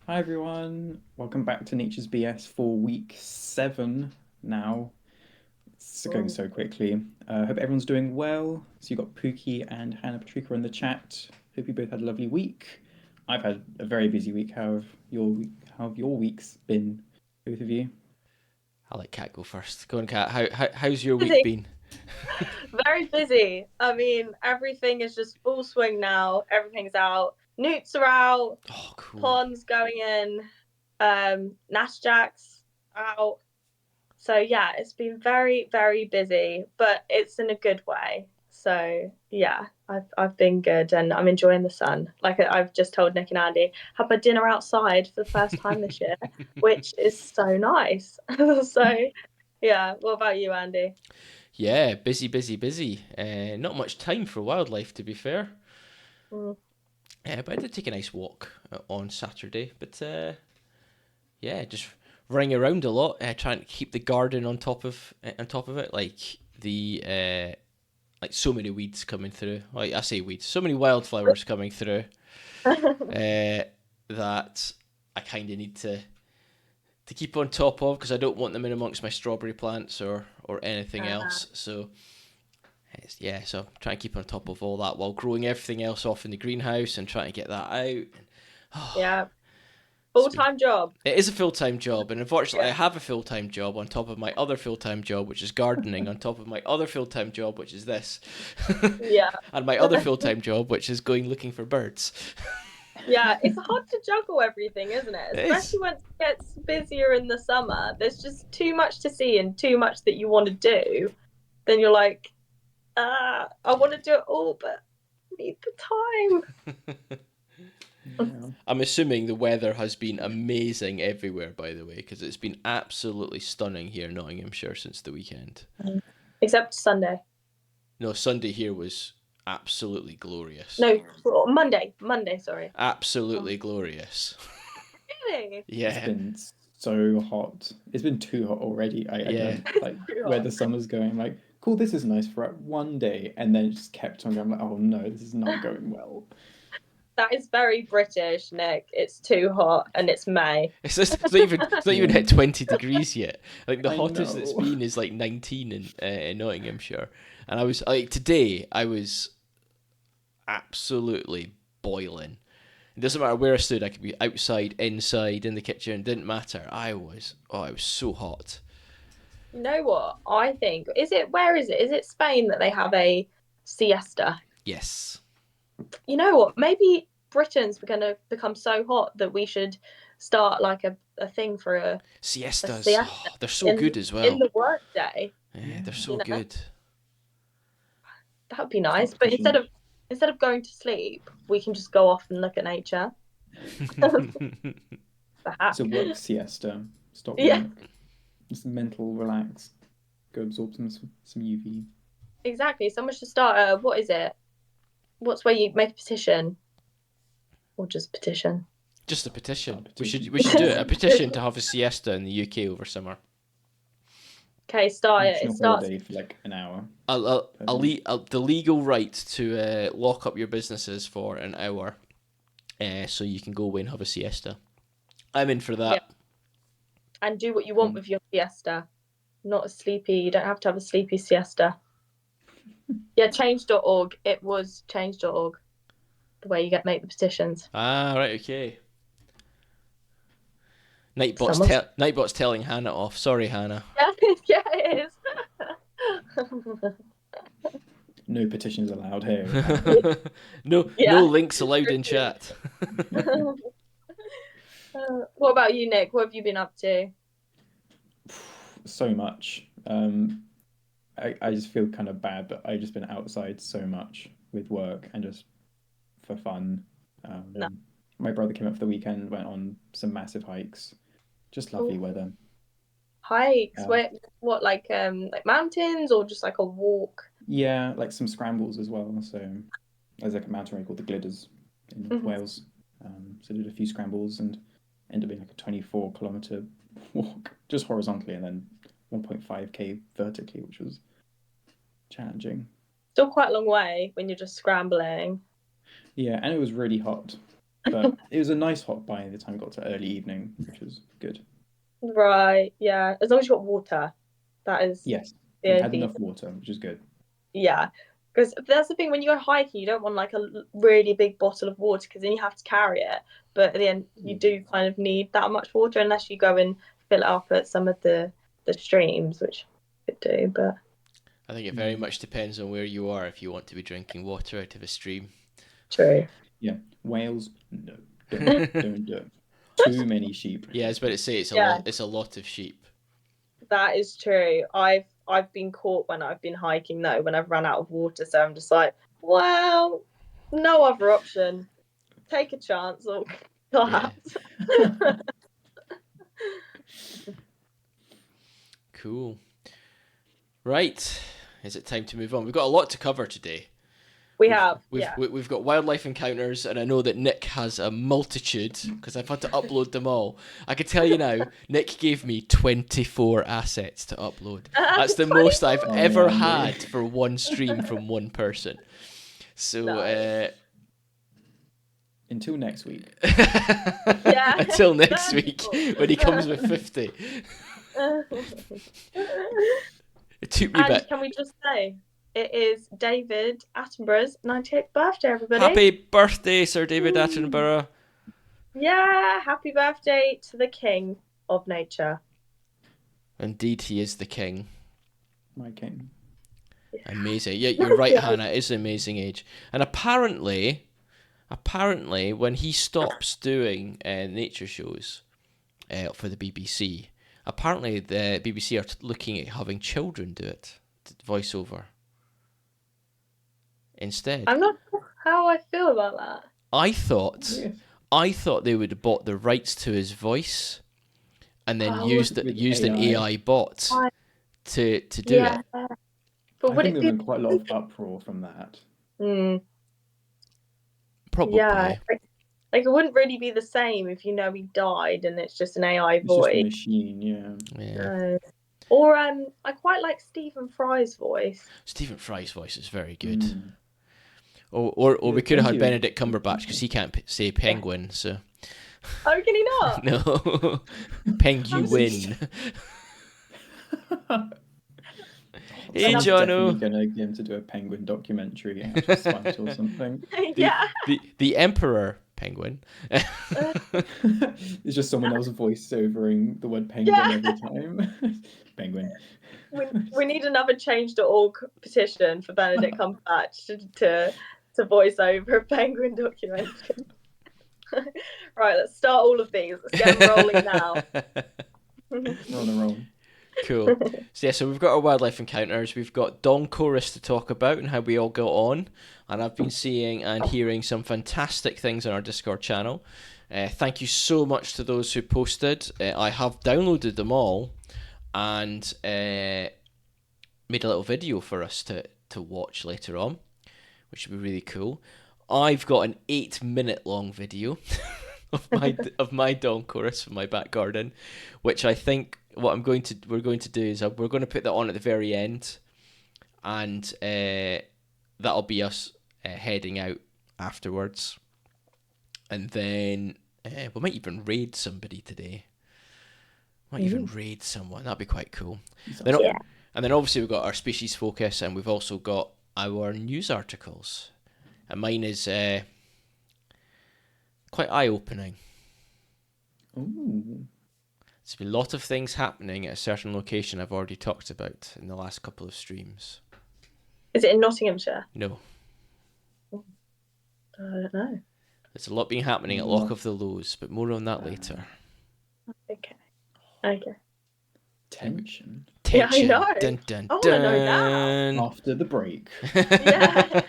Hi everyone, welcome back to Nature's BS for week 7 now. It's going Mm. so quickly. Hope everyone's doing well. So you got Pookie and Hannah Patrica in the chat. Hope you both had a lovely week. I've had a very busy week. How have your weeks been, both of you? I'll let Kat go first. Go on, Kat. How's your week Busy, been? very busy. I mean, everything is just full swing now. Everything's out. Newts are out. Oh, cool. Ponds going in. Nash Jacks out. So yeah, it's been very, very busy, but it's in a good way. So yeah, I've been good and I'm enjoying the sun. Like I've just told Nick and Andy, had my dinner outside for the first time this year, which is so nice. So yeah, what about you, Andy? Yeah, busy, busy, busy. Not much time for wildlife, to be fair. Mm. But I did take a nice walk on Saturday. But yeah, just running around a lot, trying to keep the garden on top of it. Like so many weeds coming through. Like I say weeds, so many wildflowers coming through. Uh, that I kind of need to keep on top of because I don't want them in amongst my strawberry plants or anything Uh, else. So so I'm trying to keep on top of all that while growing everything else off in the greenhouse and trying to get that out. yeah, It's full been time job. it is a full time job, and unfortunately, Yeah, I have a full time job on top of my other full time job, which is gardening, on top of my other full time job, which is this, yeah, and my other full time job, which is going looking for birds. yeah. It's hard to juggle everything, isn't it? It is. Especially when it gets busier in the summer. There's just too much to see and too much that you want to do. Then you're like, I want to do it all, but I need the time. Yeah. I'm assuming the weather has been amazing everywhere, by the way, because it's been absolutely stunning here in Nottinghamshire since the weekend. Except Sunday. No, Sunday here was absolutely glorious. No, Monday. Sorry. Absolutely glorious. Really? It's Yeah, been so hot. It's been too hot already. I yeah. don't like where the summer's going. I'm like, cool, this is nice for one day. And then it just kept on going. I'm like, oh no, this is not going well. That is very British, Nick. It's too hot and it's May. It's not even Yeah, hit 20 degrees yet. Like the I hottest it's know. been is like 19 in Nottinghamshire, and I was like today I was absolutely boiling. It doesn't matter where I stood. I could be outside, inside, in the kitchen. It didn't matter. I was so hot. You know what? I think where is it? Is it Spain that they have a siesta? Yes. You know what? Maybe Britain's going to become so hot that we should start like a thing for a Siestas. siesta Oh, they're so in good as in well. the workday. Yeah, they're Yeah, so You know, good. that would be start nice. But pushing. instead of going to sleep, we can just go off and look at nature. It's a Perhaps. work siesta. Stop Yeah, work. Just mental relax. Go absorb some UV. exactly. Someone should start what is it? What's where you make a petition or just petition? Just a Start a petition. We should petition. we should do it. A petition to have a siesta in the UK over summer. Okay, start it. It National starts. holiday for like an hour per A week. the legal right to lock up your businesses for an hour, so you can go away and have a siesta. I'm in for Yeah, that. and do what you want Um, with your siesta. Not a sleepy. You don't have to have a sleepy siesta. Yeah, change.org. It was change.org. The way you get make the petitions. Ah, right, okay. Someone's Nightbot's telling Hannah off. Sorry, Hannah. yeah, yeah, it is. no petitions allowed here, apparently. No Yeah. links allowed in chat. What about you, Nick? What have you been up to? So much. I just feel kind of bad, but I've just been outside so much with work and just for fun. No. My brother came up for the weekend, went on some massive hikes. Just lovely Ooh, weather. hikes. Uh, Where what like mountains or just like a walk? yeah, like some scrambles as well. So there's like a mountain range called the Gliders in Mhm. Wales. So did a few scrambles and ended up being like a 24-kilometer walk just horizontally and then 1.5k vertically, which was challenging. Still quite a long way when you're just scrambling. Yeah, and it was really hot. But it was a nice hot by the time it got to early evening, which was good. Right, yeah. As long as you got water, that is Yes, the we only had thing. enough water, which is good. Yeah, because that's the thing when you go hiking, you don't want like a really big bottle of water because then you have to carry it. But at the end, you do kind of need that much water unless you go and fill it up at some of the streams, which you could do. But I think it very much depends on where you are if you want to be drinking water out of a stream. true. Yeah, Wales, no, don't do it. Too many sheep. Yeah, I was about to say it's a Yeah. lot. It's a lot of sheep. That is true. I've been caught when I've been hiking though, when I've run out of water. So I'm just like, well, no other option. Take a chance or collapse. Cool. Right. Is it time to move on? We've got a lot to cover today. We've got wildlife encounters, and I know that Nick has a multitude because I've had to upload them all. I can tell you now, Nick gave me 24 assets to upload. That's the most I've ever had for one stream from one person. So, Nice. Until next week. Yeah. Until next week when he comes with 50. It took me a bit. Can we just say it is David Attenborough's 98th birthday, everybody. Happy birthday, Sir David Attenborough. Yeah, happy birthday to the king of nature. Indeed, he is the king. My king. Amazing. Yeah, you're right, Hannah. It is an amazing age. And apparently, when he stops doing nature shows for the BBC, apparently the BBC are looking at having children do it, voiceover. Instead, I'm not sure how I feel about that. I thought they would have bought the rights to his voice, and then used an AI bot to do it. But would I think it there's be been quite a lot of uproar from that. Probably. Yeah, like it wouldn't really be the same if you know he died and it's just an AI It's voice. just a machine, yeah. Or I quite like Stephen Fry's voice. Stephen Fry's voice is very good. Or we could have had Benedict Cumberbatch because he can't say penguin. So. Oh, can he not? No, penguin. Hey, Someone's Jono. definitely gonna get him to do a penguin documentary out of spite or something. The Emperor Penguin. It's just someone else voice-overing the word penguin every time. Penguin. We need another change.org petition for Benedict Cumberbatch to voice over a penguin documentary. Right, let's start all of these. Let's get them rolling now. We're on a roll. Cool. So we've got our wildlife encounters. We've got Dawn Chorus to talk about and how we all got on. And I've been seeing and hearing some fantastic things on our Discord channel. Thank you so much to those who posted. I have downloaded them all and made a little video for us to watch later on, which would be really cool. I've got an 8-minute long video of my Dawn Chorus from my back garden, which I think we're going to do is we're going to put that on at the very end, and that'll be us heading out afterwards, and then we might even raid somebody today. Even raid someone. That'd be quite cool. And then obviously we've got our species focus, and we've also got our news articles. And mine is quite eye-opening. Ooh. There's been a lot of things happening at a certain location I've already talked about in the last couple of streams. Is it in Nottinghamshire? No. I don't know. There's a lot been happening at Loch of the Lows, but more on that later. Okay. Tension. Yeah, I know. Dun, dun, I dun. want to know now. After the break. Yeah.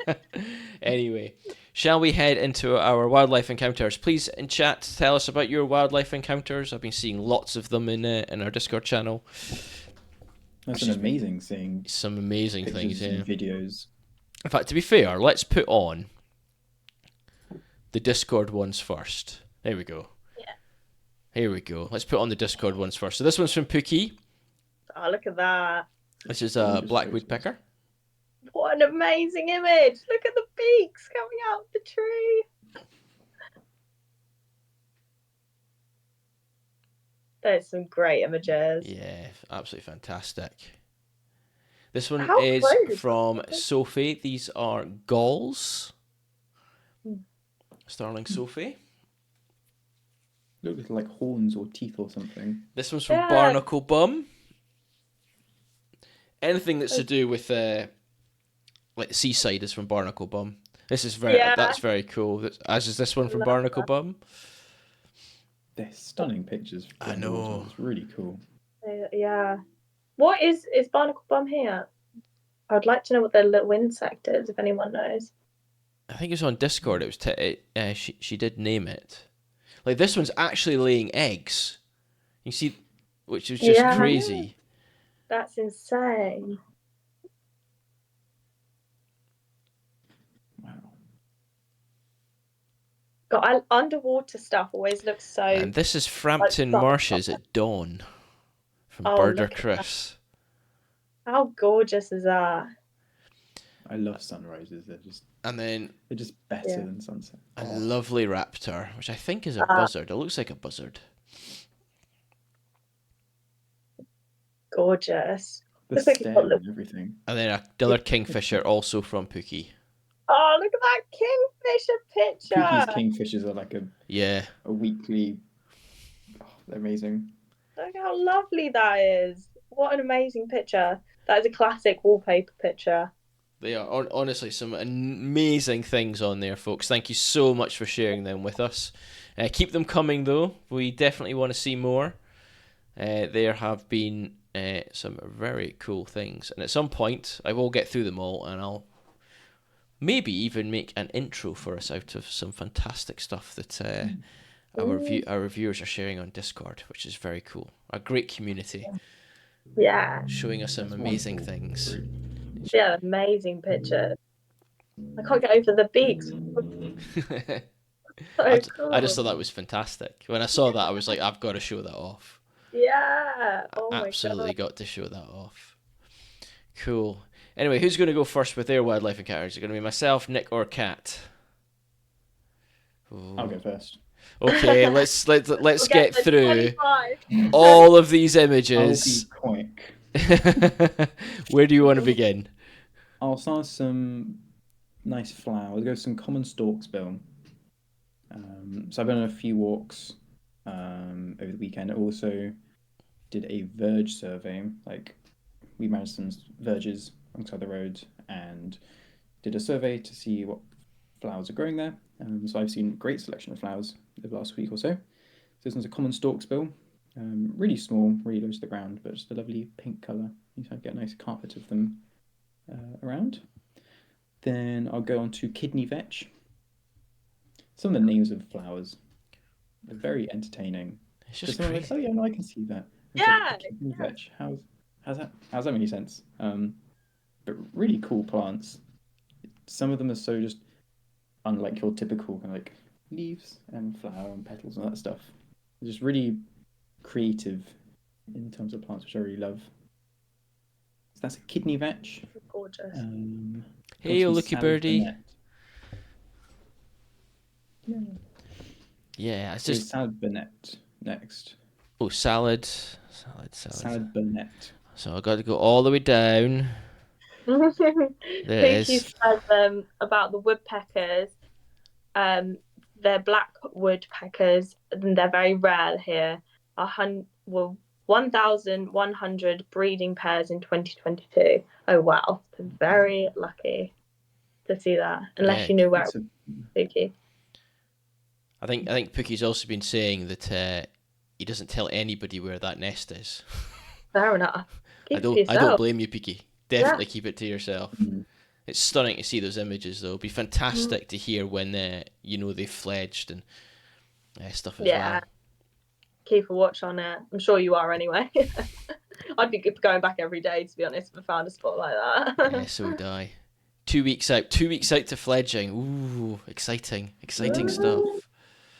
Anyway, shall we head into our wildlife encounters? Please, in chat, tell us about your wildlife encounters. I've been seeing lots of them in our Discord channel. That's an amazing thing. Some amazing things, yeah. Videos. In fact, to be fair, let's put on the Discord ones first. There we go. Yeah. Here we go. Let's put on the Discord ones first. So this one's from Pookie. Oh, look at that. This is a black woodpecker. What an amazing image. Look at the beaks coming out of the tree. There's some great images. Yeah, absolutely fantastic. This one How is close? from Sophie. These are galls. Hmm. Starling Sophie. Look like horns or teeth or something. This one's from Yeah. Barnacle Bum. Anything that's to do with like the seaside is from Barnacle Bum. This is Yeah. that's very cool. As is this one I from love Barnacle that. Bum. They're stunning pictures I from the water. know. It's really cool. Yeah. What is Barnacle Bum here? I'd like to know what their little insect is, if anyone knows. I think it was on Discord. It was she did name it. Like this one's actually laying eggs. You see, which is just Yeah. crazy. That's insane. Wow. God, underwater stuff always looks so. And this is Frampton like, Marshes at dawn from Oh, Birder look at Chris. how gorgeous is that? I love sunrises. And then they're just better than sunset. a lovely raptor, which I think is a Ah. buzzard. It looks like a buzzard. Gorgeous. The Looks like it's got stare and everything. And then another kingfisher, also from Pookie. Oh, look at that kingfisher Pookie's picture. kingfishers are like a weekly. Oh, they're amazing. Look how lovely that is. What an amazing picture. That is a classic wallpaper picture. They are honestly some amazing things on there, folks. Thank you so much for sharing them with us. Keep them coming, though. We definitely want to see more. There have been some very cool things. And at some point, I will get through them all, and I'll maybe even make an intro for us out of some fantastic stuff that our reviewers are sharing on Discord, which is very cool. A great community. Yeah. Showing us some amazing things. Yeah, amazing pictures. I can't get over the beaks. Cool. I just thought that was fantastic. When I saw that, I was like, I've got to show that off. Yeah. Oh my Absolutely God. got to show that off. Cool. Anyway, who's going to go first with their wildlife encounters? Is it going to be myself, Nick, or Kat? I'll go first. Okay, let's get through 25. all of these I'll images. be quick. Where do you want to begin? I'll start some nice flowers. I'll go some common stalksbill. So I've been on a few walks over the weekend. I also did a verge survey. Like we managed some verges alongside the road and did a survey to see what flowers are growing there. So I've seen a great selection of flowers over the last week or so. This one's a common stalksbill. Really small, really low to the ground, but just a lovely pink colour. You can get a nice carpet of them around. Then I'll go on to kidney vetch. Some of the names of flowers are very entertaining. It's just Like, crazy. oh yeah, no, I can see that. It's Yeah. like, kidney vetch. How's that make sense? But really cool plants. Some of them are so just unlike your typical kind of like leaves and flower and petals and all that stuff. They're just really creative in terms of plants, which I really love. So that's a kidney vetch. Gorgeous. Hey, oh, looky birdie. Yeah. Yeah, it's So just salad Burnett next. salad. Salad Burnett. So I got to go all the way down. There it Pookie is. said about the woodpeckers. They're black woodpeckers, and they're very rare here. 1,100 breeding pairs in 2022. Oh wow, very lucky to see that. Unless Yeah. you knew where it was, Pookie. I think Pookie's also been saying that he doesn't tell anybody where that nest is. Fair enough. Keep it to I yourself. don't blame you, Pookie. Definitely keep it to yourself. Mm. It's stunning to see those images, though. It'd be fantastic to hear when they've fledged and stuff as well. Keep a watch on it. I'm sure you are anyway. I'd be going back every day, to be honest, if I found a spot like that. Yeah, so would I. 2 weeks out. 2 weeks out to fledging. Ooh, exciting stuff.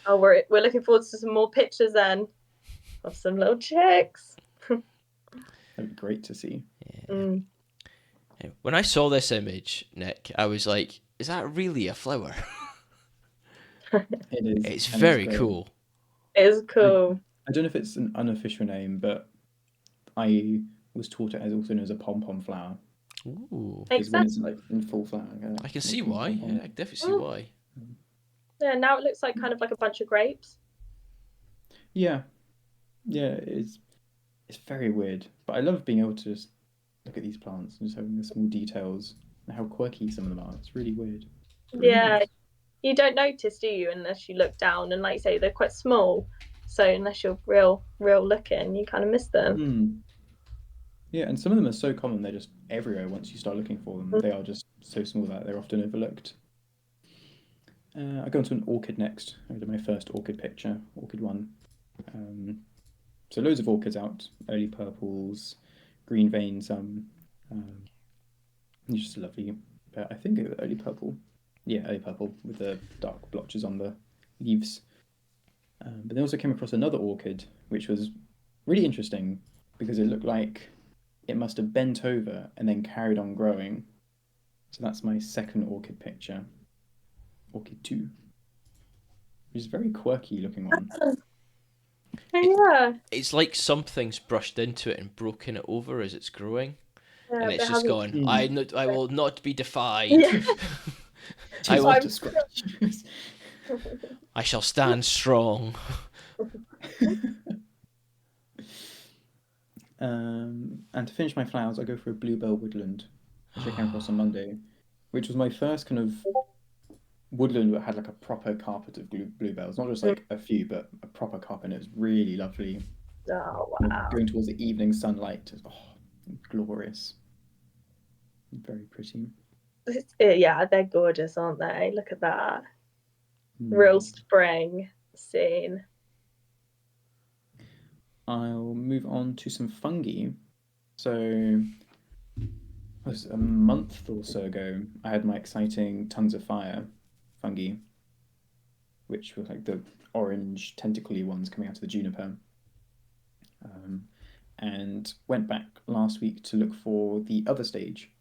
Oh, we're looking forward to some more pictures then of some little chicks. That'd be great to see. Yeah. When I saw this image, Nick, I was like, is that really a flower? It is. It's very cool. It is cool. I don't know if it's an unofficial name, but I was taught it as also known as a pom-pom flower. Ooh. Because Makes when sense. it's like in full flower, I can see making why. pom-pom. Yeah, I can definitely see Mm. why. Yeah, now it looks like kind of like a bunch of grapes. Yeah, yeah, it's very weird, but I love being able to just look at these plants and just having the small details and how quirky some of them are. It's really weird. It's really Yeah, nice. you don't notice, do you, unless you look down and like you say, they're quite small. So unless you're real looking, you kind of miss them. Mm. Yeah, and some of them are so common, they're just everywhere once you start looking for them. They are just so small that they're often overlooked. I go on to an orchid next. I did my first orchid picture, orchid one. Um, so loads of orchids out, early purples, green veins, just lovely. I think early purple. Yeah, early purple with the dark blotches on the leaves. But then also came across another orchid, which was really interesting because it looked like it must have bent over and then carried on growing. So that's my second orchid picture, orchid 2, which is a very quirky looking one. It, Yeah, it's like something's brushed into it and broken it over as it's growing. yeah, And but it's it just hasn't. gone, Mm. I will not be defied. Yeah, I Tis will, but I'm. a scratch. I shall stand strong. And to finish my flowers, I go for a bluebell woodland, which I came across on Monday, which was my first kind of woodland that had like a proper carpet of bluebells, not just like a few, but a proper carpet. And it was really lovely. Oh Kind of wow. going towards the evening sunlight, glorious, very pretty. Yeah, they're gorgeous, aren't they? Look at that. Real Hmm. spring scene. I'll move on to some fungi. So, it was a month or so ago, I had my exciting tongues of fire fungi, which were like the orange tentacly ones coming out of the juniper. Um, and went back last week to look for the other stage.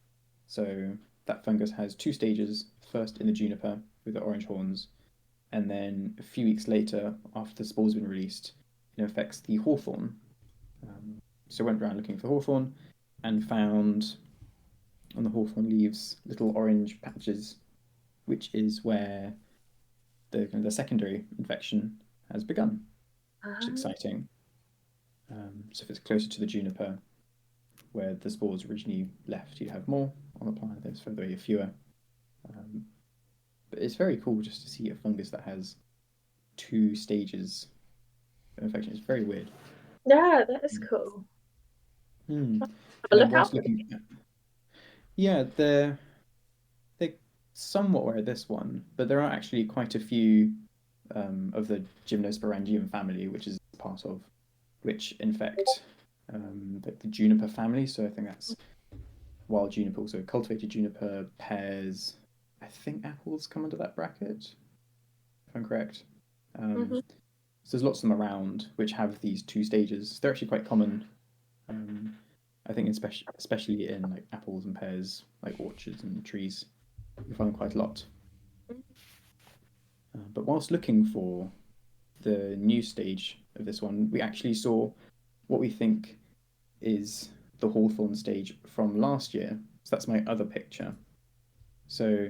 So that fungus has two stages. First in the juniper with the orange horns, and then a few weeks later, after the spores have been released, it affects the hawthorn. So I went around looking for hawthorn and found on the hawthorn leaves little orange patches, which is where the secondary infection has begun, which is exciting. So if it's closer to the juniper, where the spores originally left, you'd have more on the plant. There's further away, fewer. Um, but it's very cool just to see a fungus that has two stages of infection. It's very weird. Yeah, that is cool. Hmm. Have a And then look whilst out. looking, yeah, they're somewhat aware of this one, but there are actually quite a few of the Gymnosporangium family, which is part of, which infect the juniper family. So I think that's wild juniper, also cultivated juniper, pears. I think apples come under that bracket, if I'm correct. Mm-hmm. So there's lots of them around which have these two stages. They're actually quite common. Um, I think especially in like apples and pears, like orchards and trees, you find them quite a lot. But whilst looking for the new stage of this one, we actually saw what we think is the hawthorn stage from last year. So that's my other picture. So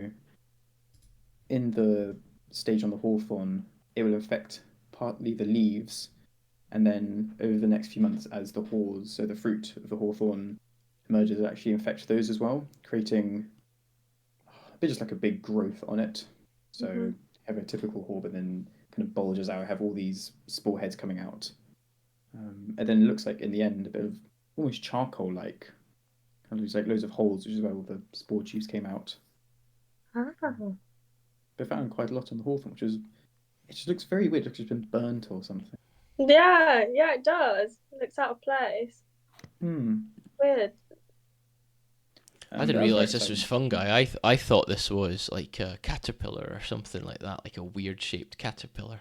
in the stage on the hawthorn, it will affect partly the leaves, and then over the next few months, as the haws, so the fruit of the hawthorn emerges, it actually infect those as well, creating a bit just like a big growth on it. So Mm-hmm. you have a typical haw, but then kind of bulges out, have all these spore heads coming out. And then it looks like in the end a bit of almost charcoal like, kind of looks like loads of holes, which is where all the spore tubes came out. Ah. But I found quite a lot on the hawthorn, which is it just looks very weird, like it's been burnt or something. Yeah, yeah, it does. It looks out of place. Hmm. Weird. I But didn't that was very realize this was exciting. fungi. I thought this was like a caterpillar or something like that, like a weird shaped caterpillar.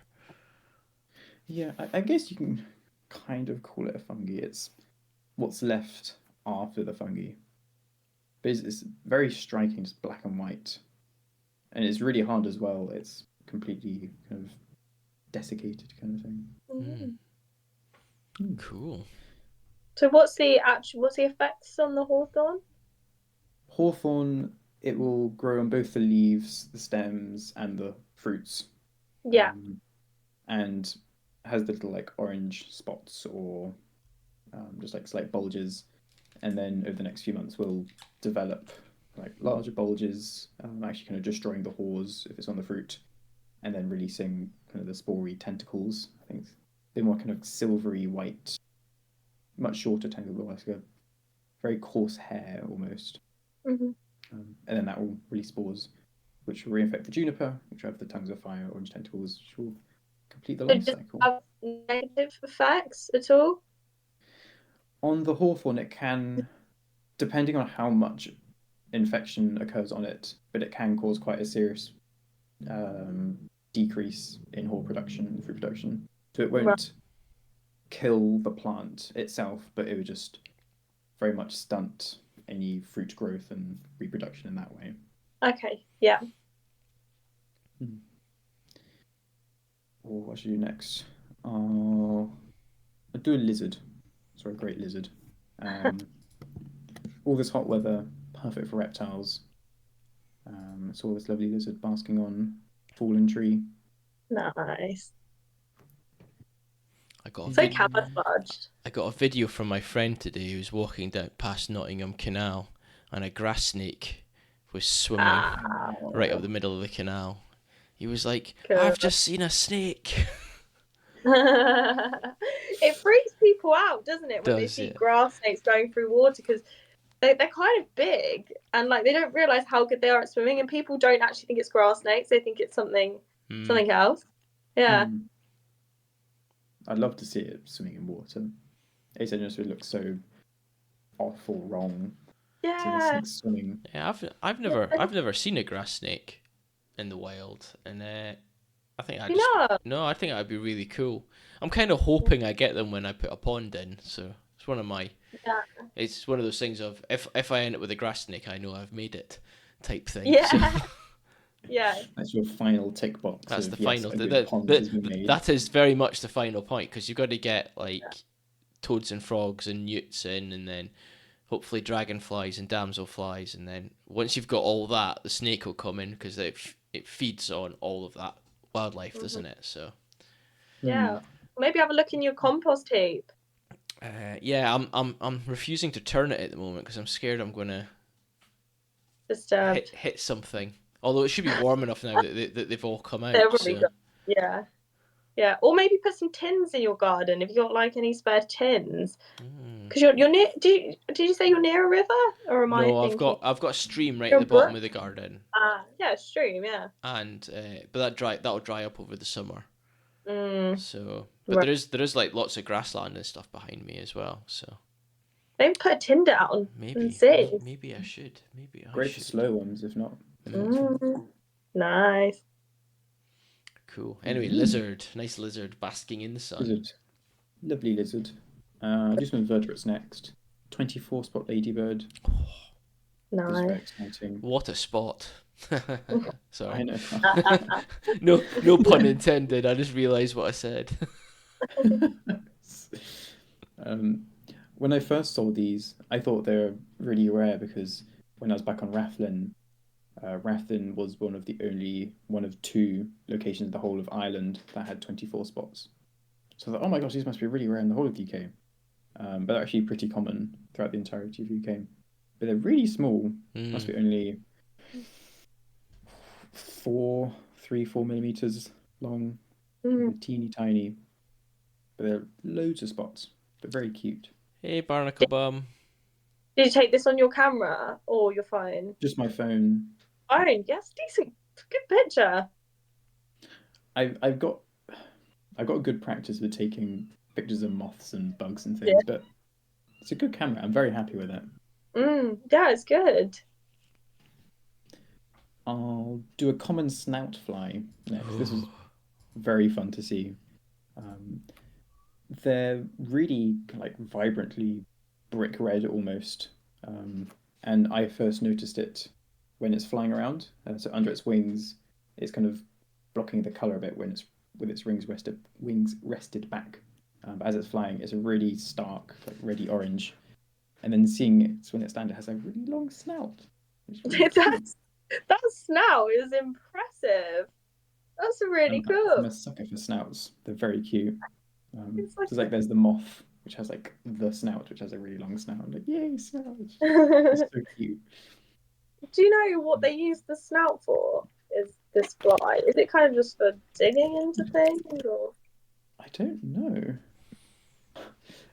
Yeah, I guess you can kind of call it a fungi. It's what's left after the fungi. But it's very striking, just black and white. And it's really hard as well. It's completely kind of desiccated kind of thing. Hmm. Mm. Cool. So what's the effects on the hawthorn? Hawthorn, it will grow on both the leaves, the stems, and the fruits, Yeah. um, and has the little like orange spots or just like slight bulges, and then over the next few months will develop like larger bulges, actually kind of destroying the hawes if it's on the fruit, and then releasing kind of the spory tentacles. I think it's a bit more kind of silvery white, much shorter tentacle, like a very coarse hair almost. Hmm. And then that will release spores, which will reinfect the juniper, which have the tongues of fire, orange tentacles, which will complete the So life does it cycle. have negative effects at all? On the hawthorn, it can, depending on how much infection occurs on it, but it can cause quite a serious um, decrease in haw production and fruit production. So it Right. won't kill the plant itself, but it would just very much stunt any fruit growth and reproduction in that way. Okay. Yeah. Or what should I do next? I'll do a lizard. Sorry, a great lizard. Um, all this hot weather, perfect for reptiles. Saw this lovely lizard basking on a fallen tree. Nice. I got a So vid- camouflaged. I got a video from my friend today who was walking down past Nottingham Canal, and a grass snake was swimming right up Ow. the middle of the canal. He was like, Good. "I've just seen a snake." It freaks people out, doesn't it, when they Does see it? grass snakes going through water because they're kind of big and like they don't realize how good they are at swimming, and people don't actually think it's grass snakes, they think it's Mm. something else. Yeah. I'd love to see it swimming in water. It just would look so off or wrong. Seeing a Yeah. snake swimming. Yeah, I've never seen a grass snake in the wild, and You know. I think that'd be really cool. I'm kind of hoping I get them when I put a pond in. So it's one of my Yeah. it's one of those things of if I end up with a grass snake, I know I've made it, type thing. So Yeah. Yeah. That's your final tick box that's the of yes, final. a good pond has been made. That is very much the final point, because you've got to get like toads and frogs and newts in, and then hopefully dragonflies and damselflies, and then once you've got all that, the snake will come in, because it feeds on all of that wildlife, Mhm. doesn't it? So Yeah. Maybe have a look in your compost heap. yeah, I'm refusing to turn it at the moment because I'm scared I'm gonna Disturbed. hit something. Although it should be warm enough now that they've all come They're out. really So good. Yeah. Yeah. Or maybe put some tins in your garden if you got like any spare tins. Because you're near. Did you say you're near a river, or am I no, thinking I've got a stream right you're at a the bottom brook? of the garden, Yeah, stream. Yeah. and but that'll dry up over the summer. Mm, So, but right. there is like lots of grassland and stuff behind me as well. So Maybe put a tin down and maybe see. maybe I should. Maybe I Great for should. slow ones, if not. Nice. Cool. Anyway, lizard, nice lizard basking in the sun. Lizard. Lovely lizard. Do some invertebrates next. 24 spot ladybird. This is very Nice. exciting. What a spot. I Sorry. know. No pun intended. I just realised what I said. um, when I first saw these, I thought they were really rare because when I was back on Rathlin, Rathlin was one of two locations in the whole of Ireland that had 24 spots. So I thought, oh my gosh, these must be really rare in the whole of the UK. But they're actually pretty common throughout the entirety of the UK. But they're really small. Must be only 4 millimeters long. They're teeny tiny. But they're loads of spots. But very cute. Hey, Barnacle Bum. Did you take this on your camera or your phone? Just my phone. Phone. Yes, decent. Good picture. I've got a good practice with taking pictures of moths and bugs and things, but it's a good camera. I'm very happy with it. Yeah, it's good. I'll do a common snout fly next. This is very fun to see. They're really like vibrantly brick red almost, and I first noticed it when it's flying around. So under its wings, it's kind of blocking the color a bit when it's with its wings rested back. But as it's flying, it's a really stark, like reddy orange. And then seeing it when it stands, it has a really long snout. Really that snout is impressive. That's really I'm cool. a sucker for snouts. They're very cute. It's So like there's the moth, which has like the snout, which has a really long snout. I'm like, yay, snout! It's so cute. Do you know what they use the snout for? Is this fly? Is it kind of just for digging into things, or? I don't know.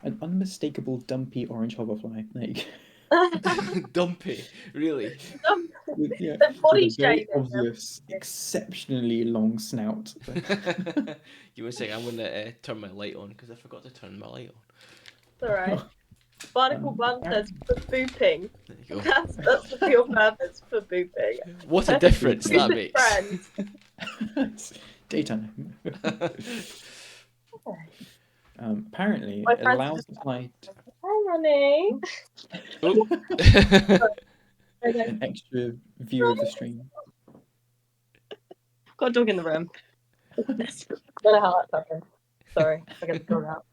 An unmistakable dumpy orange hoverfly. There you go. Dumpy, really. Yeah, The with body a very shaming. obvious, exceptionally long snout. You were saying I'm going to turn my light on because I forgot to turn my light on. It's all right. Barnacle Blunt says for booping. There you go. That's the real purpose for booping. What a difference that Booping makes. friends. Daytime. Okay. Apparently, My it friends allows the flight Hi, Ronnie. Oh. an extra view of the stream. Got a dog in the room. Don't know how that's happened. Sorry, I got the dog out.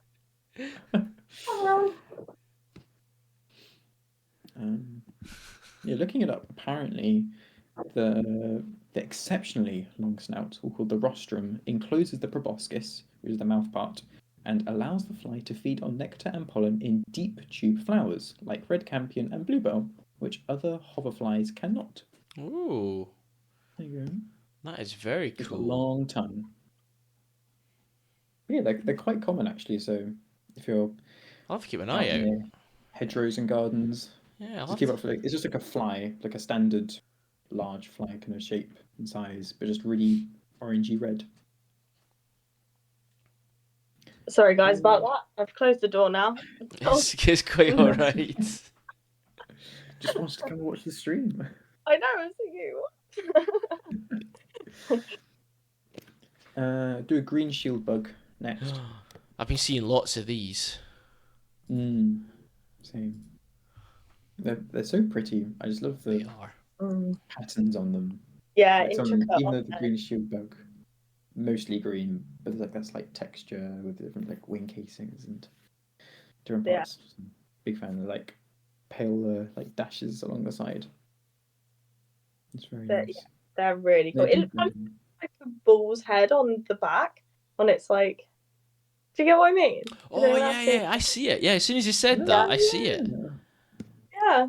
Hello. Yeah, looking it up, apparently the exceptionally long snout, called the rostrum, encloses the proboscis, which is the mouth part, and allows the fly to feed on nectar and pollen in deep tube flowers, like red campion and bluebell, which other hoverflies cannot. Ooh, There you go. that is very Just a cool. long tongue. Yeah, they're quite common actually. So if you're I'll have to keep an out eye out. near hedgerows and gardens, Yeah, I'll just have keep to. up for it's just like a fly, like a standard large fly kind of shape and size, but just really orangey red. Sorry, guys, about that. I've closed the door now. It's quite alright. Just wants to come and watch the stream. I know, I was thinking, Do a green shield bug next. I've been seeing lots of these. Same. They're so pretty. I just love They the are. patterns on them. Yeah, Like some of intricate. them, even though the green shield bug mostly green, but there's like that slight texture with different like wing casings and different parts. Yeah. Big fan of like pale like dashes along the side. It's very nice. Yeah, they're really cool. It looks like a bull's head on the back, and it's like, do you get what I mean? Oh yeah, I see it. Yeah, as soon as you said that, I see it. Yeah.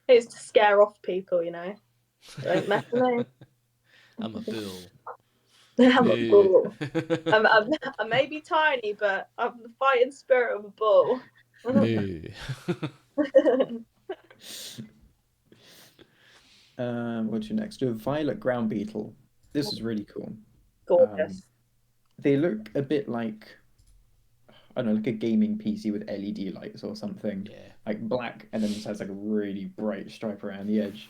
It's to scare off people, you know. Don't mess with me. I'm a bull. I'm a bull. I may be tiny, but I'm the fighting spirit of a bull. Moo. What to next? Do a violet ground beetle. This is really cool. Gorgeous. They look a bit like, I don't know, like a gaming PC with LED lights or something. Yeah. Like black, and then it has like a really bright stripe around the edge.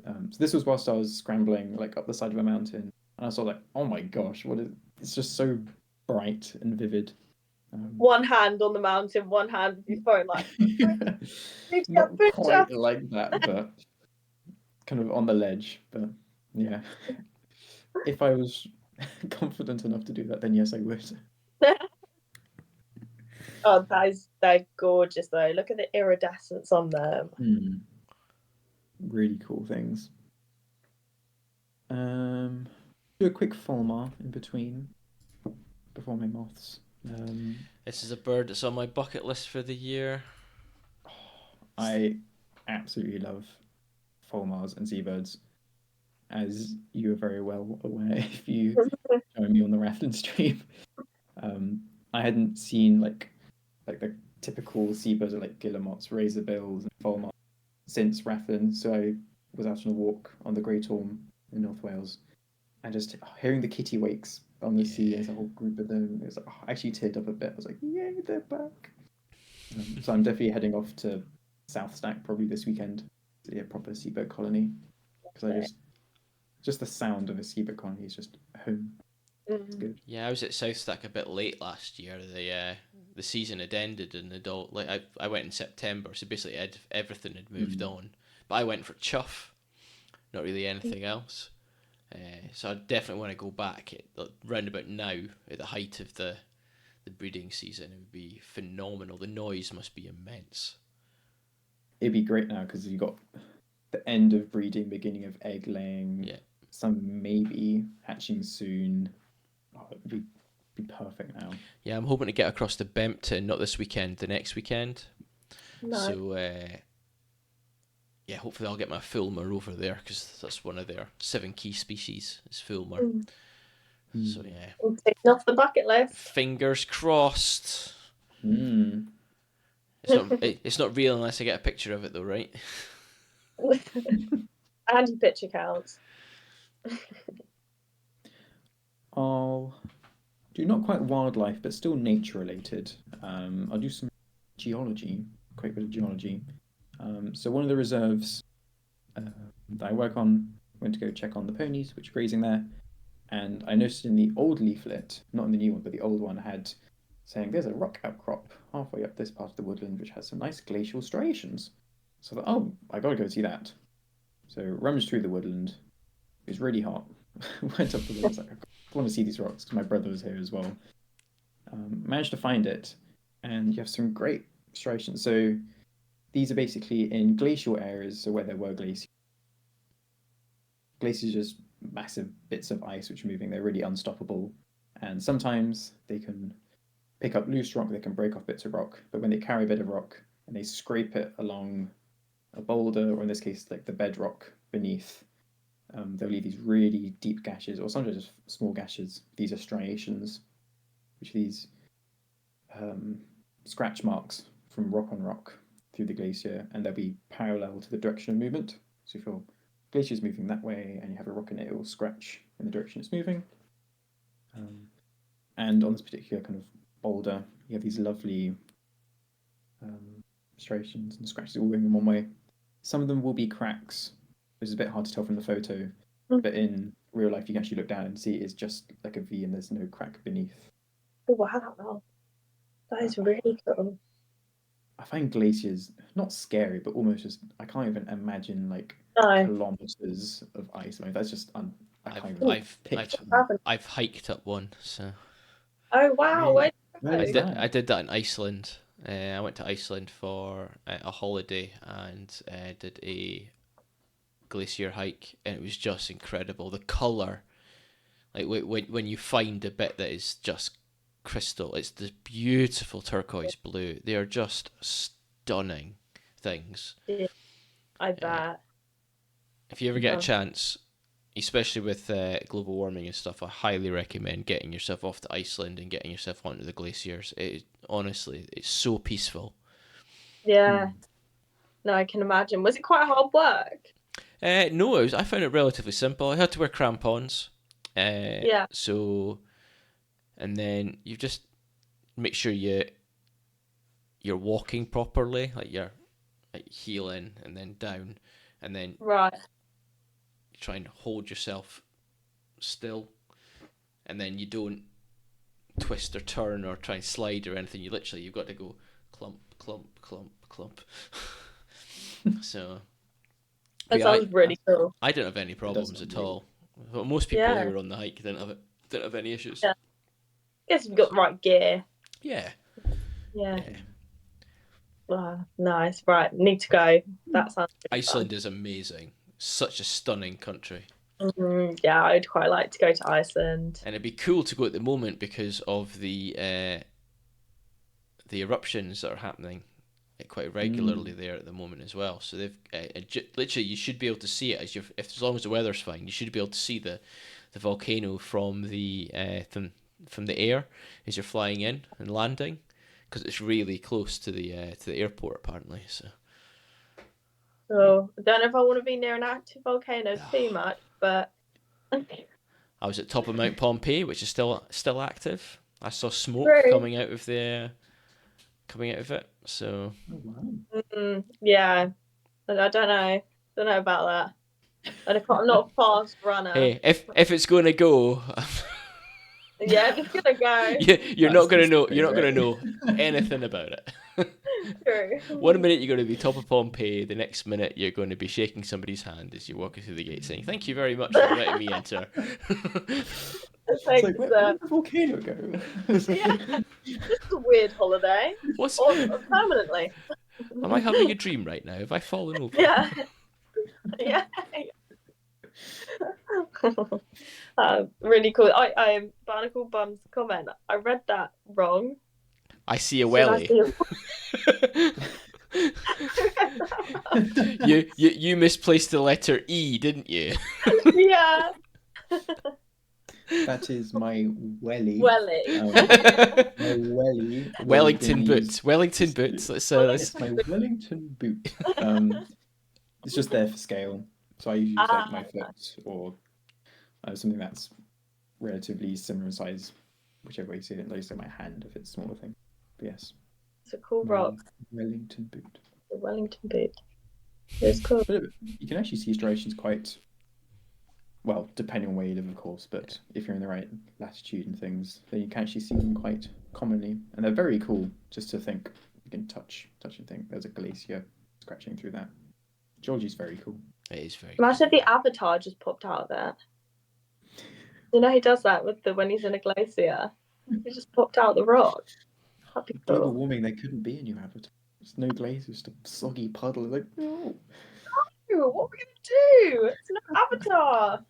So this was whilst I was scrambling like up the side of a mountain, and I saw like, oh my gosh, what is? It's just so bright and vivid. One hand on the mountain, one hand with your phone, like. Not quite like that, but kind of on the ledge. But yeah, if I was confident enough to do that, then yes, I would. Oh, they're gorgeous though. Look at the iridescence on them. Really cool things. Do a quick fulmar in between before my moths. This is a bird that's on my bucket list for the year. I absolutely love fulmars and seabirds, as you are very well aware if you join me on the Rathlin stream. I hadn't seen like the typical seabirds like guillemots, razorbills, and fulmars since Rathlin, so I was out on a walk on the Great Orme in North Wales, and just hearing the kittiwakes on the sea, there's a whole group of them. It was like, I actually teared up a bit. I was like, yay, they're back. So I'm definitely heading off to South Stack probably this weekend to see a proper seabird colony, because I just the sound of a seabird colony is just home. It's good. Yeah, I was at South Stack a bit late last year. The season had ended, and I went in September, so basically everything had moved on. But I went for chuff, not really anything else. So I definitely want to go back round about now at the height of the breeding season. It would be phenomenal. The noise must be immense. It'd be great now because you've got the end of breeding, beginning of egg laying. Yeah. Some maybe hatching soon. Oh, it'd be perfect now. Yeah, I'm hoping to get across to Bempton, not this weekend, the next weekend. No. So, yeah, hopefully I'll get my fulmar over there because that's one of their 7 key species is fulmar. So, yeah. We'll take it off the bucket list. Fingers crossed. Mm. It's not real unless I get a picture of it, though, right? And your picture counts. I'll do not quite wildlife, but still nature related. I'll do some geology, quite a bit of geology. So one of the reserves that I work on, went to go check on the ponies which are grazing there, and I noticed in the old leaflet, not in the new one, but the old one had saying there's a rock outcrop halfway up this part of the woodland which has some nice glacial striations. So I thought, oh, I gotta go see that. So rummaged through the woodland. It was really hot. Went up to the woods like, I want to see these rocks because my brother was here as well. Managed to find it, and you have some great striations. So these are basically in glacial areas, so where there were glaciers. Glaciers are just massive bits of ice which are moving. They're really unstoppable, and sometimes they can pick up loose rock. They can break off bits of rock, but when they carry a bit of rock and they scrape it along a boulder, or in this case, like the bedrock beneath, they'll leave these really deep gashes, or sometimes just small gashes. These are striations, which are these scratch marks from rock on rock through the glacier, and they'll be parallel to the direction of movement. So if your glacier is moving that way and you have a rock in it, it will scratch in the direction it's moving. And on this particular kind of boulder, you have these lovely striations and scratches all going in one way. Some of them will be cracks, which is a bit hard to tell from the photo, but in real life you can actually look down and see it's just like a V and there's no crack beneath. Oh, wow. That is really cool. I find glaciers not scary, but almost just I can't even imagine like No. kilometers of ice. I mean, that's just I can't I've even picture that. I've hiked up one, so Oh, wow. Really? Where Where did was you that? I did that in Iceland. I went to Iceland for a holiday and did a glacier hike, and it was just incredible. The color, like when you find a bit that is just crystal, it's this beautiful turquoise blue. They are just stunning things. go? I bet. If you ever get a chance, especially with global warming and stuff, I highly recommend getting yourself off to Iceland and getting yourself onto the glaciers. Honestly, it's so peaceful. Yeah. No, I can imagine. Was it quite hard work? No, I found it relatively simple. I had to wear crampons. Yeah. So, and then you just make sure you're walking properly, like you're like heel in and then down, and then Right. you try and hold yourself still, and then you don't twist or turn or try and slide or anything. You've got to go clump, clump, clump, clump. So That yeah, sounds really cool. I didn't have any problems sound at really all. Well, most people Yeah. who were on the hike didn't have any issues. Yeah. Guess you've got the right gear. Yeah. Yeah. Wow, nice. Right, need to go. That sounds really Iceland is amazing. Such a stunning country. fun. Yeah, I'd quite like to go to Iceland. And it'd be cool to go at the moment because of the eruptions that are happening quite regularly there at the moment as well. So they've literally you should be able to see it as long as the weather's fine. You should be able to see the volcano from the air as you're flying in and landing, because it's really close to the airport apparently. So. So I don't know if I want to be near an active volcano too much, but I was at top of Mount Pompeii, which is still active. I saw smoke coming out of it. So Oh, wow. yeah, I don't know about that. I'm not a fast runner. hey, if it's going to go, Yeah, just gonna go. You're That's not gonna the know. You're not gonna spirit. know anything about it. True. 1 minute you're going to be top of Pompeii, the next minute you're going to be shaking somebody's hand as you're walking through the gate, saying, "Thank you very much for letting me enter." It's Thanks. like, where did the volcano go? Yeah, this is a weird holiday. What's? Or permanently. Am I having a dream right now? Have I fallen over? Yeah. Yeah. Really cool. I Barnacle Bum's comment. I read that wrong. I see a Should I welly. see You misplaced the letter E, didn't you? Yeah. That is my welly. Welly. My welly was being Wellington used. boots. Wellington boots. Let's. It's my Wellington boot. It's just there for scale. So I usually use like my foot or something that's relatively similar in size, whichever way you see it. Like say my hand if it's a smaller thing. But yes, It's a cool my rock. Wellington boot. The Wellington boot. It's cool. But you can actually see striations quite well, depending on where you live, of course. But if you're in the right latitude and things, then you can actually see them quite commonly, and they're very cool. Just to think, you can touch and think. There's a glacier scratching through that. Georgie's very cool. It is very. Imagine if the avatar just popped out of there. You know he does that with when he's in a glacier. He just popped out the rock. That'd be Global cool. warming, there couldn't be a new avatar. There's no glacier, just a soggy puddle. Like, no. Ooh, what are we gonna do? It's an avatar.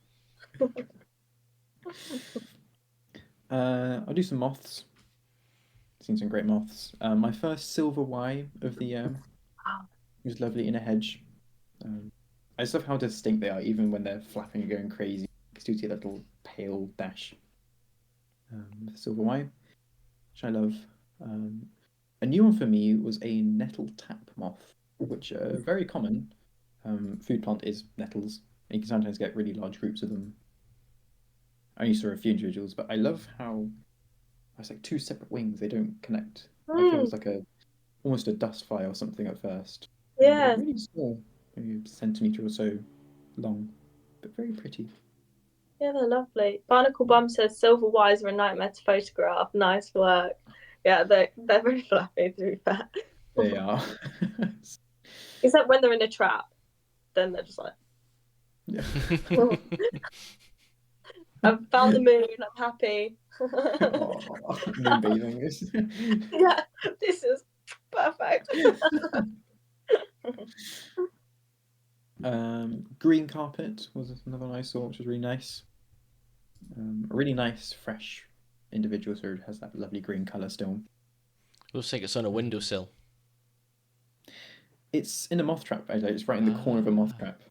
I'll do some moths. Seen some great moths. My first silver Y of the year was lovely in a hedge. I just love how distinct they are, even when they're flapping and going crazy. You can still see that little pale dash. Silver Y, which I love. A new one for me was a nettle tap moth, which are very common. Food plant is nettles, and you can sometimes get really large groups of them. I only saw a few individuals, but I love how it's like two separate wings. They don't connect. I thought it was like almost a dust fly or something at first. Yeah. They're really small, maybe a centimetre or so long, but very pretty. Yeah, they're lovely. Barnacle Bum says silver Ys are a nightmare to photograph. Nice work. Yeah, they're very fluffy to be fair. They are. Except when they're in a trap, then they're just like. Yeah. I've found the moon. I'm happy. Moonbathing. Yeah, this is perfect. Green carpet was another one I saw, which was really nice. A really nice, fresh individual, so it has that lovely green colour still. Looks like it's on a windowsill. It's in a moth trap. It's right in the corner of a moth trap.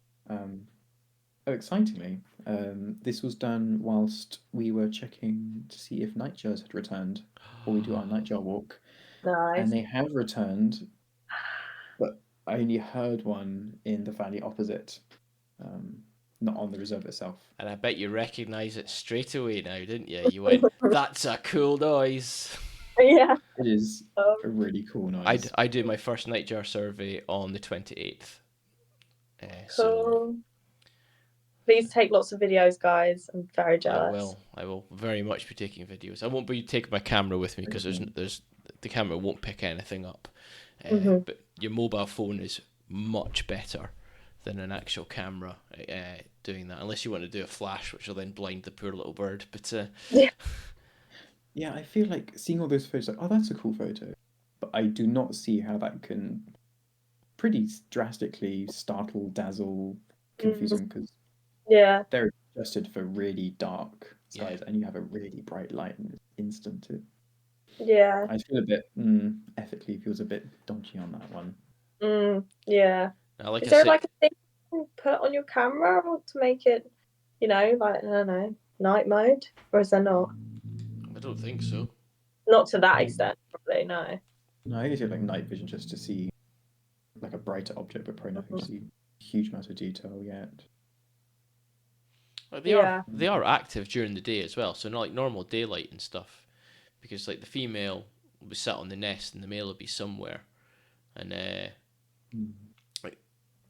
Excitingly, this was done whilst we were checking to see if nightjars had returned, or we do our nightjar walk. Nice. And they have returned, but I only heard one in the valley opposite, not on the reserve itself. And I bet you recognise it straight away now, didn't you? You went, "That's a cool noise." Yeah. It is a really cool noise. I do my first nightjar survey on the 28th. Cool. So please take lots of videos, guys. I'm very jealous. I will very much be taking videos. I won't be taking my camera with me because there's the camera won't pick anything up. But your mobile phone is much better than an actual camera doing that, unless you want to do a flash, which will then blind the poor little bird. But yeah, I feel like seeing all those photos, like, oh, that's a cool photo, but I do not see how that can pretty drastically startle, dazzle, confuse them, because they're adjusted for really dark skies, and you have a really bright light and it's instant. I feel a bit ethically feels a bit dodgy on that one. Yeah. Like is there like a thing you can put on your camera to make it, like, I don't know, night mode, or is there not? I don't think so. Not to that extent, probably. No. No, I guess you have like night vision just to see like a brighter object, but probably nothing to see huge amounts of detail yet. Like they are active during the day as well, so not like normal daylight and stuff, because like the female will be sat on the nest and the male will be somewhere, and like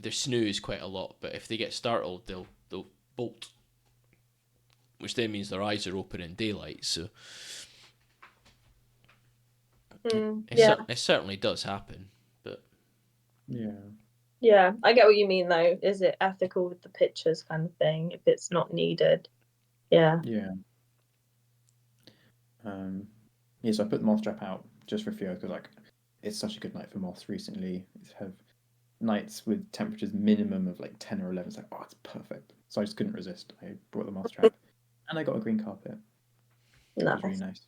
they snooze quite a lot, but if they get startled, they'll bolt which then means their eyes are open in daylight. So it certainly does happen. But yeah, I get what you mean though. Is it ethical with the pictures kind of thing if it's not needed? Yeah. So I put the moth trap out just for fear because like it's such a good night for moths recently. It's have nights with temperatures minimum of like 10 or 11. It's like, oh, it's perfect. So I just couldn't resist. I brought the moth trap and I got a green carpet. It was really nice.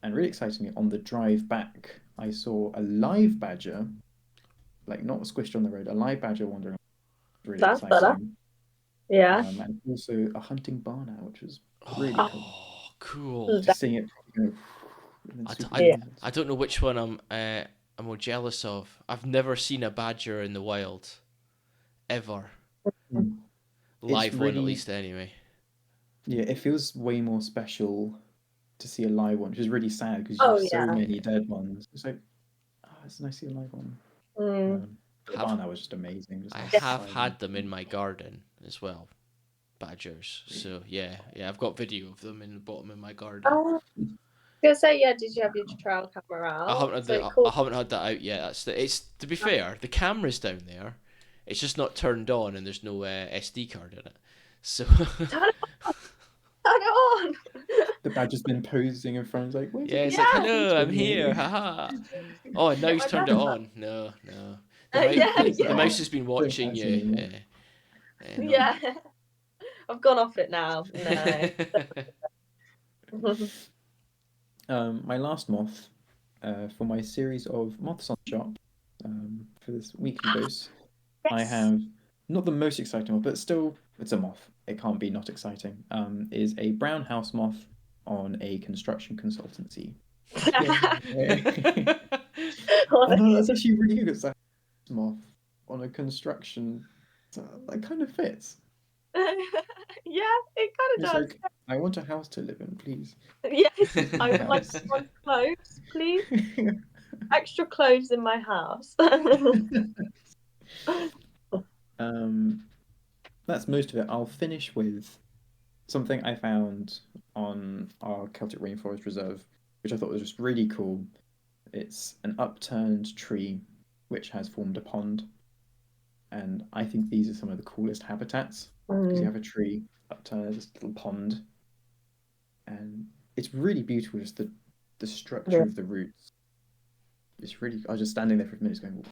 And really excitingly, on the drive back, I saw a live badger, like not squished on the road, a live badger wandering. Really That's exciting. better. Yeah. And also a hunting barn owl, which was really cool. Oh, cool. Just seeing it go. I don't know which one I'm more jealous of. I've never seen a badger in the wild, ever. Live one, at least, anyway. Yeah, it feels way more special to see a live one, which is really sad because you have so many dead ones. It's like, it's nice to see a live one. The barn owl was just amazing. I have had them in my garden as well, badgers. So yeah, I've got video of them in the bottom of my garden. I was gonna say, did you have your trail camera out? I haven't had that out yet. It's to be fair, the camera's down there. It's just not turned on, and there's no SD card in it. So turn it on. The badger's been posing in front, like, it's like, hello, I'm here, haha. Oh, and now he's turned it on. No. The mouse has been watching you. Yeah, I've gone off it now. No. My last moth for my series of moths on shop for this weekly dose, I have not the most exciting one, but still it's a moth. It can't be not exciting. Is a brown house moth on a construction consultancy. Oh no, that's actually really good. It's a moth on a construction. That kind of fits. Yeah, it kind of does. Like, I want a house to live in, please. Yes, I would like some clothes, please. Extra clothes in my house. That's most of it. I'll finish with something I found on our Celtic Rainforest Reserve, which I thought was just really cool. It's an upturned tree which has formed a pond. And I think these are some of the coolest habitats because you have a tree upturned, this little pond. And it's really beautiful, just the structure of the roots. It's really, I was just standing there for a minute going,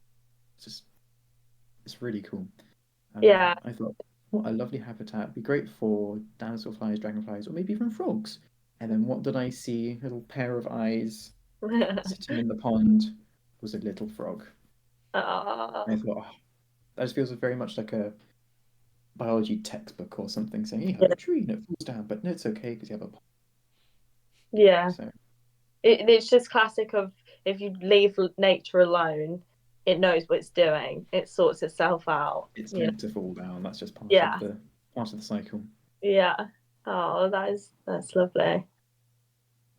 it's really cool. I thought, what a lovely habitat. It'd be great for damselflies, dragonflies, or maybe even frogs. And then what did I see? A little pair of eyes sitting in the pond was a little frog. And I thought, that just feels very much like a biology textbook or something saying, you have a tree and it falls down, but no, it's okay because you have a pond. Yeah. So. It's just classic of if you leave nature alone, it knows what it's doing. It sorts itself out. It's meant to fall down. That's just part of the cycle. Yeah. Oh, that's lovely.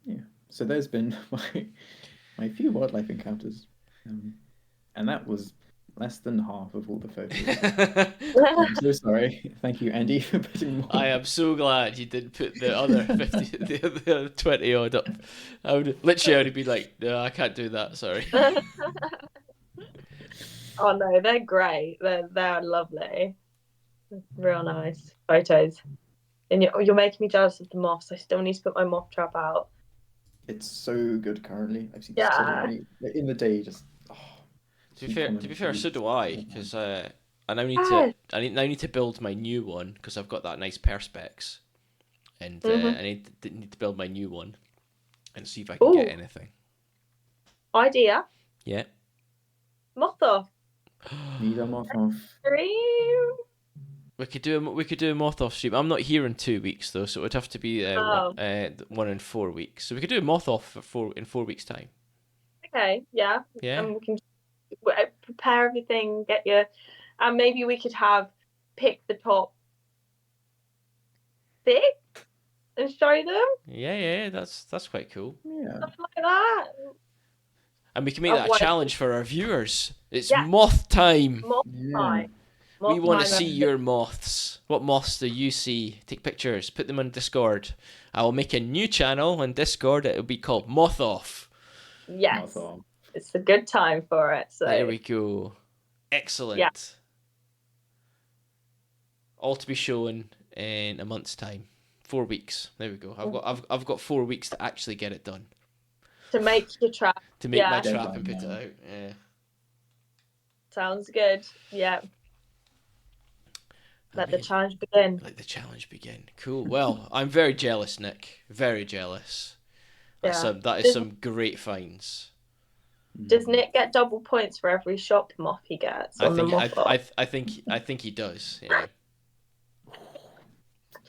Yeah. So there's been my few wildlife encounters, and that was less than half of all the photos. I'm so sorry. Thank you, Andy, for putting more. I am so glad you didn't put the other 50, the other 20 odd up. I would literally be like, no, I can't do that. Sorry. Oh no, they're great. They're lovely. Real nice photos. And you're making me jealous of the moths. I still need to put my moth trap out. It's so good currently. I've seen so many in the day. Just to be fair, so do I, because I now need to build my new one because I've got that nice perspex, and I need to build my new one and see if I can get anything. Idea. Yeah. Moth off. Need a moth off. We could do a moth off stream. I'm not here in 2 weeks though, so it would have to be 1 in 4 weeks. So we could do a moth off in 4 weeks' time. Okay. Yeah. Yeah. And we can prepare everything. And maybe we could pick the top 6 and show them. Yeah. That's quite cool. Yeah. Something like that. And we can make that a challenge for our viewers. It's moth time. Moth time. We Moth want to timer. see your moths. What moths do you see? Take pictures, put them on Discord. I will make a new channel on Discord. It will be called Moth Off. Yes, Moth it's a good time for it. So There we go. Excellent. Yeah. All to be shown in a month's time. 4 weeks. There we go. I've got 4 weeks to actually get it done. to make your trap. To make my Yeah. trap and put it out. Yeah. Sounds good. Yeah. Let the Amazing. challenge begin. Let the challenge begin. Cool. Well, I'm very jealous, Nick. Very jealous. Yeah. That is some great finds. Does Nick get double points for every shop moth he gets on the moth off? I think he does. Yeah.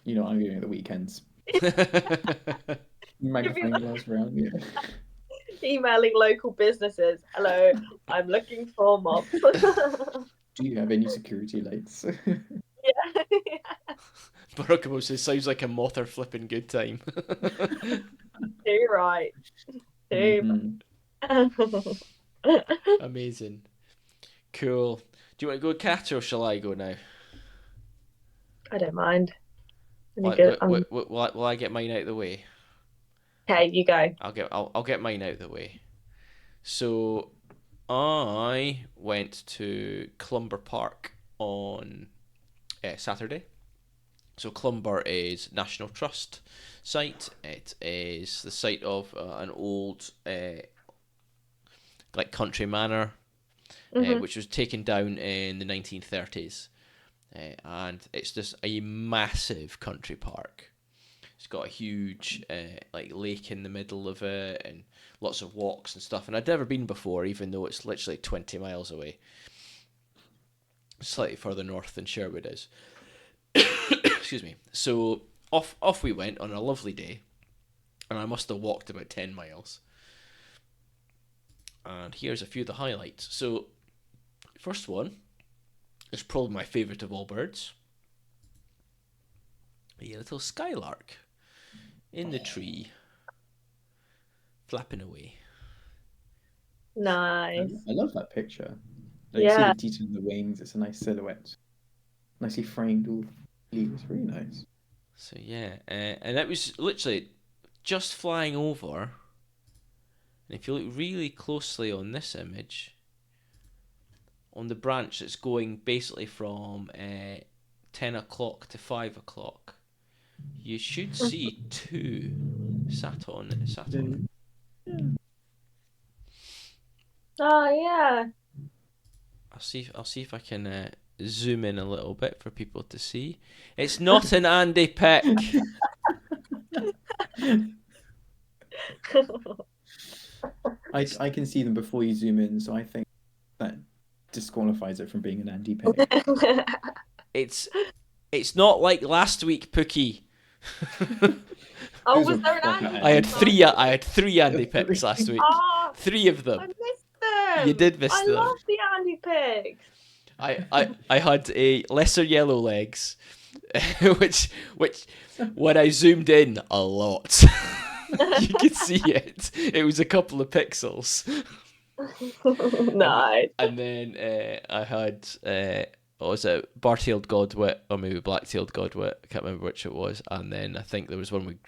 You know, I'm doing at the weekends. Magnifying glass around. Yeah. Emailing local businesses. Hello, I'm looking for moths. Do you have any security lights? Yeah. Barackamo says, sounds like a moth or flipping good time. Too right. Too. Amazing. Cool. Do you want to go, Kat, or shall I go now? I don't mind. Will I get mine out of the way? Okay, you go. I'll get mine out of the way. So I went to Clumber Park on Saturday. So Clumber is National Trust site. It is the site of an old like country manor, which was taken down in the 1930s, and it's just a massive country park. It's got a huge like lake in the middle of it, and lots of walks and stuff. And I'd never been before, even though it's literally 20 miles away, slightly further north than Sherwood is. Excuse me. So off we went on a lovely day, and I must have walked about 10 miles. And here's a few of the highlights. So first one is probably my favourite of all birds. A little skylark in the tree, flapping away. Nice. I love that picture. Like, you see the detail in the wings. It's a nice silhouette. Nicely framed all leaves. Really nice. So yeah, and it was literally just flying over. And if you look really closely on this image, on the branch that's going basically from 10 o'clock to 5 o'clock, you should see two sat on it. Yeah. Oh yeah. I'll see if I can zoom in a little bit for people to see. It's not an Andy Peck. I can see them before you zoom in, so I think that disqualifies it from being an Andy Peck. It's not like last week, Pookie. Oh, was there an Andy? I had three Andy Picks last week. Oh, 3 of them. I missed them. You did miss them. I love the Andy Picks. I had a lesser yellow legs, which when I zoomed in a lot, you could see it. It was a couple of pixels. Nice. And then I had what was it, bar-tailed godwit or maybe black-tailed godwit? I can't remember which it was. And then I think there was one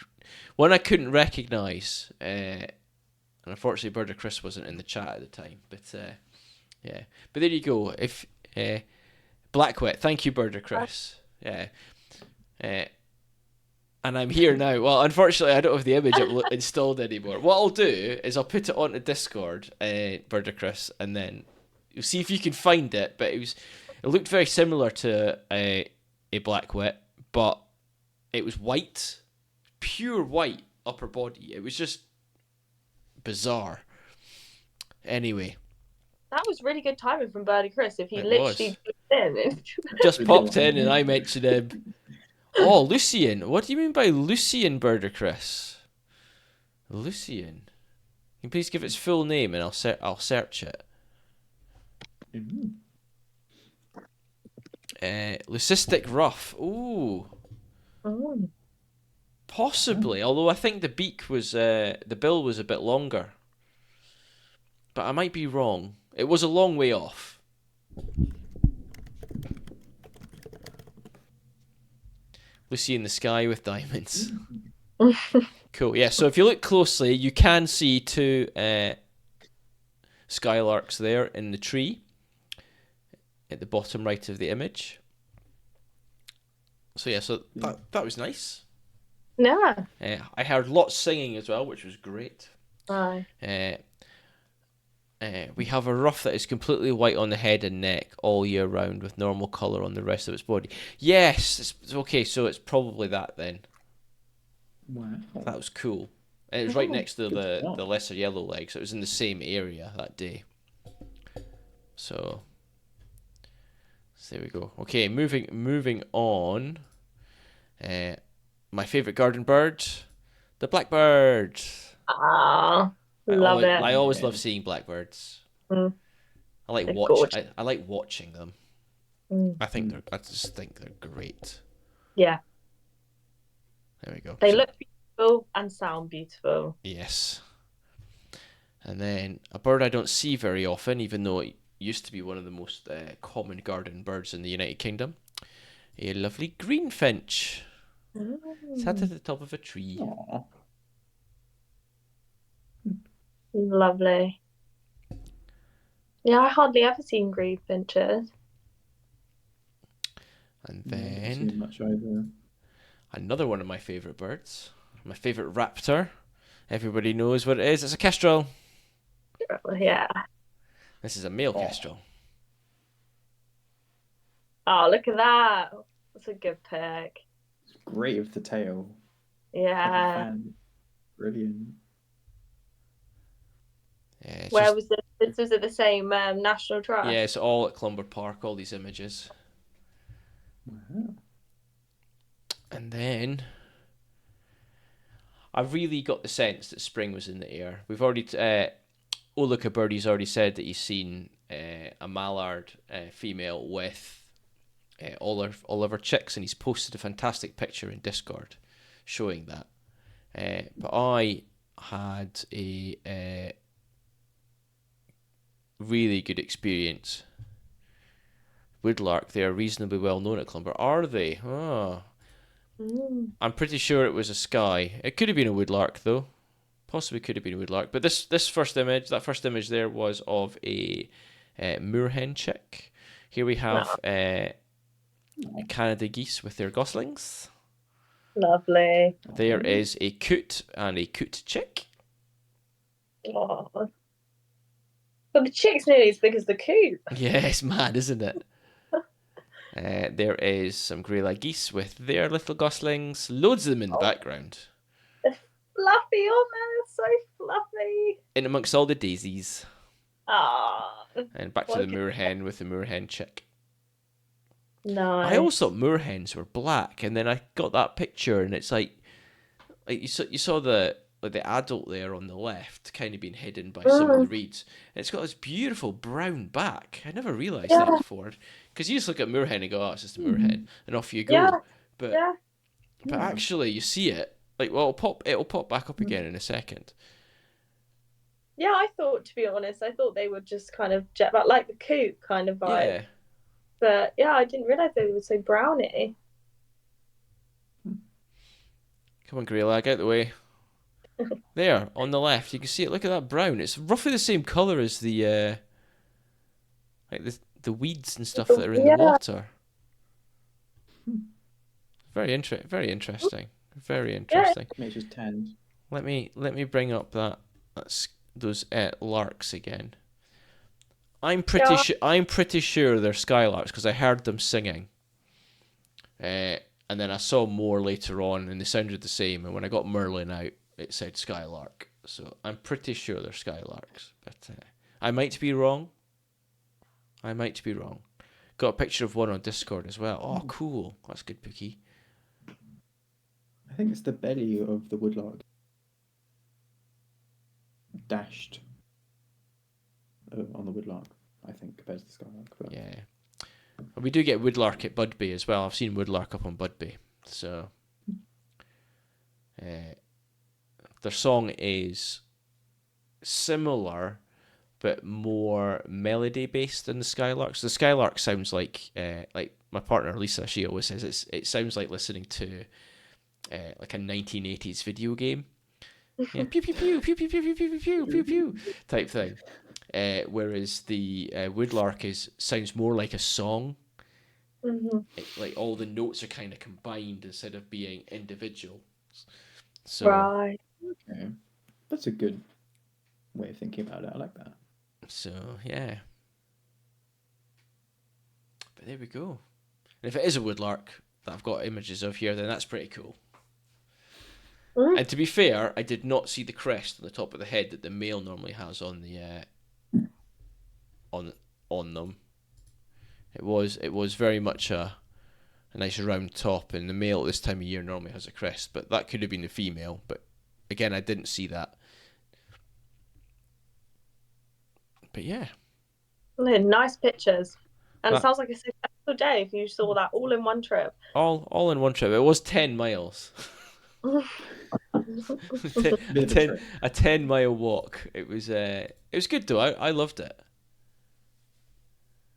I couldn't recognise. And unfortunately, Bird Chris wasn't in the chat at the time. But yeah, but there you go. If Blackwit, thank you, Bird Chris. Yeah. And I'm here now. Well, unfortunately, I don't have the image installed anymore. What I'll do is I'll put it onto Discord, Bird Chris, and then you'll see if you can find it. But it looked very similar to a Blackwit, but it was white, pure white upper body. It was just bizarre. Anyway. That was really good timing from Birdie Chris. If he literally just popped in and I mentioned him. Oh, Lucian. What do you mean by Lucian, Birder Chris? Lucian. Can you please give its full name and I'll search it. Leucistic ruff. Ooh. Oh. Possibly, although I think the bill was a bit longer. But I might be wrong. It was a long way off. Lucy in the Sky with Diamonds. Cool. Yeah, so if you look closely, you can see two skylarks there in the tree at the bottom right of the image. So yeah, that was nice. Yeah. I heard lots singing as well, which was great. Aye. We have a ruff that is completely white on the head and neck all year round with normal colour on the rest of its body. Yes, it's okay, so it's probably that then. Wow. That was cool. And it was right Oh, next to good the spot. lesser yellow leg, so it was in the same area that day. So there we go. Okay, moving on. My favourite garden bird, the blackbird. Ah, love it. I always Yeah. love seeing blackbirds. Mm, I like they're gorgeous. I like watching them. Mm. I just think they're great. Yeah, There we go. they So, look beautiful and sound beautiful. yes. And then a bird I don't see very often, even though it used to be one of the most common garden birds in the United Kingdom. A lovely greenfinch. Sat at the top of a tree. Aw. Lovely. Yeah, I hardly ever seen greenfinches. And Yeah, I don't see then much either. another one of my favourite birds. My favourite raptor. Everybody knows what it is. It's a kestrel. Yeah. This is a male Aw. kestrel. Oh, look at that. That's a good pick. It's great with the tail. Proper Yeah. fan. Brilliant. Yeah, it's Where just was this? This was at the same National Trust. yeah, it's all at Clumber Park. All these images, Wow. and then I really got the sense that spring was in the air. We've already oh look, a birdie's already said that he's seen a mallard female with all of her chicks, and he's posted a fantastic picture in Discord showing that. But I had a really good experience. Woodlark, they are reasonably well known at Clumber. Are they? Oh, Mm. I'm pretty sure it was a sky. It could have been a woodlark though. Possibly could have been a woodlark. But this first image, that first image there was of a moorhen chick. Here we have Canada geese with their goslings. Lovely. There is a coot and a coot chick. Oh. But the chick's nearly as big as the coop. Yeah, it's mad, isn't it? There is some grey-lag geese with their little goslings. Loads of them in the background. They're fluffy, aren't they? They're so fluffy. In amongst all the daisies. Ah. And back to the moorhen with the moorhen chick. Nice. I always thought moorhens were black, and then I got that picture, and it's like you saw the adult there on the left, kind of being hidden by some of the reeds. And it's got this beautiful brown back. I never realised that before, because you just look at moorhen and go, "Oh, it's just a moorhen," and off you go. Yeah. But Yeah. but actually, you see it like well, it'll pop back up again in a second. Yeah, I thought, to be honest, I thought they would just kind of jet back, like the coop kind of vibe. Yeah. But yeah, I didn't realise they were so browny. Come on, Greylag, out the way. There, on the left, you can see it. Look at that brown. It's roughly the same colour as the like the weeds and stuff that are in the water. Very interesting. Very interesting. Very interesting. Maybe it's just tanned. Let me bring up those larks again. I'm pretty sure they're skylarks because I heard them singing. And then I saw more later on, and they sounded the same. And when I got Merlin out, it said skylark. So I'm pretty sure they're skylarks, but I might be wrong. Got a picture of one on Discord as well. Oh, cool. That's good, Pookie. I think it's the belly of the woodlark dashed on the woodlark, I think, compared to the skylark. But... Yeah. We do get woodlark at Budby as well. I've seen woodlark up on Budby. So their song is similar, but more melody based than the Skylark. So the Skylark sounds like my partner Lisa, she always says it sounds like listening to like a 1980s video game. Yeah, pew pew pew pew pew pew pew pew pew pew pew type thing. Whereas the woodlark sounds more like a song. Like all the notes are kind of combined instead of being individual. So Right. Okay. That's a good way of thinking about it. I like that. So yeah, but there we go. And if it is a woodlark that I've got images of here, then that's pretty cool. And to be fair, I did not see the crest on the top of the head that the male normally has on the on them. It was very much a nice round top, and the male at this time of year normally has a crest, but that could have been the female. But again, I didn't see that. But yeah, Nice pictures, and it that sounds like a successful day if you saw that all in one trip. all in one trip. It was 10 miles. Bit of a trip. A 10-mile walk. It was good though. I loved it.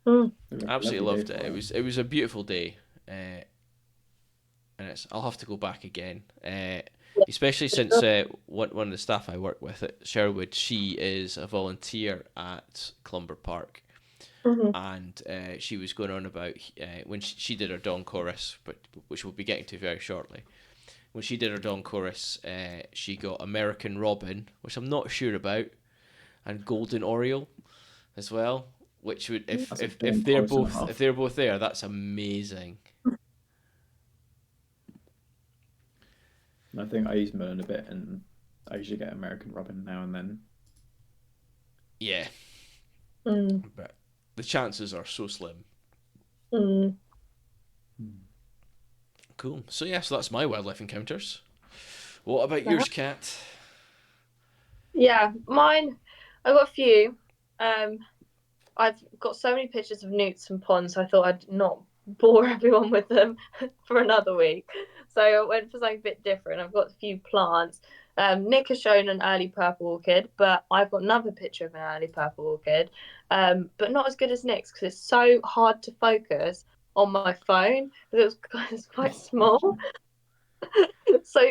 Absolutely Lovely loved day it. for It was a beautiful day, and I'll have to go back again. Especially since one of the staff I work with at Sherwood, she is a volunteer at Clumber Park, and she was going on about when she did her dawn chorus, but which we'll be getting to very shortly. When she did her dawn chorus, she got American Robin, which I'm not sure about, and Golden Oriole as well. Which would if That's a if, dawn if they're chorus and a both half. if they're both there, that's amazing. I think I use Merlin a bit, and I usually get American Robin now and then. Yeah, but the chances are so slim. Cool. So yeah, so that's my wildlife encounters. What about yours, Kat? Yeah, mine. I got a few. I've got so many pictures of newts and ponds, so I thought I'd not bore everyone with them for another week. So I went for something a bit different. I've got a few plants. Nick has shown an early purple orchid, but I've got another picture of an early purple orchid, but not as good as Nick's because it's so hard to focus on my phone because it's quite small. So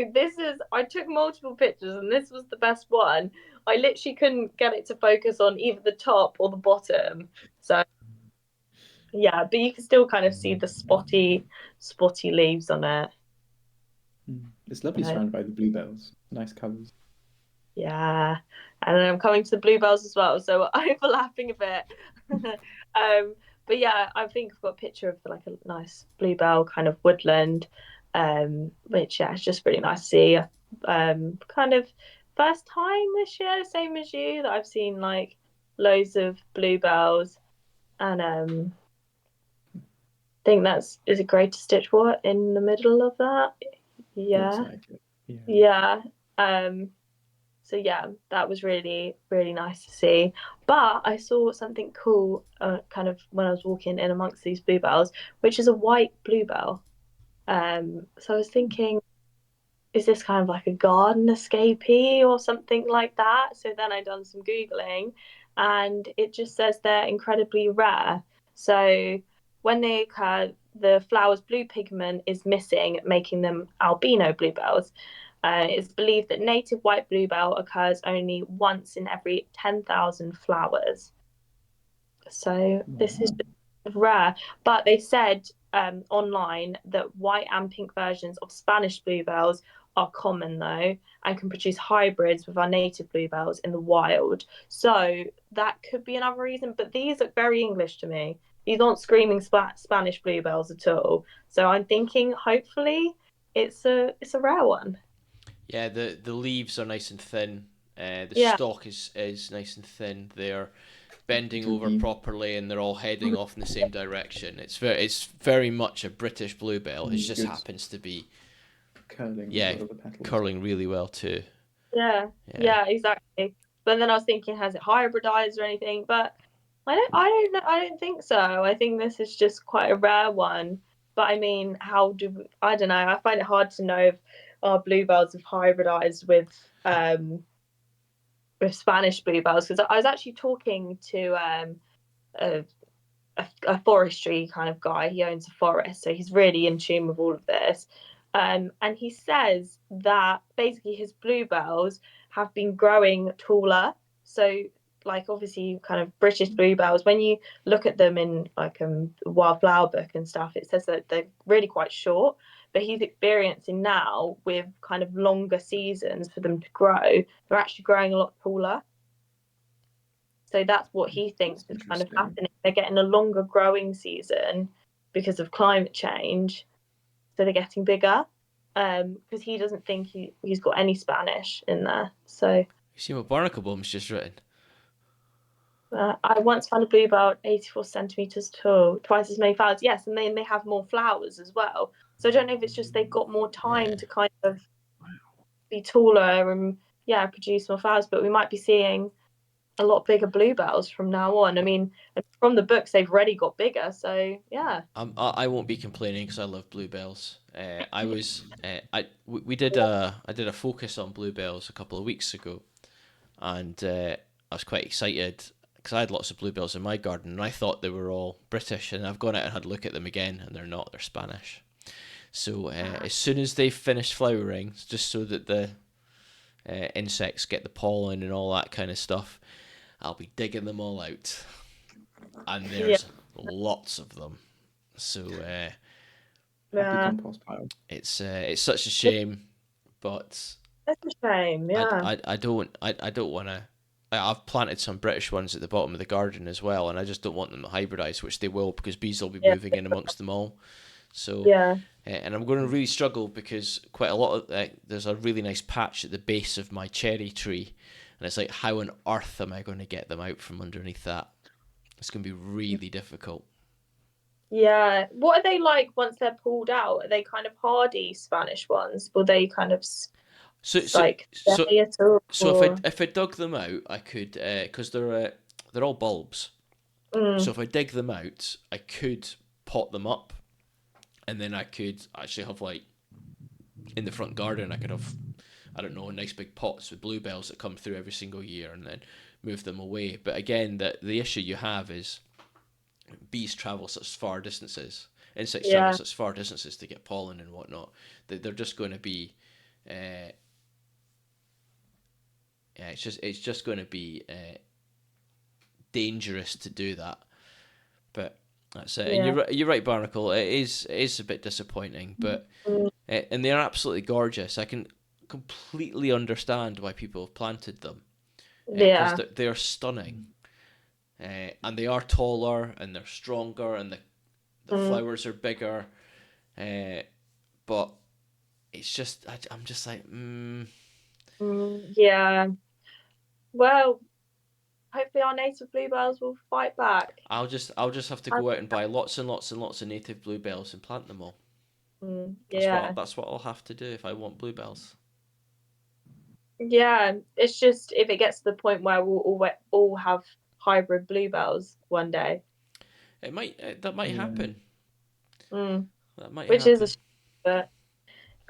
I took multiple pictures and this was the best one. I literally couldn't get it to focus on either the top or the bottom. So yeah, but you can still kind of see the spotty leaves on it. It's lovely surrounded by the bluebells. Nice colours. Yeah, and then I'm coming to the bluebells as well, so we're overlapping a bit. But yeah, I think I've got a picture of like a nice bluebell kind of woodland, which yeah, it's just really nice to see. Kind of first time this year, same as you, that I've seen like loads of bluebells, and I think is a Greater Stitchwort in the middle of that. Looks Yeah, like it. Yeah. yeah. So yeah, that was really, really nice to see. But I saw something cool, kind of when I was walking in amongst these bluebells, which is a white bluebell. So I was thinking, is this kind of like a garden escapee or something like that? So then I done some Googling and it just says they're incredibly rare. So when they occur, the flower's blue pigment is missing, making them albino bluebells. It's believed that native white bluebell occurs only once in every 10,000 flowers. So this is rare. But they said online that white and pink versions of Spanish bluebells are common though and can produce hybrids with our native bluebells in the wild. So that could be another reason. But these look very English to me. These aren't screaming Spanish bluebells at all. So I'm thinking hopefully it's a rare one. Yeah, the leaves are nice and thin. The Yeah. stalk is nice and thin. They're bending over Droopy. properly, and they're all heading off in the same direction. It's very much a British bluebell. It just Good happens to be curling as well of the petals. curling really well too. Yeah, Yeah. yeah, exactly. But then I was thinking, has it hybridized or anything? But I don't know. I don't think so. I think this is just quite a rare one. But I mean, I don't know. I find it hard to know if our bluebells have hybridized with Spanish bluebells, because I was actually talking to a, a forestry kind of guy. He owns a forest, so he's really in tune with all of this. And he says that basically his bluebells have been growing taller. So, like, obviously, kind of British bluebells, when you look at them in like a wildflower book and stuff, it says that they're really quite short. But he's experiencing now with kind of longer seasons for them to grow, they're actually growing a lot taller. So that's what he thinks is kind of happening. They're getting a longer growing season because of climate change. So they're getting bigger. Because he doesn't think he's got any Spanish in there. So You see what Barnacle Bomb's just written? I once found a bluebell 84 centimeters tall, twice as many flowers. Yes, and then they have more flowers as well. So I don't know if it's just they've got more time to kind of be taller and produce more flowers. But we might be seeing a lot bigger bluebells from now on. I mean, from the books, they've already got bigger. So yeah. I won't be complaining because I love bluebells. We did I did a focus on bluebells a couple of weeks ago, and I was quite excited because I had lots of bluebells in my garden, and I thought they were all British, and I've gone out and had a look at them again, and they're not. They're Spanish. So as soon as they've finished flowering, just so that the insects get the pollen and all that kind of stuff, I'll be digging them all out, and there's lots of them. So Happy compost pile. it's such a shame, but That's a shame. Yeah. I don't want to. I've planted some British ones at the bottom of the garden as well, and I just don't want them to hybridize, which they will because bees will be moving in amongst them all. So and I'm going to really struggle because quite a lot of there's a really nice patch at the base of my cherry tree, and it's like, how on earth am I going to get them out from underneath that? It's going to be really difficult. Yeah. What are they like once they're pulled out? Are they kind of hardy Spanish ones? Will they kind of So like stay at all? So if I dug them out, I could because they're all bulbs. So if I dig them out, I could pot them up, and then I could actually have, like, in the front garden, I could have, I don't know, nice big pots with bluebells that come through every single year, and then move them away. But again, the issue you have is bees travel such far distances, insects travel such far distances to get pollen and whatnot, that they're just going to be, it's just going to be dangerous to do that. But that's it. And you're right, Barnacle. It is a bit disappointing, but and they are absolutely gorgeous. I can completely understand why people have planted them, because they're stunning, and they are taller and they're stronger and the flowers are bigger, but it's just I'm just like yeah. Well, hopefully our native bluebells will fight back. I'll just have to go out and buy lots and lots and lots of native bluebells and plant them all. That's what I'll have to do if I want bluebells. Yeah, it's just if it gets to the point where we'll all have hybrid bluebells one day. It might that might happen. That might Which happen. is a shame, but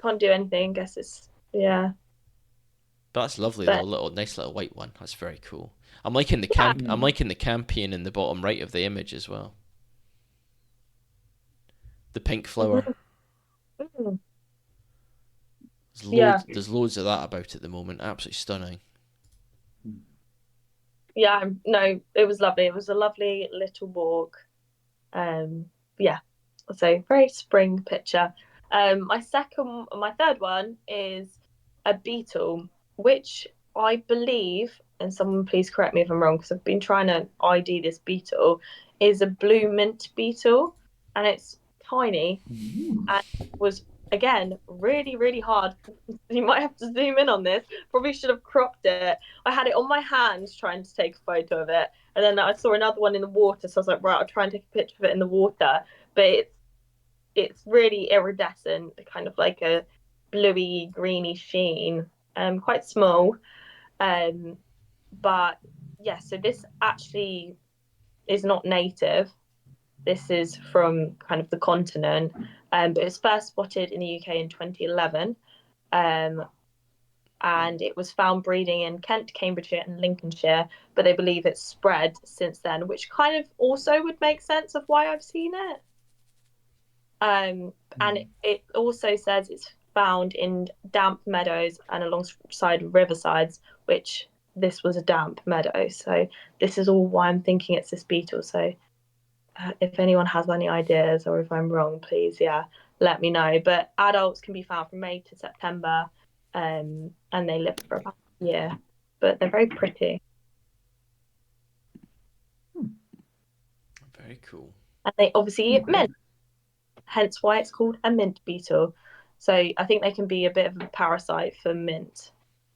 can't do anything. I guess it's But that's lovely though, nice little white one. That's very cool. I'm liking the I'm liking the campion in the bottom right of the image as well. The pink flower. There's loads of that about at the moment. Absolutely stunning. Yeah, no, it was lovely. It was a lovely little walk. Yeah, so very spring picture. My third one is a beetle, which I believe, and someone please correct me if I'm wrong, because I've been trying to ID this beetle, is a blue mint beetle, and it's tiny and was again really really hard. You might have to zoom in on this. Probably should have cropped it. I had it on my hands trying to take a photo of it, and then I saw another one in the water, so I was like, right, I'll try and take a picture of it in the water. But it's really iridescent, kind of like a bluey greeny sheen, quite small. But yeah, so this actually is not native. This is from kind of the continent, but it was first spotted in the UK in 2011. and it was found breeding in Kent, Cambridgeshire, and Lincolnshire. But they believe it's spread since then, which kind of also would make sense of why I've seen it. And it also says it's found in damp meadows and alongside riversides, which this was a damp meadow. So this is all why I'm thinking it's this beetle. So if anyone has any ideas or if I'm wrong, please, let me know. But adults can be found from May to September, and they live for about a year. But they're very pretty. Very cool. And they obviously eat mint, hence why it's called a mint beetle. So I think they can be a bit of a parasite for mint.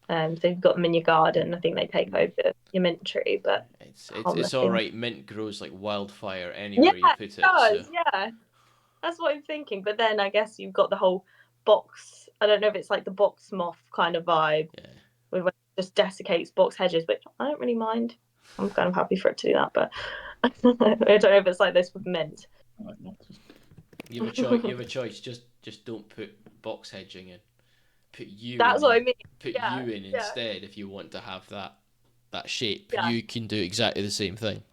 So you've got them in your garden. I think they take over your mint tree, but it's all right. Mint grows like wildfire yeah, anywhere you put it. it does. So. Yeah, that's what I'm thinking. But then I guess you've got the whole box. I don't know if it's like the box moth kind of vibe, where it just desiccates box hedges, which I don't really mind. I'm kind of happy for it to do that, but I don't know if it's like this with mint. You have a choice. You have a choice. Just don't put box hedging in. Put you. That's in what I mean. Put you in instead if you want to have that shape. Yeah. You can do exactly the same thing.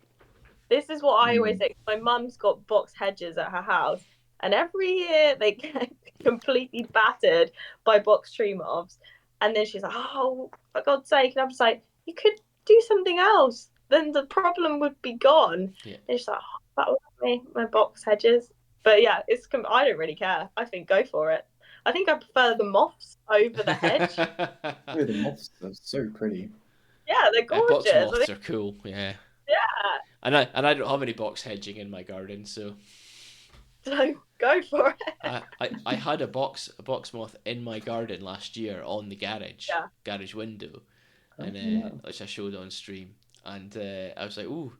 This is what I always say. My mum's got box hedges at her house, and every year they get completely battered by box tree moths. And then she's like, "Oh, for God's sake!" And I'm just like, "You could do something else. Then the problem would be gone." Yeah. And she's like, "Oh, that was me, my box hedges." But yeah, I don't really care. I think go for it. I think I prefer the moths over the hedge. Oh, the moths are so pretty. Yeah, they're gorgeous. Box moths are cool. Yeah. Yeah. And I don't have any box hedging in my garden, so go for it. I had a box moth in my garden last year on the garage window, and which I showed on stream, and I was like, "Ooh,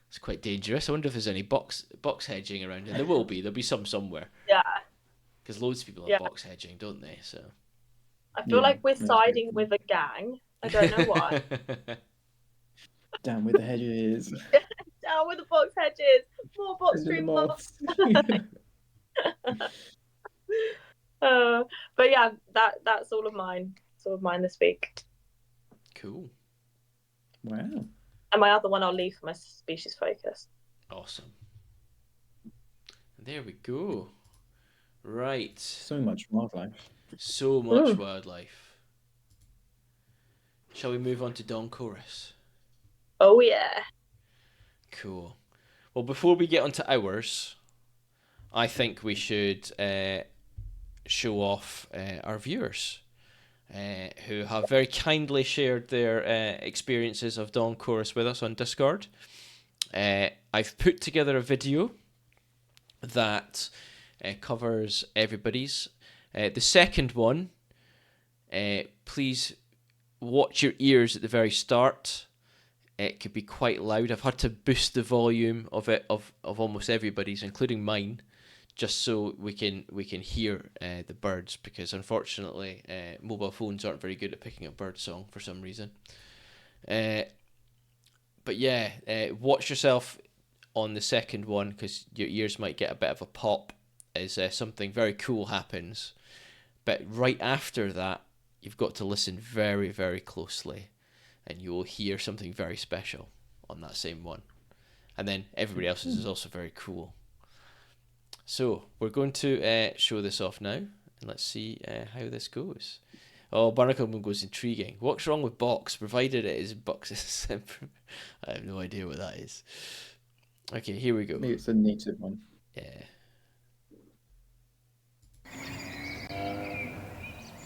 it's quite dangerous. I wonder if there's any box hedging around." And there'll be some somewhere. Yeah. Because loads of people have box hedging, don't they? So I feel like we're siding with a gang. I don't know why. Down with the hedges. Down with the box hedges. More box tree moths. But yeah, that's all of mine. It's all of mine this week. Cool. Wow. And my other one I'll leave for my species focus. Awesome. There we go. Right. So much wildlife. So much wildlife. Shall we move on to Dawn Chorus? Oh yeah. Cool. Well, before we get onto ours, I think we should show off our viewers who have very kindly shared their experiences of Dawn Chorus with us on Discord. I've put together a video that covers everybody's. The second one, please watch your ears at the very start. It could be quite loud. I've had to boost the volume of it of almost everybody's, including mine, just so we can hear the birds, because unfortunately mobile phones aren't very good at picking up bird song for some reason. But yeah, watch yourself on the second one, because your ears might get a bit of a pop as something very cool happens. But right after that, you've got to listen very, very closely, and you will hear something very special on that same one. And then everybody else's is also very cool. So we're going to show this off now, and let's see how this goes. Oh, Barnacle Moon goes intriguing. What's wrong with box, provided it is boxes? I have no idea what that is. Okay, here we go. Maybe it's a native one. Yeah.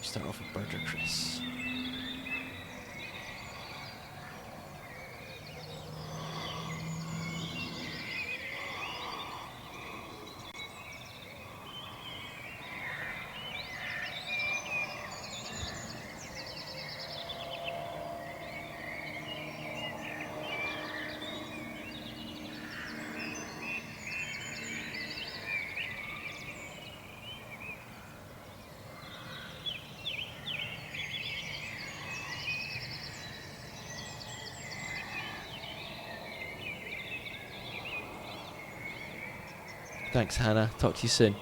Start off with Burger Chris. Thanks, Hannah. Talk to you soon.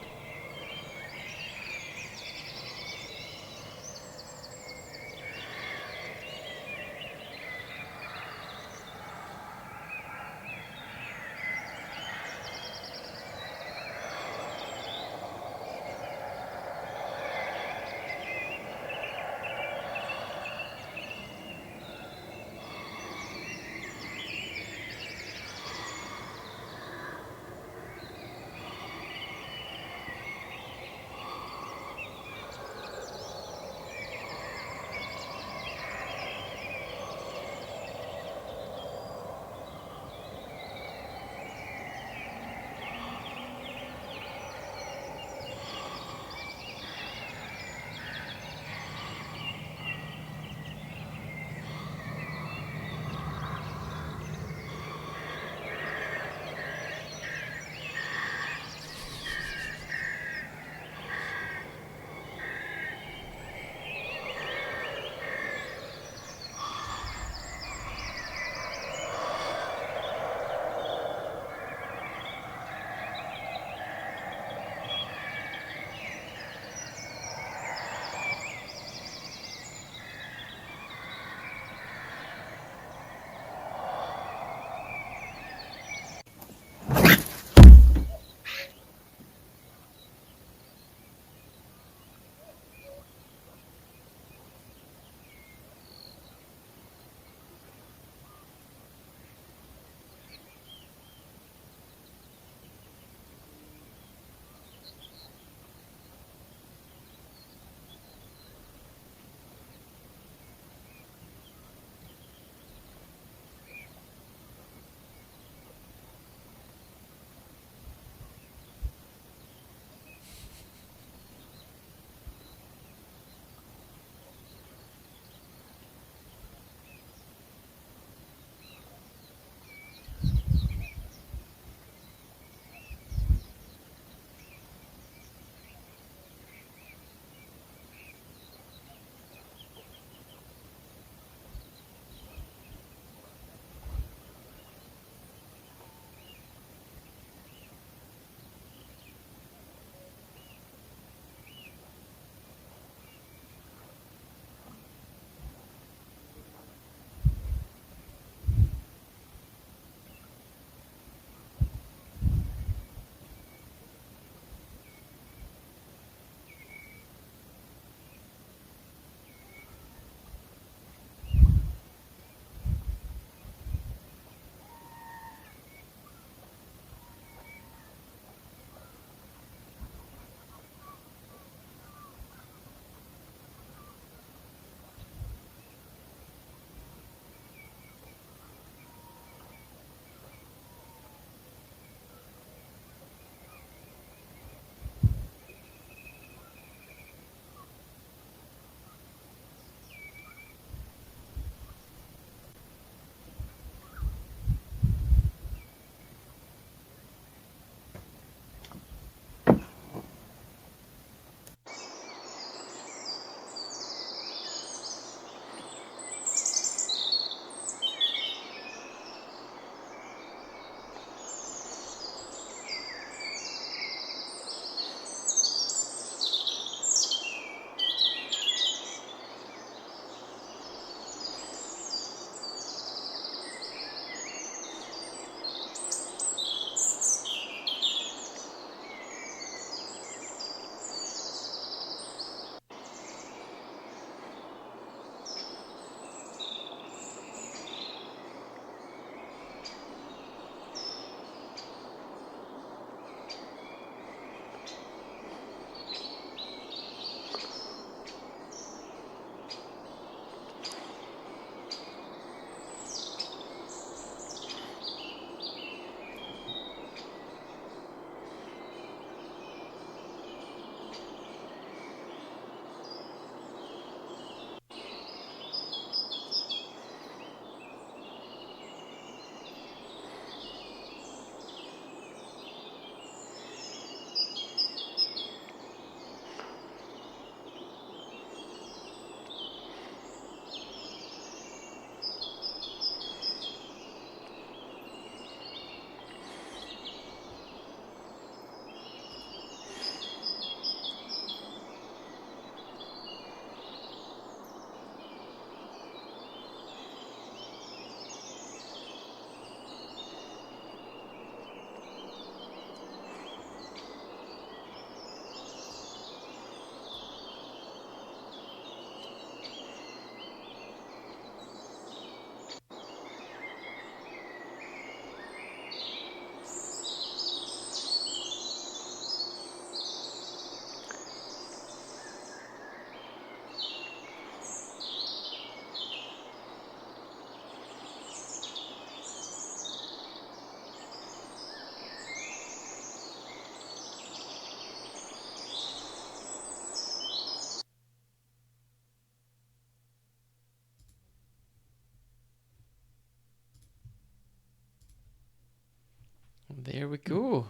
There we go.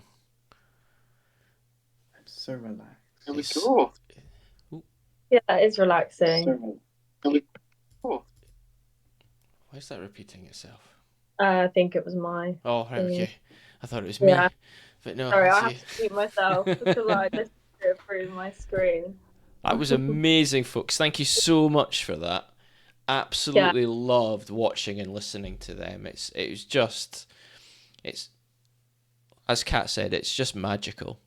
I'm so relaxed. Yeah, it's relaxing. Why is that repeating itself? I think it was my Oh, right, thing. okay. I thought it was Yeah. me. But no, Sorry, that's I you. have to mute myself because I listen to it through my screen. That was amazing, folks. Thank you so much for that. Yeah. Absolutely loved watching and listening to them. It's as Kat said, it's just magical.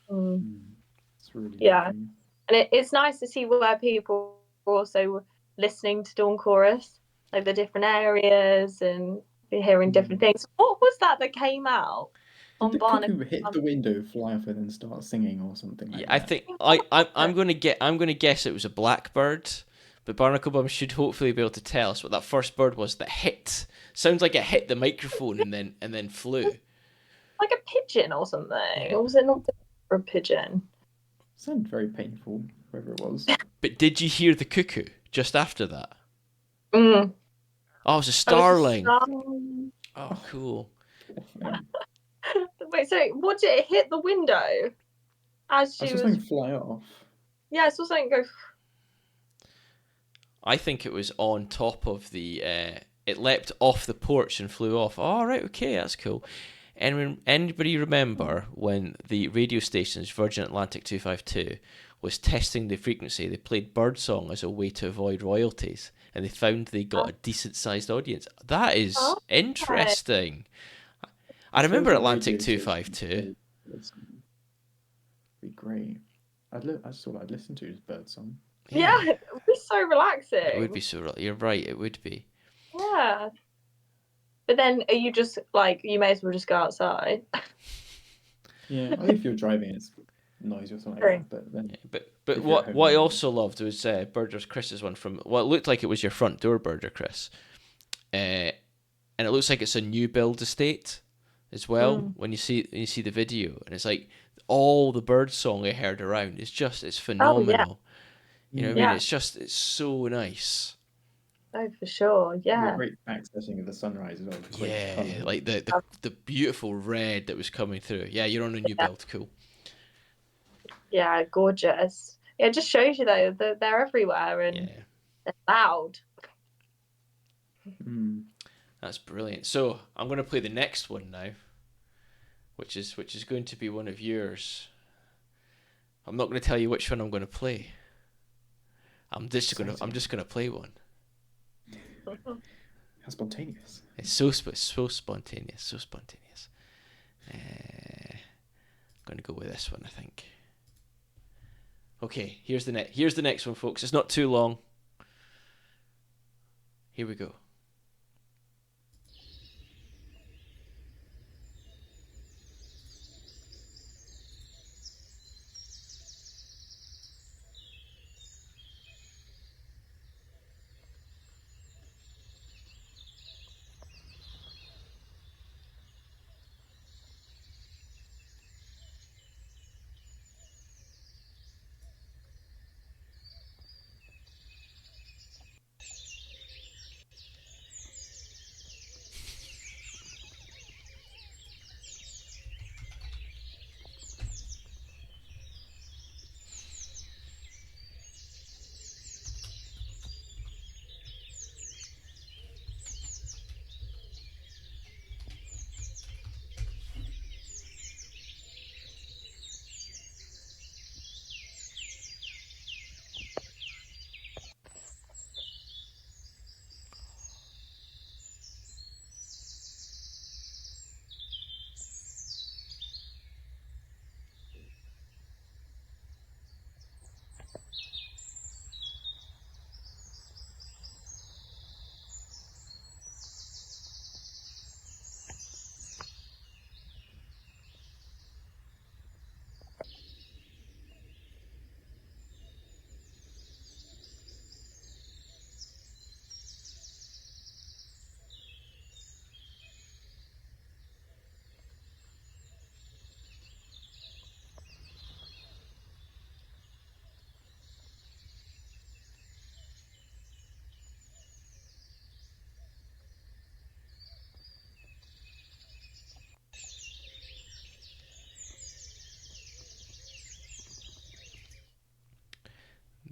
It's really Yeah. lovely. And it's nice to see where people are also listening to Dawn Chorus, like the different areas and hearing different things. What was that came out Did on the Barnacle? cuckoo hit the window, fly off, and then start singing or something Yeah, like I that? think I'm gonna guess it was a blackbird, but Barnacle Bum should hopefully be able to tell us what that first bird was that hit. Sounds like it hit the microphone and then flew. Like a pigeon or something. Yeah. Or was it not a pigeon? It sounded very painful, whoever it was. But did you hear the cuckoo just after that? Mm. Oh, it was a It was a starling. star- Oh, cool. Wait, so what did it hit the window as I she saw was? something fly off. Yeah, I saw something go. I think it was on top of the. It leapt off the porch and flew off. Oh, right, okay, that's cool. Anybody remember when the radio stations Virgin Atlantic 252 was testing the frequency? They played birdsong as a way to avoid royalties, and they found they got a decent-sized audience. That is Oh, okay. interesting. I If there was remember a Atlantic radio station 252. that would be great. I just thought I'd listen to his bird song. Yeah, Yeah, it would be so it would be relaxing. so. You're right. It would be. Yeah. But then are you just like, you may as well just go outside? Yeah, I think if you're driving, it's noisy or something like True. that. But then But if you're at what home, what I then also loved was Burger Chris's one from what looked like it was your front door, Burger Chris, and it looks like it's a new build estate as well. When you see the video, and it's like all the bird song I heard around. It's Oh, yeah. phenomenal. You know what I mean? Yeah. It's so nice. Oh, for sure. a Yeah. great accessing of the sunrise as well. Great Yeah, colours. like the beautiful red that was coming through. Yeah, you're on a new Yeah. build. Cool. Yeah, gorgeous. Yeah, it just shows you though that they're everywhere and Yeah, they're loud. that's brilliant. So I'm going to play the next one now, which is going to be one of yours. I'm not going to tell you which one I'm going to play. I'm just gonna play one. How spontaneous. It's so spontaneous, so spontaneous. I'm gonna go with this one, I think. Okay, here's the next one, folks. It's not too long. Here we go.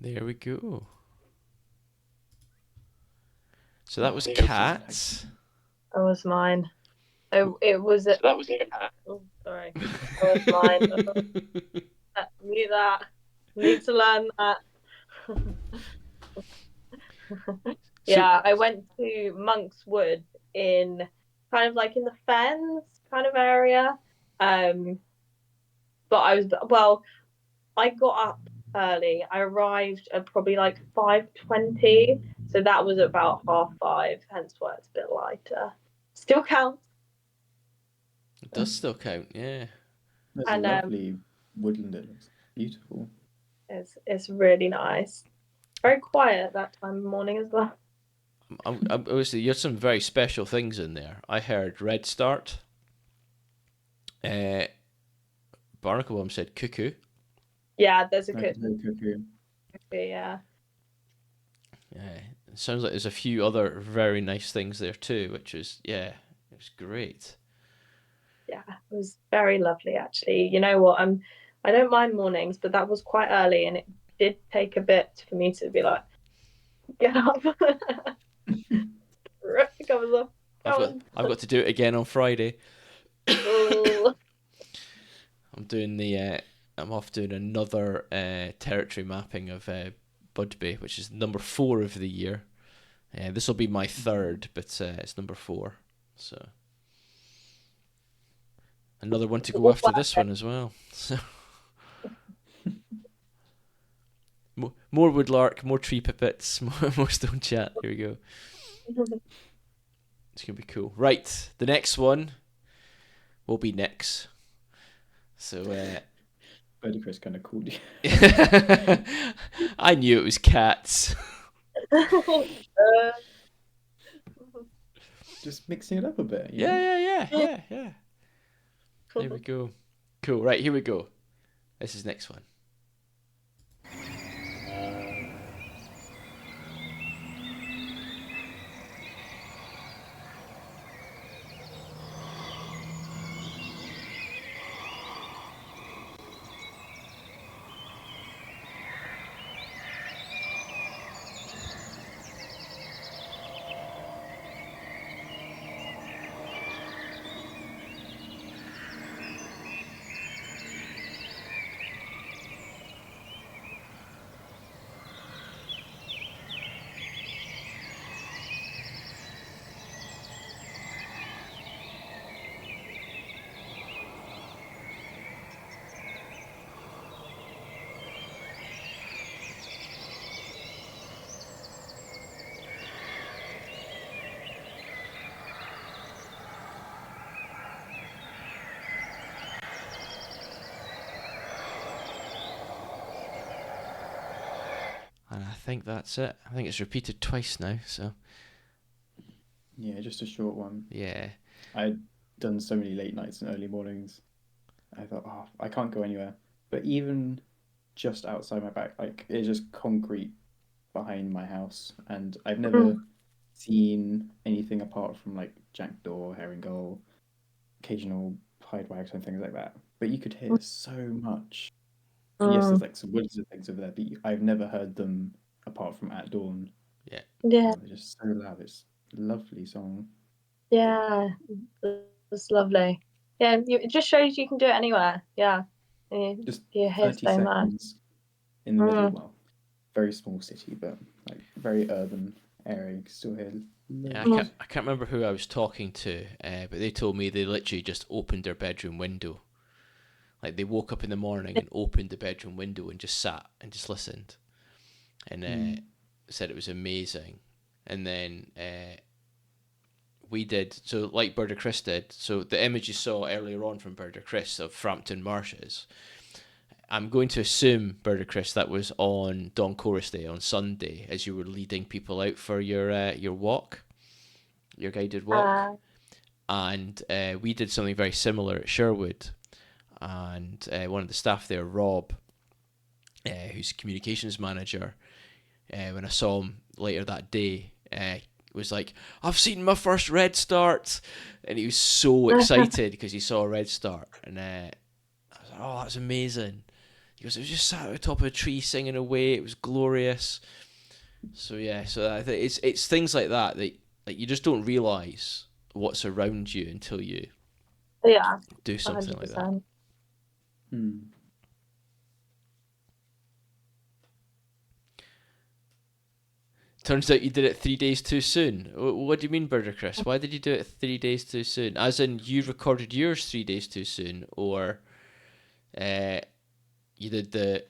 There we go. So that was There goes just cats. That was mine. It was. So that was it. Oh, sorry. That was mine. Mute that. Need to learn that. So Yeah, I went to Monk's Wood in kind of like in the Fens kind of area. But I got up early. I arrived at probably like 5:20, so that was about 5:30. Hence why it's a bit lighter. Still counts. it does still count, yeah. That's And lovely woodland. It looks beautiful. it's really nice. Very quiet that time of morning as well. Obviously, you had some very special things in there. I heard red start. Barnacle Worm said cuckoo. Yeah, there's a I good could hear cuckoo. yeah. It sounds like there's a few other very nice things there too, which is it was great. Yeah, it was very lovely actually. You know what? I don't mind mornings, but that was quite early and it did take a bit for me to be like, get up. Rip the covers off. I've Come got on. I've got to do it again on Friday. Oh. I'm doing I'm off doing another territory mapping of Budbee, which is number 4 of the year. This will be my third, but it's number 4. So another one to go after this one as well. So more woodlark, more tree pipits, more stone chat. Here we go. It's gonna be cool. Right, the next one will be Nyx. So Birdie Chris kind of called you. I knew it was cats. Just mixing it up a bit, you know? Yeah. There we go. Cool. Right, here we go. This is next one. And I think that's it. I think it's repeated twice now, so Yeah, just a short one. yeah. I'd done so many late nights and early mornings. I thought, oh, I can't go anywhere. But even just outside my back, like it's just concrete behind my house, and I've never seen anything apart from like jackdaw, herring gull, occasional pied wags and things like that. But you could hear so much. Yes, there's like some woods and things over there, but I've never heard them apart from at dawn. Yeah. Yeah, Oh, they're just so loud. It's a lovely song. yeah, it's lovely. Yeah, it just shows you can do it anywhere. Yeah, Just you hear 30 so much. seconds in the middle. Well, very small city, but like very urban area. You can still hear. Yeah, loads. I can't remember who I was talking to, but they told me they literally just opened their bedroom window. Like they woke up in the morning and opened the bedroom window and just sat and just listened, and said it was amazing. And then we did so like Bird of Chris did. So the image you saw earlier on from Bird of Chris of Frampton Marshes. I'm going to assume, Bird of Chris, that was on Dawn Chorus Day on Sunday as you were leading people out for your walk, your guided walk. And we did something very similar at Sherwood. And one of the staff there, Rob, who's communications manager, when I saw him later that day, was like, I've seen my first red start. And he was so excited because he saw a red start. And I was like, oh, that's amazing. He He goes, "I was just sat at the top of a tree singing away. It was glorious." So yeah, so I think it's things like that like you just don't realise what's around you until you Yeah, do something like that. 100%. Hmm. Turns out you did it 3 days too soon. What do you mean, Burger Chris? Why did you do it 3 days too soon? As in, you recorded yours 3 days too soon, or uh, you did the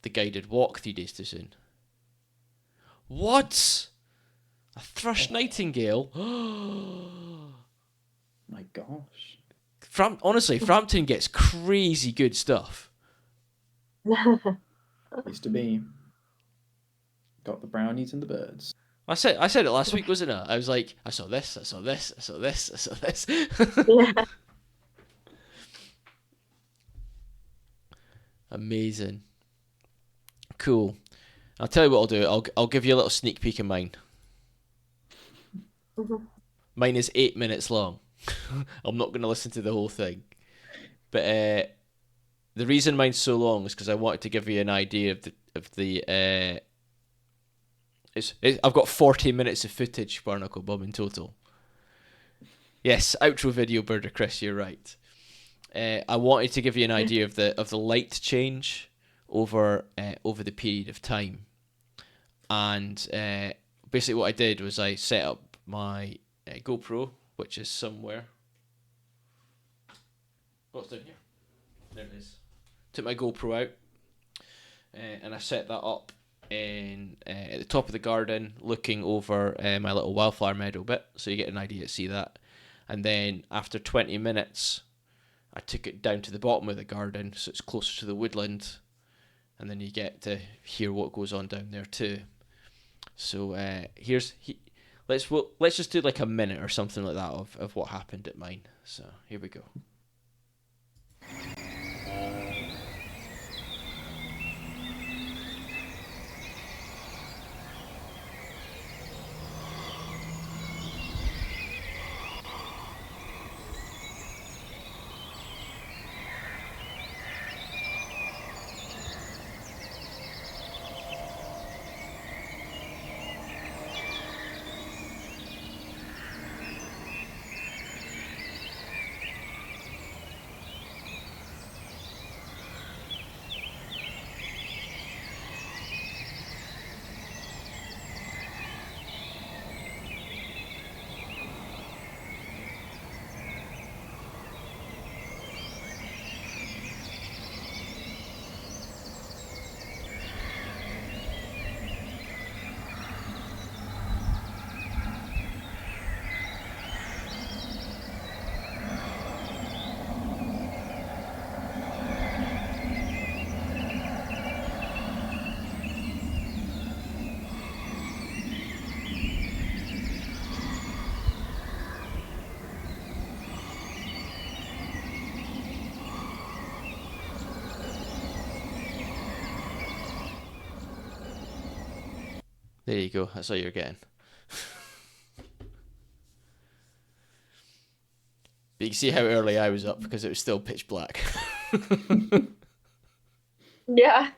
guided walk 3 days too soon? What? A thrush nightingale? My gosh. Honestly, Frampton gets crazy good stuff. Used to be. Got the brownies and the birds. I said it last week, wasn't it? I was like, I saw this, I saw this, I saw this, I saw this. Yeah. Amazing. Cool. I'll tell you what I'll do. I'll give you a little sneak peek of mine. Mhm. Mine is 8 minutes long. I'm not going to listen to the whole thing. But the reason mine's so long is because I wanted to give you an idea of the I've got 40 minutes of footage, Barnacle Bob, in total. Yes, outro video, Birder Chris, you're right. I wanted to give you an idea of the light change over the period of time. And basically what I did was I set up my GoPro, which is somewhere. Oh, it's down here. There it is. Took my GoPro out, and I set that up at the top of the garden, looking over my little wildflower meadow bit, so you get an idea to see that. And then after 20 minutes, I took it down to the bottom of the garden, so it's closer to the woodland, and then you get to hear what goes on down there too. So let's just do like a minute or something like that of what happened at mine. So here we go. There you go. That's all you're getting. But you can see how early I was up because it was still pitch black. Yeah.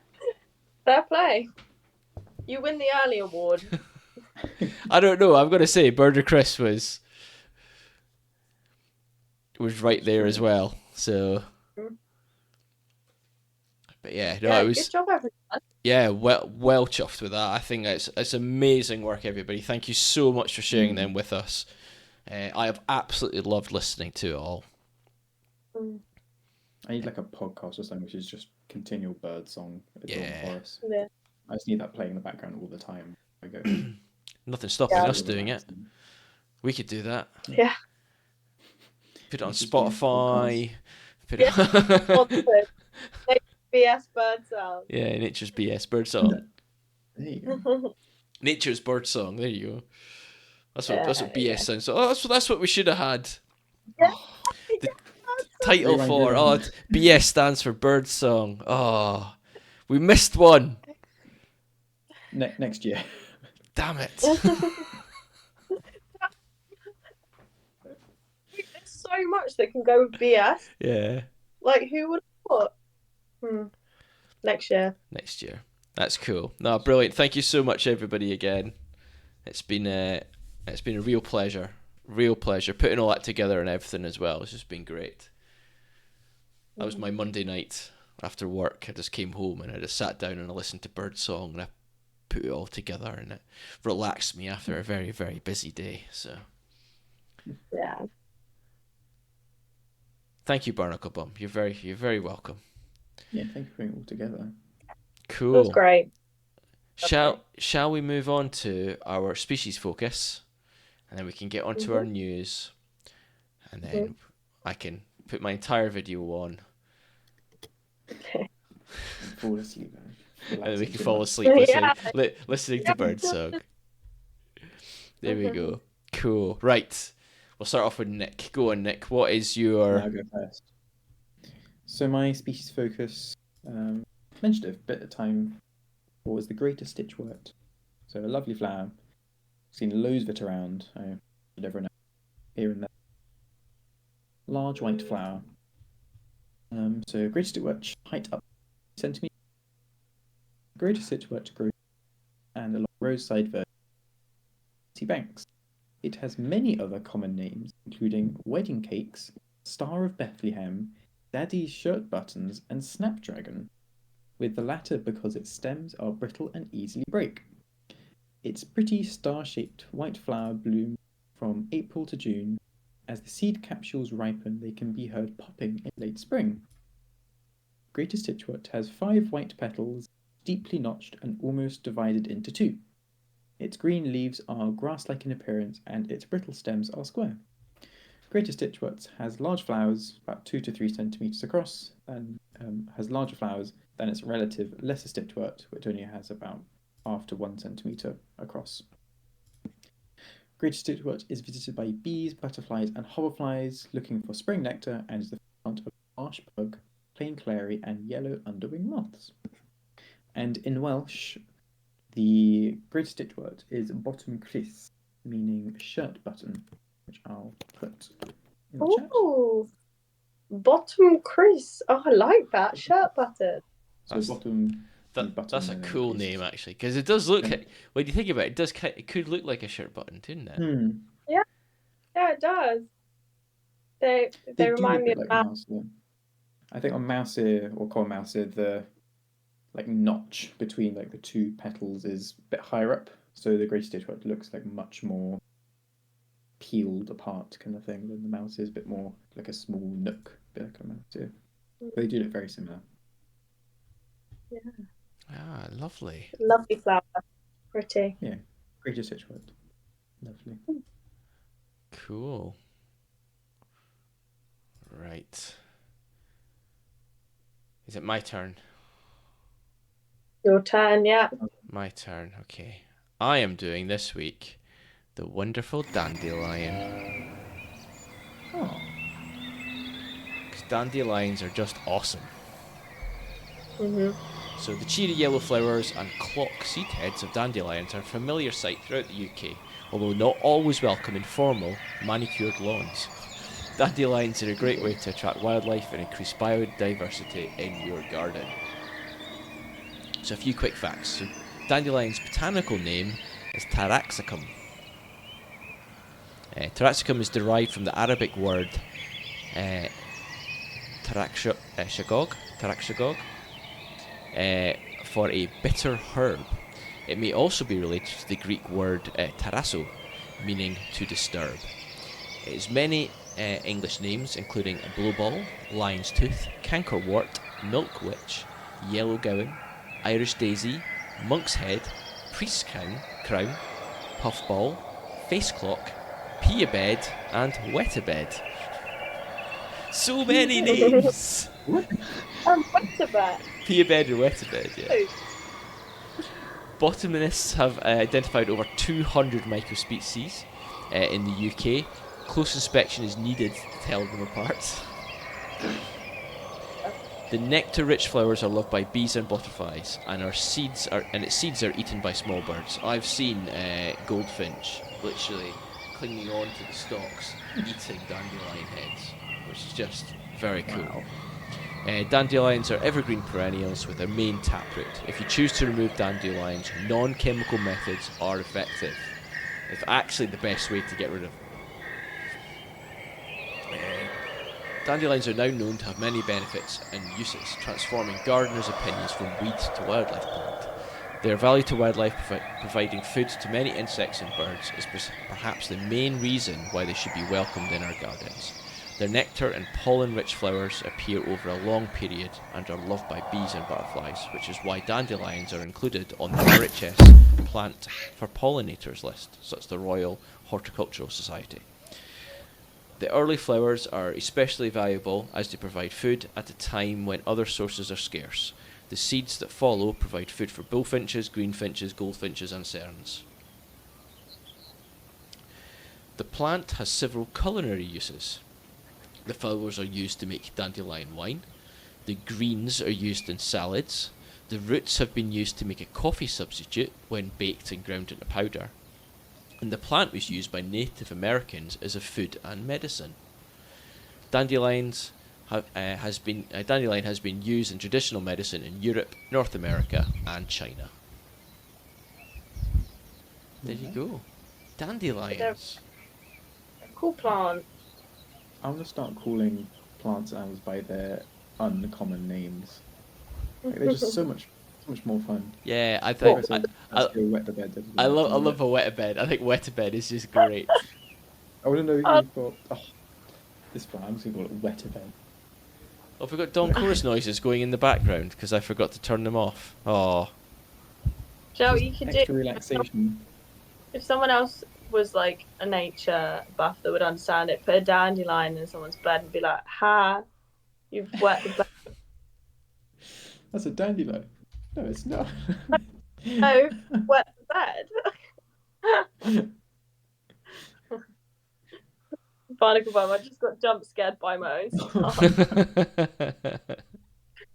Fair play. You win the early award. I don't know. I'm gonna say Birder Chris was right there as well. So, but yeah, no, Yeah, it was. good job, everyone. Yeah, well chuffed with that. I think it's amazing work, everybody. Thank you so much for sharing them with us. I have absolutely loved listening to it all. I need like a podcast or something which is just continual bird song at the dawn chorus. Yeah. I just need that playing in the background all the time. I go. Nothing stopping Yeah. us doing it. We could do that. Yeah. Put it on Just do Spotify. Put Yeah. it BS bird sound. Yeah, Nature's BS bird song. There you go. Nature's bird song. There you go. That's what BS Yeah. sounds like. Oh, that's what we should have had. Yeah. The title Rewind, for rewind. BS stands for bird song. Oh, we missed one. Next year. Damn it. There's so much that can go with BS. Yeah. Like, who would have thought? next year. Next year. That's cool. No, brilliant. Thank you so much, everybody. Again, it's been a real pleasure. Real pleasure putting all that together and everything as well. It's just been great. That was my Monday night after work. I just came home and I just sat down and I listened to Birdsong and I put it all together and it relaxed me after a very, very busy day. So Yeah. thank you, Barnacle Bum. You're very welcome. Yeah, thank you for putting it all together. Cool. It was great. Shall we move on to our species focus, and then we can get onto our news, and then I can put my entire video on. Fall asleep. And then we can fall asleep listening to Birdsong. There we go. Cool. Right. We'll start off with Nick. Go on, Nick. What is your... I'll go first. So my species focus, mentioned it a bit of time, was the Greater Stitchwort. So a lovely flower. Seen loads of it around. I never know. Here and there. Large white flower. So Greater Stitchwort, height up centimetres. Greater Stitchwort grows and along roadside verdant banks. It has many other common names, including wedding cakes, Star of Bethlehem, Daddy's shirt buttons, and Snapdragon, with the latter because its stems are brittle and easily break. Its pretty star-shaped white flower blooms from April to June. As the seed capsules ripen, they can be heard popping in late spring. Greater Stitchwort has 5 white petals, deeply notched and almost divided into 2. Its green leaves are grass-like in appearance and its brittle stems are square. Greater Stitchwort has large flowers, about 2 to 3 centimetres across, and has larger flowers than its relative Lesser Stitchwort, which only has about half to 1 centimetre across. Greater Stitchwort is visited by bees, butterflies, and hoverflies looking for spring nectar and is the fount of marsh bug, plain clary, and yellow underwing moths. And in Welsh, the Greater Stitchwort is bottom crys, meaning shirt button, which I'll put in the chat. Ooh, bottom crease. Oh, I like that shirt button. So bottom. That's a cool name, actually, because it does look. When you think about it, it could look like a shirt button, didn't it? Yeah, it does. They remind me of like mouse ear. I think on mouse ear or common mouse ear, the notch between the 2 petals is a bit higher up, so the Greater Stitchwort looks like much more peeled apart kind of thing than the mouse is, a bit more like a small nook, a bit like a mouse ear. But they do look very similar. Yeah. Ah, lovely. Lovely flower. Pretty. Yeah, Greater Stitchwort. Lovely. Cool. Right. Is it my turn? Your turn, yeah. My turn, okay. I am doing this week the wonderful dandelion. Oh. Because dandelions are just awesome. Mm-hmm. So the cheery yellow flowers and clock seed heads of dandelions are a familiar sight throughout the UK, although not always welcome in formal, manicured lawns. Dandelions are a great way to attract wildlife and increase biodiversity in your garden. So a few quick facts. So dandelion's botanical name is Taraxacum. Taraxacum is derived from the Arabic word Taraxagog, for a bitter herb. It may also be related to the Greek word tarasso, meaning to disturb. It has many English names, including blowball, lion's tooth, cankerwort, milk witch, yellow gowan, Irish daisy, monk's head, priest's crown, puffball, face clock, pea-a-bed, and wet-a-bed. So many names! Wet-a-bed. Pea-a-bed or wet-a-bed, yeah. Botanists have identified over 200 microspecies in the UK. Close inspection is needed to tell them apart. The nectar-rich flowers are loved by bees and butterflies, and its seeds are eaten by small birds. I've seen goldfinch literally clinging on to the stalks, eating dandelion heads, which is just very cool. Wow. Dandelions are evergreen perennials with their main taproot. If you choose to remove dandelions, non-chemical methods are effective. It's actually the best way to get rid of them. Dandelions are now known to have many benefits and uses, transforming gardeners' opinions from weed to wildlife plant. Their value to wildlife, providing food to many insects and birds, is perhaps the main reason why they should be welcomed in our gardens. Their nectar and pollen-rich flowers appear over a long period and are loved by bees and butterflies, which is why dandelions are included on the RHS Plant for Pollinators list, such as the Royal Horticultural Society. The early flowers are especially valuable as they provide food at a time when other sources are scarce. The seeds that follow provide food for bullfinches, greenfinches, goldfinches, and cerns. The plant has several culinary uses. The flowers are used to make dandelion wine. The greens are used in salads. The roots have been used to make a coffee substitute when baked and ground into powder. And the plant was used by Native Americans as a food and medicine. Dandelion has been used in traditional medicine in Europe, North America, and China. There you go. Dandelions. Cool plant. I want to start calling plants and animals by their uncommon names. Like, they're just so much more fun. Yeah, I think Let's go wet the bed. I love a wet-a-bed. I think wet-a-bed is just great. I want to know who thought, this plant, I'm just going to call it wet-a-bed. Oh, we've got Dawn chorus noises going in the background because I forgot to turn them off. Oh. Joe, you could do extra relaxation. if someone else was like a nature buff that would understand it, put a dandelion in someone's bed and be like, "Ha, you've wet the bed." That's a dandelion. No, it's not. No, wet the bed. Barnacle Bum, I just got jump scared by my own stuff.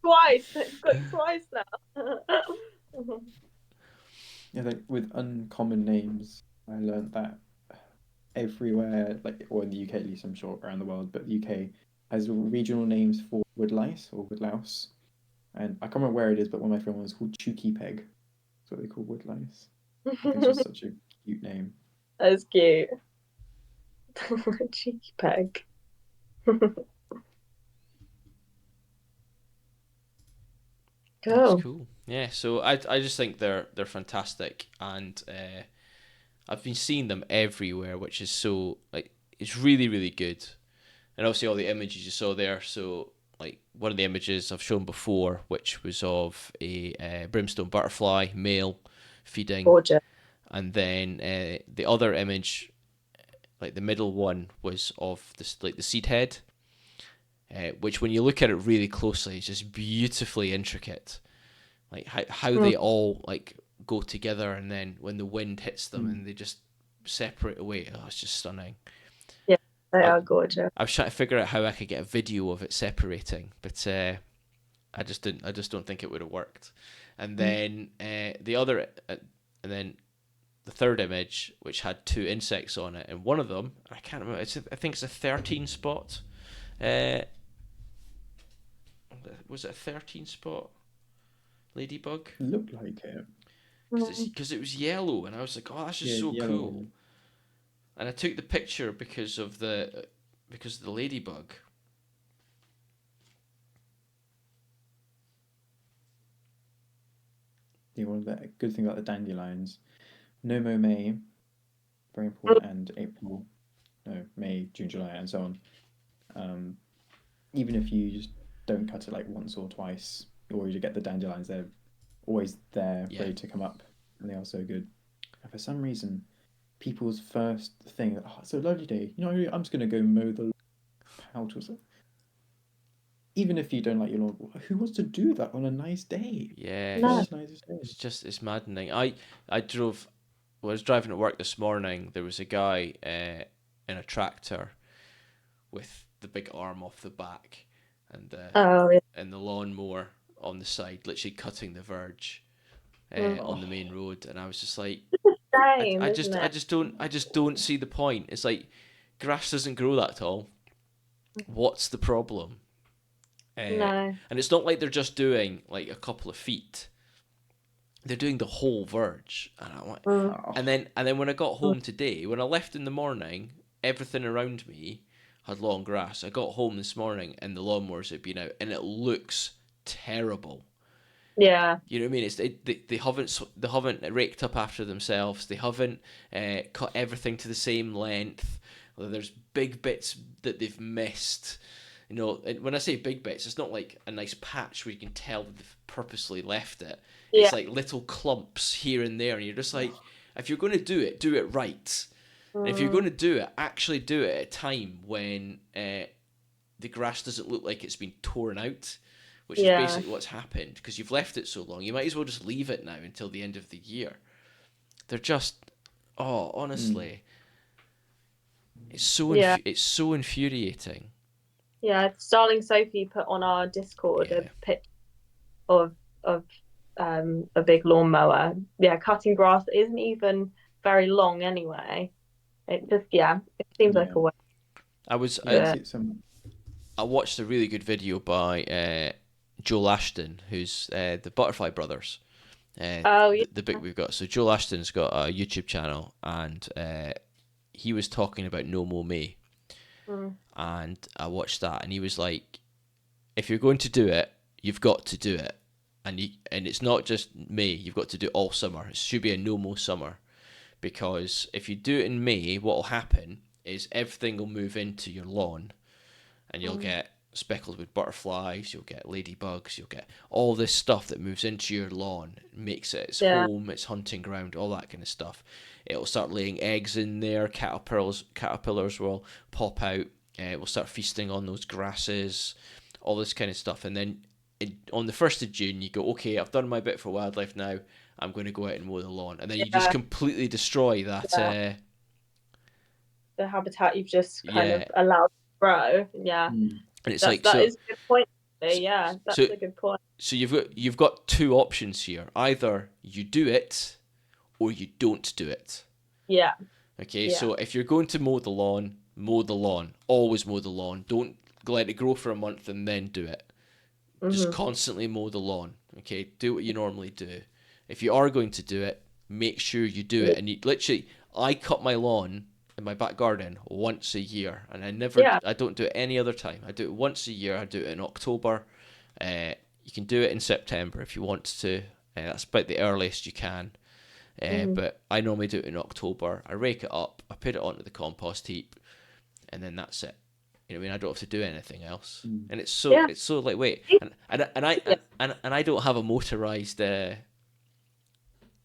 Twice. It's got twice now. Yeah, like with uncommon names, I learned that everywhere, like, or in the UK at least, I'm sure around the world, but the UK has regional names for woodlice or woodlouse. And I can't remember where it is, but one of my friends was called Chooky Peg. That's what they call woodlice. I think it's just such a cute name. That's cute. Cheeky peg. Cool. That's cool. Yeah, so I just think they're fantastic, and I've been seeing them everywhere, which is so, like, it's really, really good. And obviously all the images you saw there, so like one of the images I've shown before, which was of a brimstone butterfly, male, feeding. Gorgeous. And then the other image, like the middle one, was of this, like the seed head, which when you look at it really closely, is just beautifully intricate. Like how they all like go together, and then when the wind hits them and they just separate away. Oh, it's just stunning. Yeah, they are gorgeous. I was trying to figure out how I could get a video of it separating, but I just didn't. I just don't think it would have worked. And then the other, and then the third image, which had two insects on it, and one of them, I can't remember. I think it's a 13 spot. Was it a 13 spot ladybug? It looked like it. Because it was yellow, and I was like, oh, that's just so yellow. cool. And I took the picture because of the ladybug. Yeah, one of the good thing about the dandelions, no mow May, very important, and April, no May, June, July, and so on. Even if you just don't cut it like once or twice, or you get the dandelions, they're always there, ready to come up, and they are so good. And for some reason, people's first thing, oh, it's a lovely day. You know, I'm just gonna go mow the pouch or something. Even if you don't like your lawn, who wants to do that on a nice day? Yeah, it's maddening. I was driving to work this morning. There was a guy in a tractor with the big arm off the back, and and the lawnmower on the side, literally cutting the verge on the main road. And I was just like, I just don't see the point. It's like grass doesn't grow that tall. What's the problem? No. And it's not like they're just doing like a couple of feet. They're doing the whole verge. And I went, Oh, and then when I got home today, when I left in the morning, everything around me had long grass. I got home this morning and the lawnmowers had been out, and it looks terrible. Yeah. You know what I mean? They haven't raked up after themselves. They haven't cut everything to the same length. There's big bits that they've missed. You know, and when I say big bits, it's not like a nice patch where you can tell that they've purposely left it. Yeah. It's like little clumps here and there, and you're just like, if you're going to do it right. And if you're going to do it, actually do it at a time when the grass doesn't look like it's been torn out, which is Yeah. basically what's happened, because you've left it so long. You might as well just leave it now until the end of the year. They're just, honestly, it's so infuriating. Yeah. Starling Sophie put on our Discord a Yeah. pic of of a big lawnmower. Yeah, cutting grass isn't even very long anyway. It just it seems like yeah. a way I was to Yeah, do I it. see some. I watched a really good video by Joel Ashton, who's the Butterfly Brothers, Oh yeah. the bit we've got. So Joel Ashton's got a YouTube channel, and he was talking about No More May, Mm. and I watched that, and he was like, if you're going to do it, you've got to do it, and it's not just May. You've got to do it all summer. It should be a no more summer, because if you do it in May, what will happen is everything will move into your lawn, and you'll get speckled with butterflies, you'll get ladybugs, you'll get all this stuff that moves into your lawn, makes it its Yeah. home, its hunting ground, all that kind of stuff. It'll start laying eggs in there. Caterpillars will pop out. We'll start feasting on those grasses, all this kind of stuff. And then on the 1st of June, you go, okay, I've done my bit for wildlife now. I'm going to go out and mow the lawn. And then you just Yeah. completely destroy that. Yeah. The habitat you've just kind Yeah. of allowed to grow. Yeah. Mm. And it's That like, that so, is a good point. so, Yeah, that's so a good point. So you've got two options here. Either you do it or you don't do it. Yeah. Okay, Yeah. so if you're going to mow the lawn, mow the lawn. Always mow the lawn. Don't let it grow for a month and then do it. Just constantly mow the lawn. Okay, do what you normally do. If you are going to do it, make sure you do it. And you literally, I cut my lawn in my back garden once a year, and I don't do it any other time. I do it once a year. I do it in October. You can do it in September if you want to. That's about the earliest you can. But I normally do it in October. I rake it up, I put it onto the compost heap, and then that's it. You know what I mean? I don't have to do anything else. And it's so lightweight. And I don't have a motorized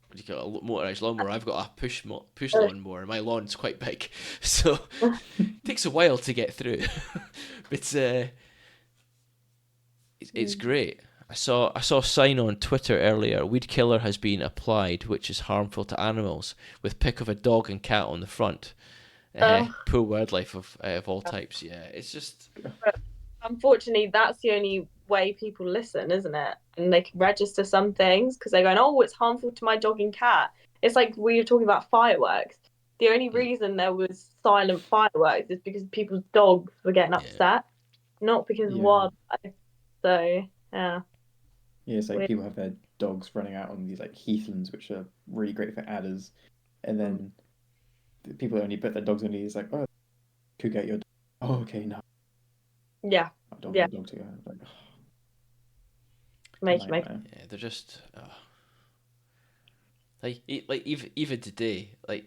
what do you call it, a motorized lawnmower. I've got a push lawnmower, and my lawn's quite big, so it takes a while to get through. But it's great. I saw a sign on Twitter earlier. Weed killer has been applied, which is harmful to animals, with pic of a dog and cat on the front. Poor wildlife of all types. Yeah, it's just. But unfortunately, that's the only way people listen, isn't it? And they can register some things because they're going, "Oh, it's harmful to my dog and cat." It's like we were talking about fireworks. The only reason there was silent fireworks is because people's dogs were getting upset, not because of Yeah. wildlife. So yeah. Yeah, it's like people have their dogs running out on these like heathlands, which are really great for adders, and then people only put their dogs on these like, oh, could get your dog. Oh, okay, no. Yeah. I don't Yeah. want a dog to go. Like, Make. Yeah, they're just like even today, like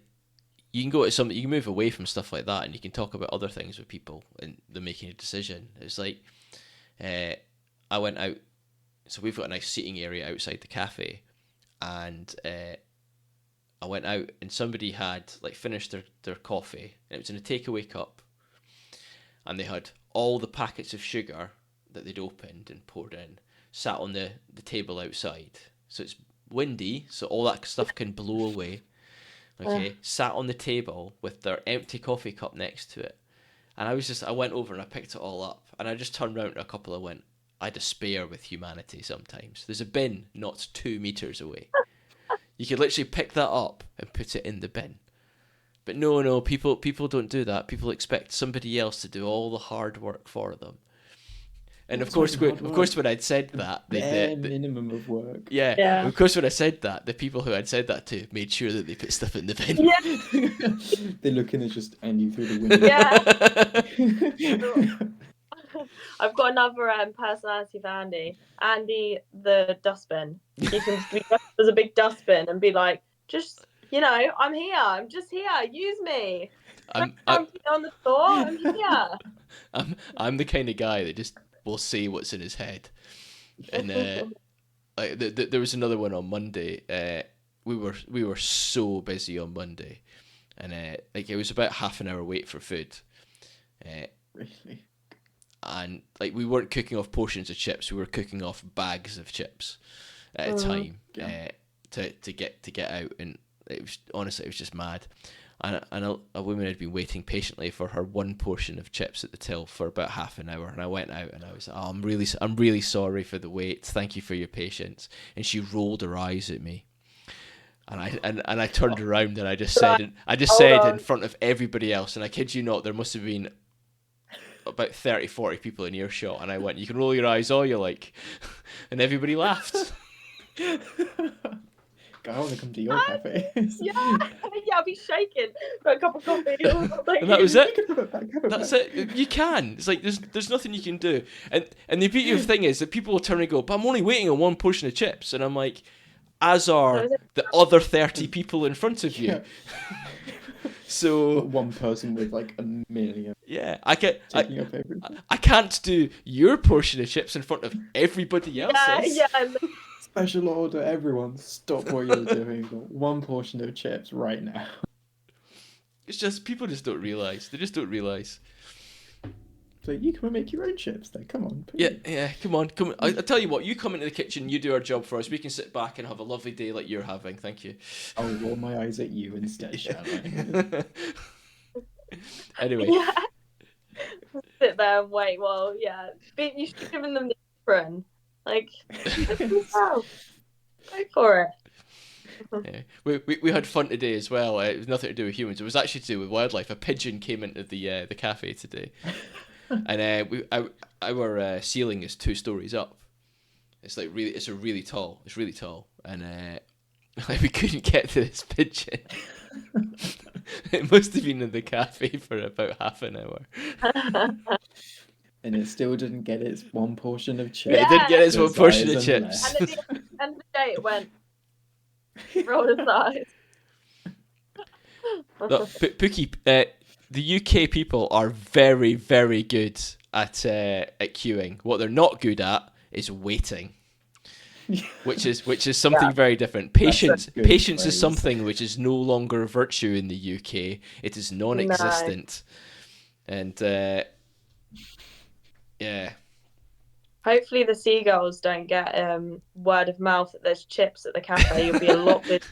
you can go to you can move away from stuff like that, and you can talk about other things with people, and they're making a decision. It's like I went out, so we've got a nice seating area outside the cafe, and I went out, and somebody had like finished their coffee, and it was in a takeaway cup, and they had all the packets of sugar that they'd opened and poured in sat on the table outside. So it's windy, so all that stuff can blow away. Okay, sat on the table with their empty coffee cup next to it. And I went over and I picked it all up. And I just turned around to a couple and went, I despair with humanity sometimes. There's a bin not 2 meters away. You could literally pick that up and put it in the bin. But no, people don't do that. People expect somebody else to do all the hard work for them. And of That's not course, even hard of course, work. when I'd said that, Bare minimum of work. yeah, Yeah. of course, when I said that, the people who I'd said that to made sure that they put stuff in the bin. Yeah. They're looking at just Andy through the window. Yeah. I've got another personality for Andy. Andy, the dustbin. He can just be dressed as a big dustbin and be like, just, I'm here. I'm just here. Use me. Don't I, dump me on the floor. I'm here. I'm the kind of guy that just will say what's in his head. And like there was another one on Monday. We were so busy on Monday, and like it was about half an hour wait for food. Really? And like we weren't cooking off portions of chips, we were cooking off bags of chips at a time to get out, and it was honestly it was just mad. And a woman had been waiting patiently for her one portion of chips at the till for about half an hour, and I went out and I was, oh, I'm really sorry for the wait. Thank you for your patience. And she rolled her eyes at me, and I turned around and I just said in front of everybody else, and I kid you not, there must have been about 30-40 people in earshot, and I went, you can roll your eyes all you like. And everybody laughed. I want to come to your cafe. Yeah, I'll be shaking for a cup of coffee or something. And that was it. Have it back. That's it. You can. It's like there's nothing you can do. And the beauty of the thing is that people will turn and go, but I'm only waiting on one portion of chips, and I'm like, as are the other 30 people in front of you. Yeah. So But one person with like a million. yeah, Taking up everything. I can't do your portion of chips in front of everybody else's. Yeah. Special order, everyone, stop what you're doing. One portion of chips right now. It's just people just don't realize. They just don't realize. So you come and make your own chips then. Come on. Please. Yeah. Come on. I tell you what. You come into the kitchen. You do our job for us. We can sit back and have a lovely day like you're having. Thank you. I'll roll my eyes at you instead, shall I? Anyway. Yeah. Sit there and wait. Well, yeah. You should have given them the apron. Like, go for it. Yeah. We had fun today as well. It was nothing to do with humans. It was actually to do with wildlife. A pigeon came into the cafe today, and our ceiling is 2 stories up. It's like it's really tall, and we couldn't get to this pigeon. It must have been in the cafe for about half an hour. And it still didn't get its one portion of chips. Yeah. It didn't get its one portion of chips. And at the end of the day, it went, roll his eyes. Look, Pookie, the UK people are very, very good at queuing. What they're not good at is waiting, which is something very different. Patience phrase. is something which is no longer a virtue in the UK. It is non-existent, and yeah. Hopefully the seagulls don't get word of mouth that there's chips at the cafe. You'll be a lot busy.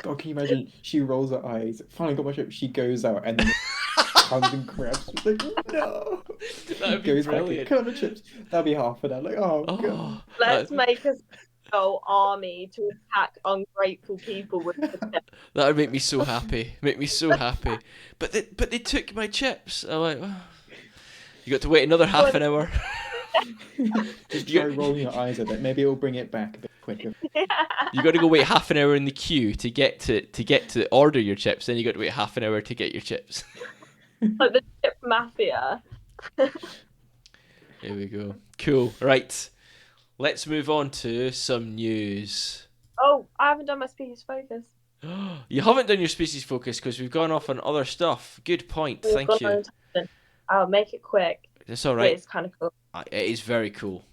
God, can you imagine? She rolls her eyes. Finally got my chip. She goes out and then comes and grabs. She's like, no. That'd be goes brilliant. back. Can I have the chips? That'll be half an hour. Like, oh god. Let's make a seagull army to attack ungrateful people with the chips. That would make me so happy. But they took my chips. I'm like, oh. You got to wait another half an hour. Just try rolling your eyes at it. Maybe it'll bring it back a bit quicker. You got to go wait half an hour in the queue to get to order your chips. Then you got to wait half an hour to get your chips. Like the chip mafia. Here we go. Cool. Right. Let's move on to some news. Oh, I haven't done my species focus. You haven't done your species focus because we've gone off on other stuff. Good point. Thank you. I'll make it quick. It's all right. It's kind of cool. It is very cool.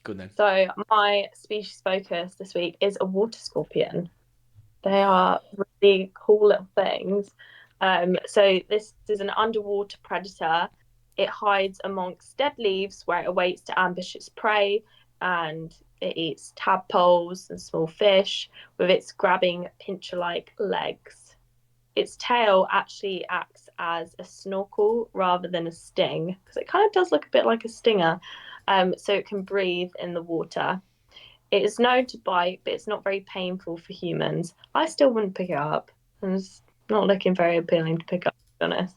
Good then. So my species focus this week is a water scorpion. They are really cool little things. So this is an underwater predator. It hides amongst dead leaves where it awaits to ambush its prey, and it eats tadpoles and small fish with its grabbing pincher-like legs. Its tail actually acts as a snorkel rather than a sting, because it kind of does look a bit like a stinger. So it can breathe in the water. It is known to bite, but it's not very painful for humans. I still wouldn't pick it up. It's not looking very appealing to pick up, to be honest.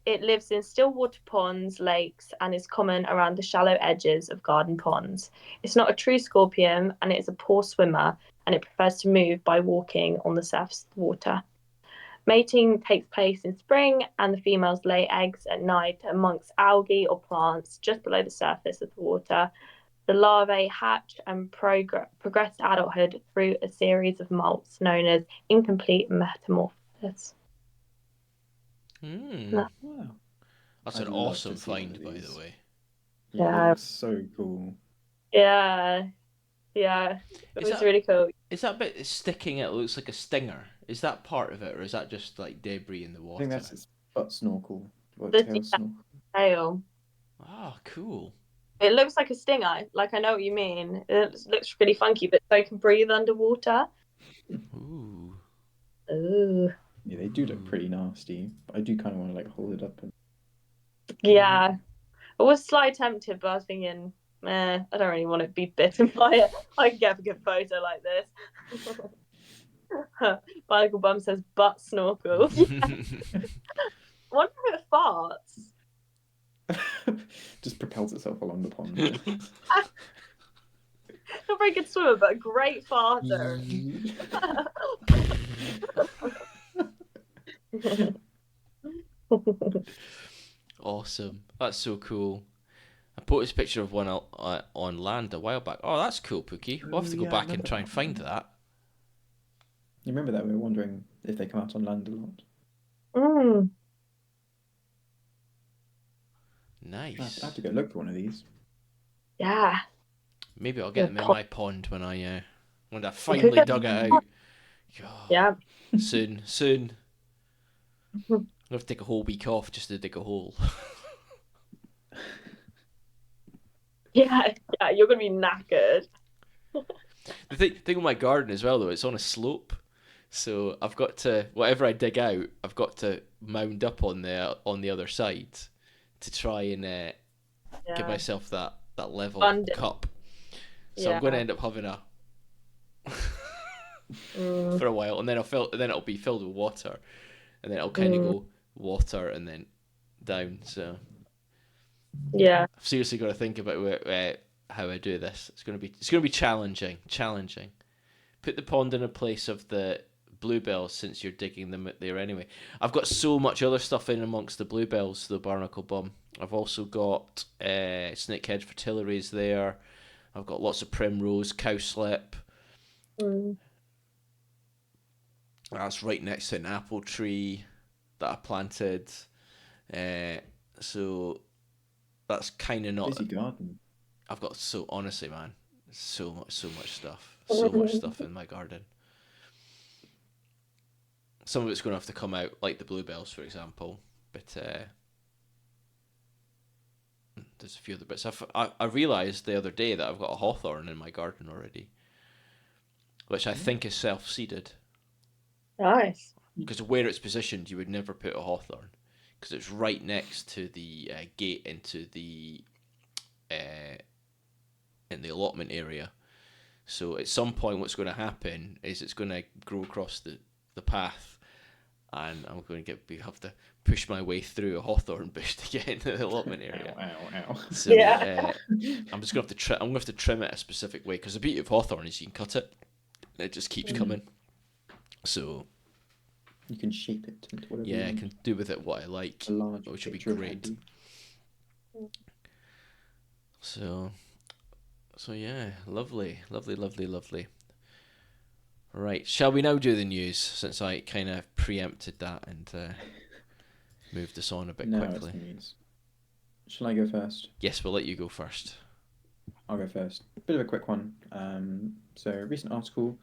It lives in still water ponds, lakes, and is common around the shallow edges of garden ponds. It's not a true scorpion, and it is a poor swimmer, and it prefers to move by walking on the surface of the water. Mating takes place in spring, and the females lay eggs at night amongst algae or plants just below the surface of the water. The larvae hatch and progress to adulthood through a series of molts known as incomplete metamorphosis. Wow. That's an I'd love awesome to see one find, of by these. the way. Yeah, they look so cool. Yeah, it was really cool. Is that bit sticking? It looks like a stinger. Is that part of it, or is that just like debris in the I water? think that's its butt snorkel or The tail snorkel. tail. Ah, cool. It looks like a stinger. Like I know what you mean. It looks really funky, but so it can breathe underwater. Ooh. Ooh. Yeah, they do look pretty nasty. But I do kind of want to like hold it up and. Yeah. I was slightly tempted, but I was thinking, I don't really want to be bitten by it. I can get a good photo like this. Bionicle Bum says butt snorkel. I wonder if it farts. Just propels itself along the pond. Not a very good swimmer, but a great farter. Awesome. That's so cool. I posted a picture of one on land a while back. Oh, that's cool, Pookie. We'll have to go Yeah, I back and remember try and that find one. that. You remember that? We were wondering if they come out on land a lot. Mm. Nice. I have to go look for one of these. Yeah. Maybe I'll get them in my pond when I You could finally get- dug it out. God, Yeah. soon. I'm gonna have to take a whole week off just to dig a hole. Yeah, you're gonna be knackered. The thing with my garden as well, though, it's on a slope, so I've got to whatever I dig out, I've got to mound up on the other side to try and give myself that level cup. So I'm going to end up having a for a while, and then it'll be filled with water, and then it'll kind of go water and then down. So yeah, I've seriously got to think about how I do this. It's going to be challenging. Put the pond in a place of the bluebells since you're digging them there anyway. I've got so much other stuff in amongst the bluebells, the barnacle bum. I've also got snakehead fritillaries there. I've got lots of primrose, cowslip. That's right next to an apple tree that I planted. So that's kind of not. Busy garden. I've got honestly, man, so much stuff in my garden. Some of it's going to have to come out, like the bluebells, for example. But there's a few other bits. I realised the other day that I've got a hawthorn in my garden already, which I think is self-seeded. nice. Because of where it's positioned, you would never put a hawthorn, because it's right next to the gate into the in the allotment area. So at some point, what's going to happen is it's going to grow across the path, and I'm going to have to push my way through a hawthorn bush to get into the allotment area. Ow. So I'm just going to have to trim it a specific way, because the beauty of hawthorn is you can cut it, and it just keeps coming. So you can shape it into whatever you I want. can do with it what I like, which would be great. So yeah, lovely. Right, shall we now do the news, since I kind of preempted that and moved us on a bit quickly? It's the news. Shall I go first? Yes, we'll let you go first. I'll go first. Bit of a quick one. So a recent article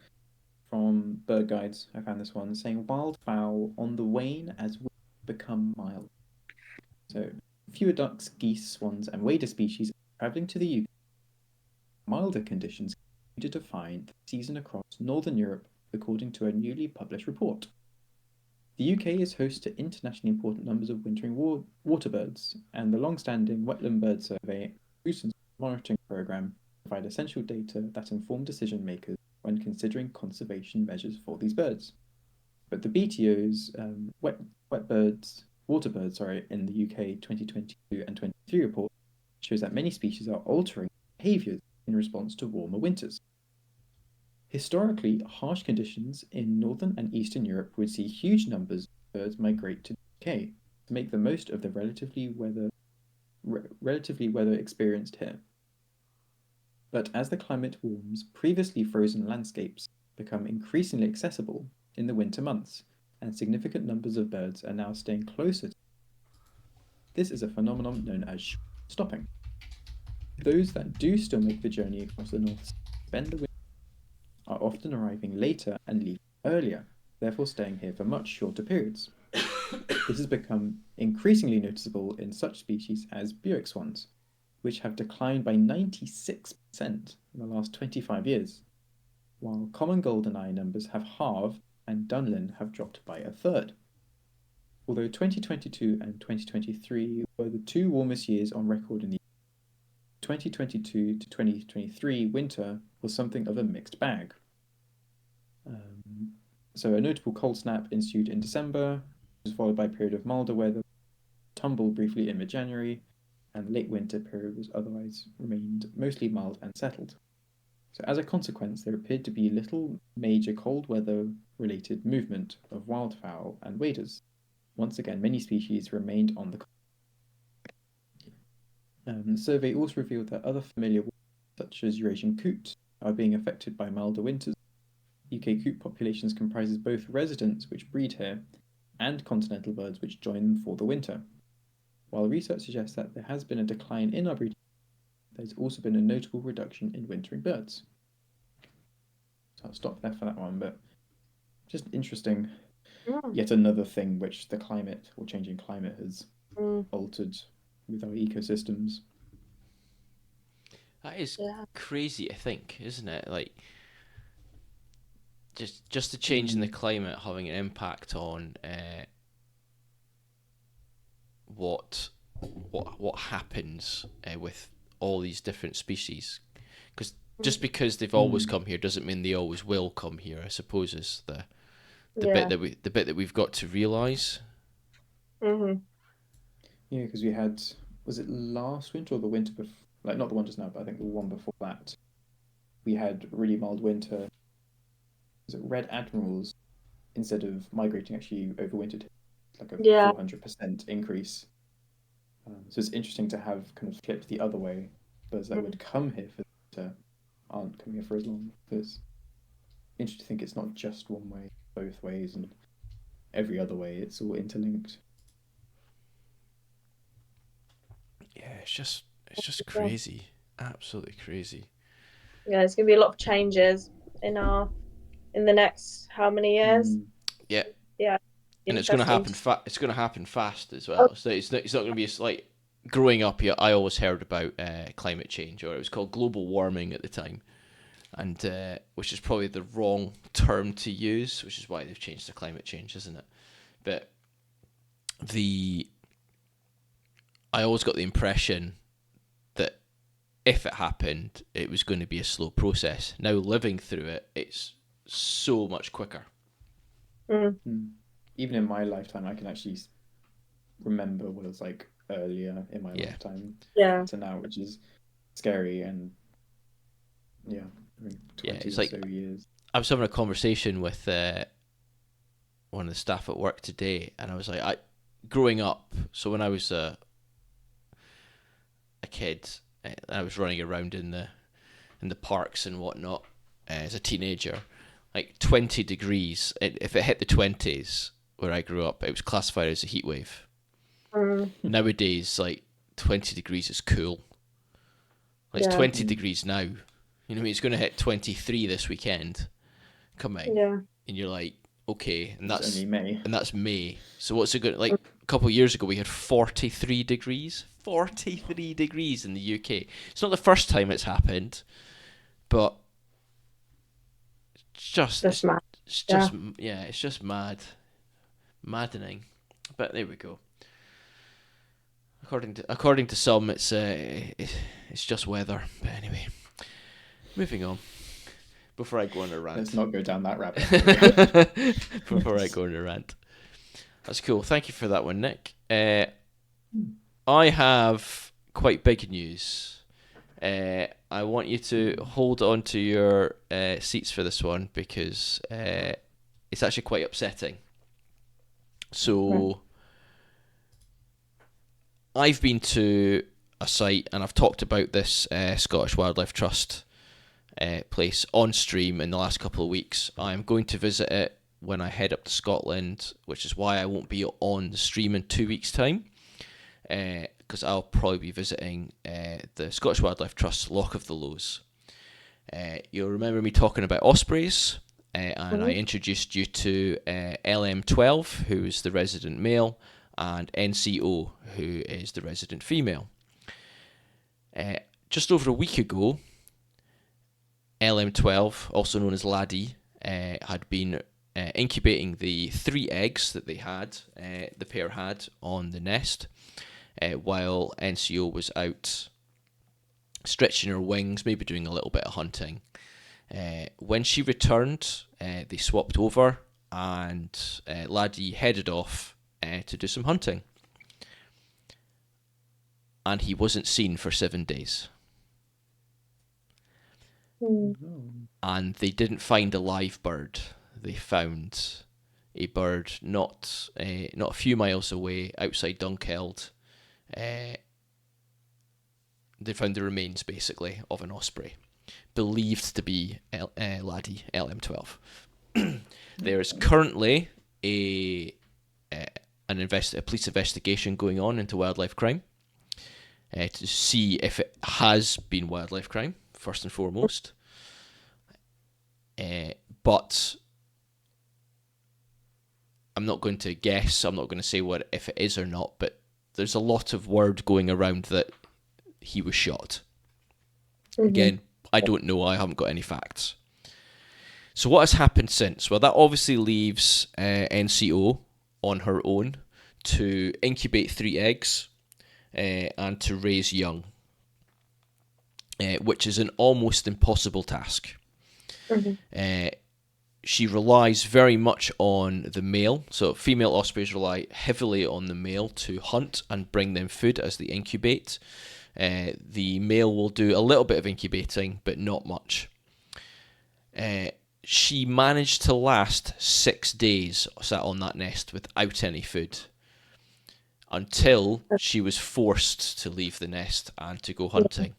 from Bird Guides, I found this one, saying wildfowl on the wane as we become mild. So fewer ducks, geese, swans, and wader species are travelling to the UK. Milder conditions continue to define the season across Northern Europe, according to a newly published report. The UK is host to internationally important numbers of wintering waterbirds, and the long-standing Wetland Bird Survey and monitoring programme provide essential data that inform decision makers when considering conservation measures for these birds. But the BTO's wet birds waterbirds, in the UK 2022 and 23 report shows that many species are altering behaviours in response to warmer winters. Historically, harsh conditions in northern and eastern Europe would see huge numbers of birds migrate to the UK to make the most of the relatively weather experienced here. But as the climate warms, previously frozen landscapes become increasingly accessible in the winter months, and significant numbers of birds are now staying closer. This is a phenomenon known as stopping. Those that do still make the journey across the North Sea spend the winter are often arriving later and leaving earlier, therefore staying here for much shorter periods. This has become increasingly noticeable in such species as Buick swans, which have declined by 96% in the last 25 years, while common goldeneye numbers have halved and dunlin have dropped by a third. Although 2022 and 2023 were the two warmest years on record in the 2022 to 2023 winter was something of a mixed bag. So a notable cold snap ensued in December, which was followed by a period of milder weather, tumble briefly in mid-January, and the late winter period was otherwise remained mostly mild and settled. So as a consequence, there appeared to be little major cold weather related movement of wildfowl and waders. Once again, many species remained on the coast. The survey also revealed that other familiar birds, such as Eurasian coot, are being affected by milder winters. UK coot populations comprises both residents which breed here and continental birds which join them for the winter. While research suggests that there has been a decline in our breeding, there's also been a notable reduction in wintering birds. So I'll stop there for that one, but just interesting. Yet another thing which the climate or changing climate has altered with our ecosystems. That is crazy to think, isn't it? Like, just the change in the climate having an impact on what happens with all these different species. Because just because they've always come here doesn't mean they always will come here, I suppose, is the bit that we've got to realise. Yeah, because we had, was it last winter or the winter before? Like, not the one just now, but I think the one before that. We had really mild winter. Was it red admirals, instead of migrating, actually overwintered? Like a 400% increase. So it's interesting to have kind of flipped the other way. Birds that would come here for winter aren't coming here for as long. It's interesting to think it's not just one way, both ways, and every other way. It's all interlinked. Yeah, it's just crazy, absolutely crazy. Yeah, there's gonna be a lot of changes in the next how many years? Yeah. Yeah. And it's going to happen. It's going to happen fast as well. So it's not going to be like growing up. Yeah, I always heard about climate change, or it was called global warming at the time, and which is probably the wrong term to use, which is why they've changed to climate change, isn't it? But I always got the impression that if it happened, it was going to be a slow process. Now living through it, it's so much quicker. Even in my lifetime, I can actually remember what it was like earlier in my lifetime to now, which is scary. And I mean, 20 it's or like, so years. I was having a conversation with one of the staff at work today, and I was like, growing up, so when I was a kid, I was running around in the parks and whatnot as a teenager. Like 20 degrees, if it hit the 20s where I grew up, it was classified as a heat wave. Nowadays, like 20 degrees is cool. Like it's 20 degrees now. You know what I mean? It's going to hit 23 this weekend coming. Yeah. And you're like, okay, and that's only May. And that's May. So what's it going to, like a couple of years ago we had 43 degrees. 43 degrees in the UK. It's not the first time it's happened, but it's just mad. It's just maddening. But there we go. According to some, it's just weather. But anyway, moving on. Before I go on a rant, let's not go down that rabbit hole. Before I go on a rant, That's cool. Thank you for that one, Nick. I have quite big news. I want you to hold on to your seats for this one because it's actually quite upsetting. So, I've been to a site and I've talked about this Scottish Wildlife Trust place on stream in the last couple of weeks. I'm going to visit it when I head up to Scotland, which is why I won't be on the stream in 2 weeks' time, because I'll probably be visiting the Scottish Wildlife Trust's Loch of the Lowes. You'll remember me talking about ospreys, and I introduced you to LM12, who is the resident male, and NCO, who is the resident female. Just over a week ago, LM12, also known as Laddie, had been incubating the 3 eggs that the pair had on the nest, while NCO was out stretching her wings, maybe doing a little bit of hunting. When she returned, they swapped over, and Laddie headed off to do some hunting. And he wasn't seen for 7 days. And they didn't find a live bird. They found a bird not a few miles away outside Dunkeld. They found the remains, basically, of an osprey, believed to be Laddie, LM12. There is currently a police investigation going on into wildlife crime to see if it has been wildlife crime, first and foremost. But I'm not going to guess. I'm not going to say if it is or not. But there's a lot of word going around that he was shot. Again, I don't know. I haven't got any facts. So what has happened since? Well, that obviously leaves NCO on her own to incubate 3 eggs and to raise young, which is an almost impossible task. She relies very much on the male. So female ospreys rely heavily on the male to hunt and bring them food as they incubate. The male will do a little bit of incubating, but not much. She managed to last 6 days sat on that nest without any food, until she was forced to leave the nest and to go hunting.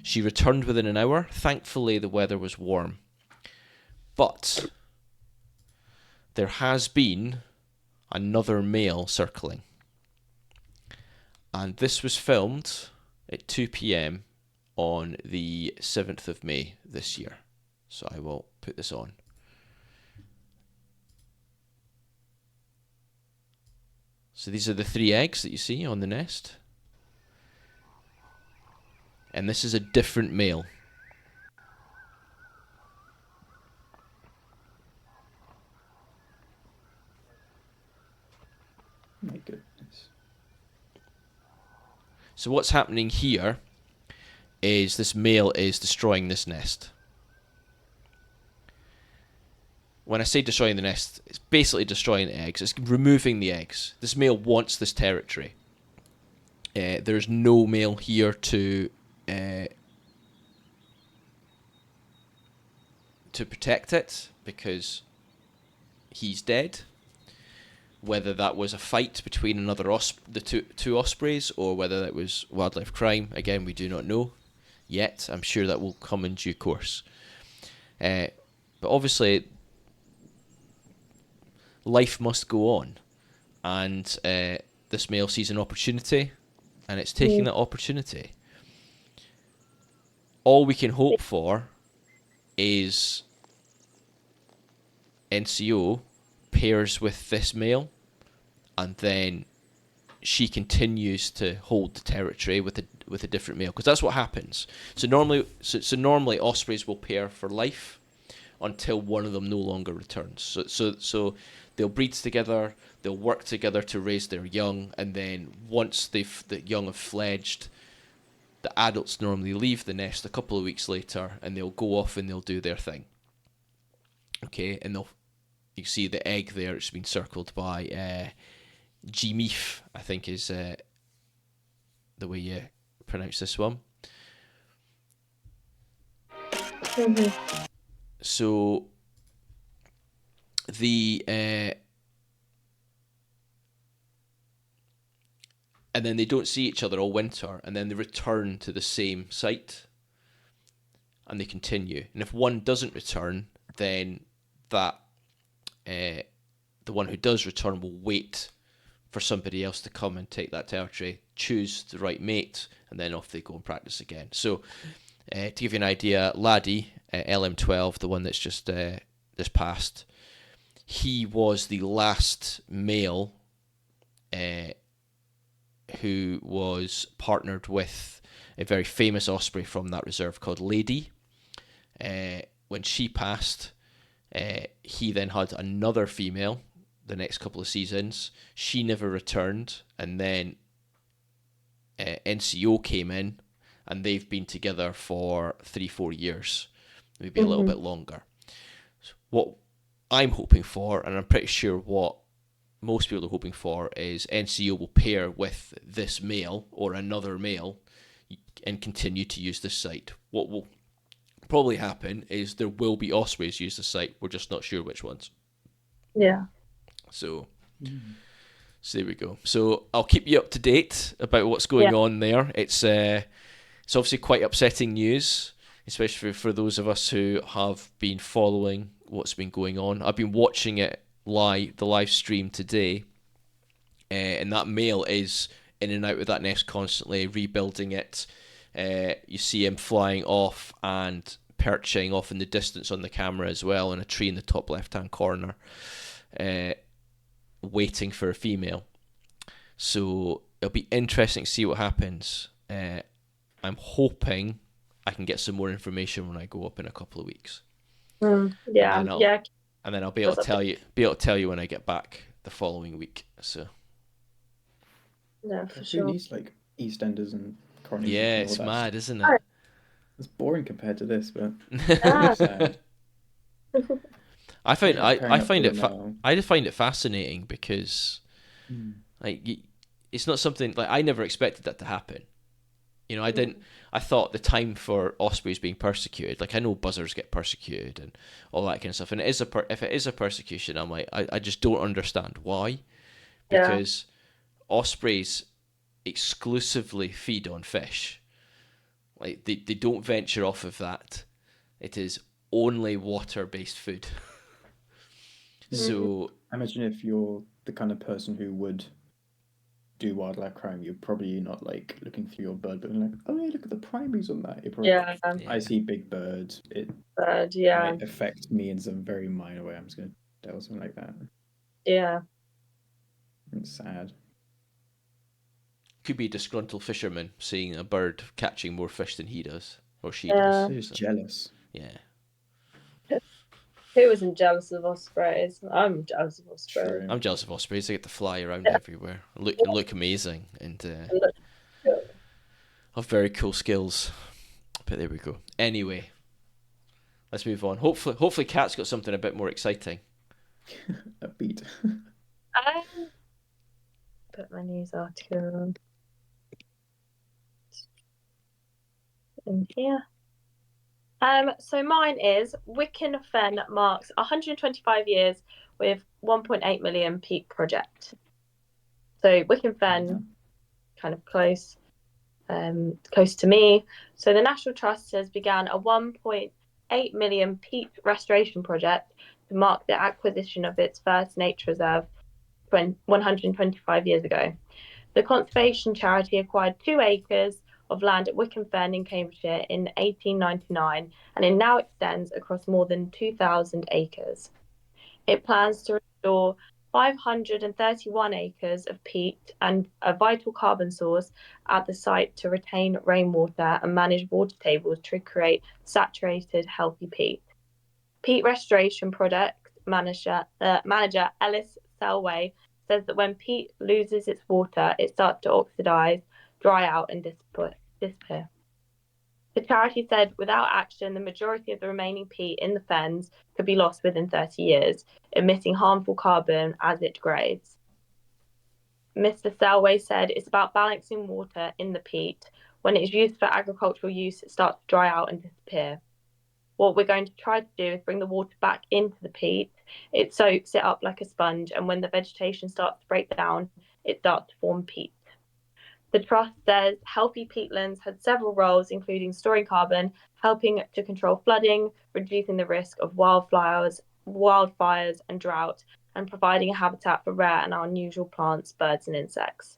She returned within an hour. Thankfully, the weather was warm. But there has been another male circling. And this was filmed at 2 p.m. on the 7th of May this year. So I will put this on. So these are the 3 eggs that you see on the nest. And this is a different male. My goodness. So what's happening here is this male is destroying this nest. When I say destroying the nest, it's basically destroying the eggs. It's removing the eggs. This male wants this territory. There's no male here to protect it because he's dead. Whether that was a fight between the two ospreys, or whether that was wildlife crime, again, we do not know yet. I'm sure that will come in due course. But obviously, life must go on, and this male sees an opportunity, and it's taking that opportunity. All we can hope for is NCO pairs with this male, and then she continues to hold the territory with a different male, because that's what happens. So normally ospreys will pair for life until one of them no longer returns. So they'll breed together, they'll work together to raise their young, and then once the young have fledged, the adults normally leave the nest a couple of weeks later, and they'll go off and they'll do their thing. Okay, and you see the egg there. It's been circled by Gmeef, I think is the way you pronounce this one. So the and then they don't see each other all winter, and then they return to the same site, and they continue. And if one doesn't return, then that the one who does return will wait for somebody else to come and take that territory, choose the right mate, and then off they go and practice again. So to give you an idea, Laddie, LM12, the one that's just this past, he was the last male who was partnered with a very famous osprey from that reserve called Lady. When she passed, he then had another female the next couple of seasons. She never returned, and then NCO came in, and they've been together for 3-4 years, maybe a little bit longer. So what I'm hoping for, and I'm pretty sure what most people are hoping for, is NCO will pair with this male or another male and continue to use this site. What will probably happen is there will be ospreys use the site. We're just not sure which ones. Yeah. So there we go. So I'll keep you up to date about what's going on there. It's obviously quite upsetting news, especially for those of us who have been following what's been going on. I've been watching it the live stream today, and that male is in and out of that nest constantly, rebuilding it. You see him flying off and perching off in the distance on the camera as well, in a tree in the top left-hand corner, waiting for a female. So it'll be interesting to see what happens. I'm hoping I can get some more information when I go up in a couple of weeks. And then I'll be able to tell you when I get back the following week. So yeah, for Who sure. needs like EastEnders and Coronations? yeah, and all it's that mad, stuff? isn't it? It's boring compared to this, but Ah. sad. I find I just find it fascinating because like it's not something like I never expected that to happen. You know, I thought the time for ospreys being persecuted, like I know buzzards get persecuted and all that kind of stuff, and if it is a persecution, I'm like I just don't understand why, because ospreys exclusively feed on fish. Like they don't venture off of that. It is only water-based food. So I imagine if you're the kind of person who would do wildlife crime, you're probably not like looking through your bird book and like, oh yeah, look at the primaries on that. You're probably I see big birds. It might affect me in some very minor way. I'm just gonna tell something like that. Yeah. It's sad. Could be a disgruntled fisherman seeing a bird catching more fish than he does or she Yeah. does. They're just jealous. Yeah. Who isn't jealous of ospreys? I'm jealous of ospreys. True. I'm jealous of ospreys. They get to fly around everywhere, look amazing, and have very cool skills. But there we go. Anyway, let's move on. Hopefully, Kat's got something a bit more exciting. Upbeat. Put my news article in here. So mine is Wicken Fen marks 125 years with 1.8 million peak project. So Wicken Fen, kind of close to me. So the National Trust has begun a 1.8 million peak restoration project to mark the acquisition of its first nature reserve 125 years ago. The conservation charity acquired 2 acres of land at Wicken Fen in Cambridgeshire in 1899, and it now extends across more than 2,000 acres. It plans to restore 531 acres of peat and a vital carbon source at the site to retain rainwater and manage water tables to create saturated, healthy peat. Peat restoration project manager Ellis Selway says that when peat loses its water, it starts to oxidize, dry out, and disappear. The charity said without action, the majority of the remaining peat in the fens could be lost within 30 years, emitting harmful carbon as it degrades. Mr. Selway said it's about balancing water in the peat. When it is used for agricultural use, it starts to dry out and disappear. What we're going to try to do is bring the water back into the peat. It soaks it up like a sponge, and when the vegetation starts to break down, it starts to form peat. The trust says healthy peatlands had several roles, including storing carbon, helping to control flooding, reducing the risk of wildfires and drought, and providing a habitat for rare and unusual plants, birds, and insects.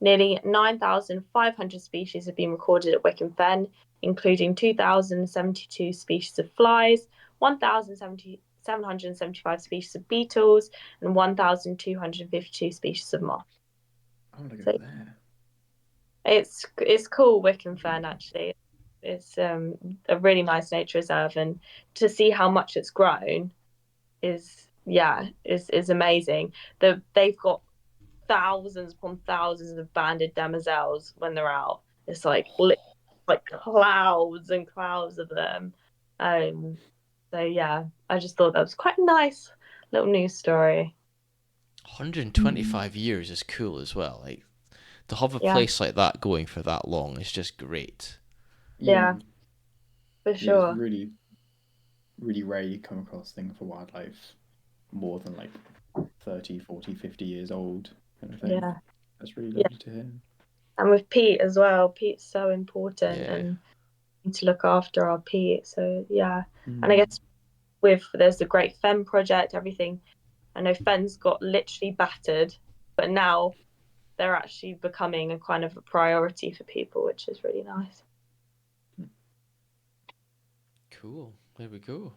Nearly 9,500 species have been recorded at Wicken Fen, including 2,072 species of flies, 1,775 species of beetles, and 1,252 species of moths. I want to go So there. it's cool, Wicken Fen, actually. It's a really nice nature reserve, and to see how much it's grown is amazing. They've got thousands upon thousands of banded demoiselles when they're out. It's like clouds and clouds of them. So yeah, I just thought that was quite a nice little news story. 125 years is cool as well. Like, to have a Yeah, place like that going for that long is just great. yeah, Yeah, for yeah, it's sure. really, really rare you come across things for wildlife more than like 30, 40, 50 years old kind of thing. Yeah, That's really yeah. lovely to hear. And with peat as well, peat's so important, Yeah. and we need to look after our peat. So yeah, and I Mm. guess there's the Great Fen project, everything. I know Fen's got literally battered, but now they're actually becoming a kind of a priority for people, which is really nice. Cool. There we go.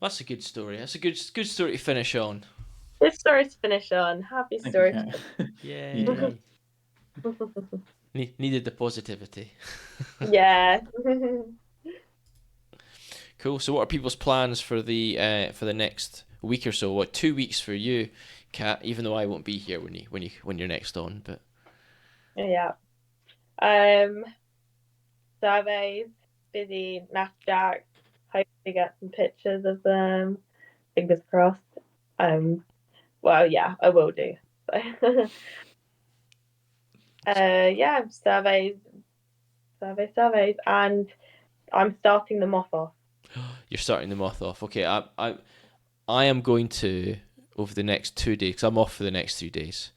That's a good story. That's a good story to finish on. Good story to finish on. Happy Thank you, story. Kat. Yay. Needed that. Needed the positivity. Yeah. Cool. So, what are people's plans for the next week or so? What, 2 weeks for you, Kat? Even though I won't be here when you're next on, but Yeah. Surveys, busy, Jack. Hope to get some pictures of them. Fingers crossed. Well, yeah, I will do. Yeah, surveys, and I'm starting the moth off. you're starting the month off. Okay, I am going to over the next 2 days, because I'm off for the next 3 days.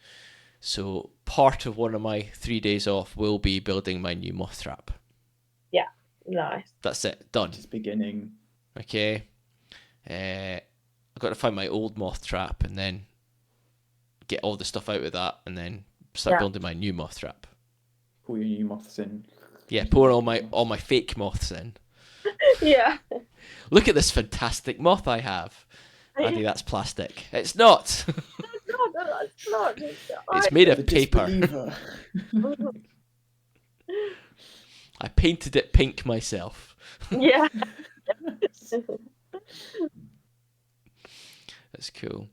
So part of one of my 3 days off will be building my new moth trap. Yeah, nice. That's it, done. Just beginning. Okay. I've got to find my old moth trap and then get all the stuff out of that and then start Yeah. building my new moth trap. Pour your new moths in. Yeah, pour all my fake moths in. Yeah. Look at this fantastic moth I have. Andy, that's plastic. It's not. No, it's not. It's made The of paper. disbeliever. I painted it pink myself. Yeah. That's cool.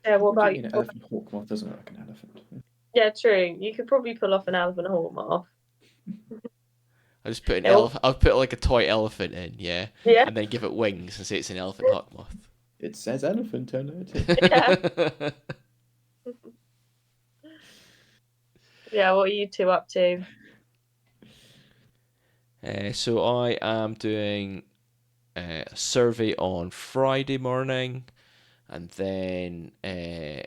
Yeah, what about You you? know, elephant hawk moth doesn't look like an elephant. Yeah, true. You could probably pull off an elephant hawk moth. I just put an It'll- elephant. I'll put like a toy elephant in, yeah, Yeah. and then give it wings and say it's an elephant hawk moth. It says elephant on it. Yeah, what are you two up to? So I am doing a survey on Friday morning, and then I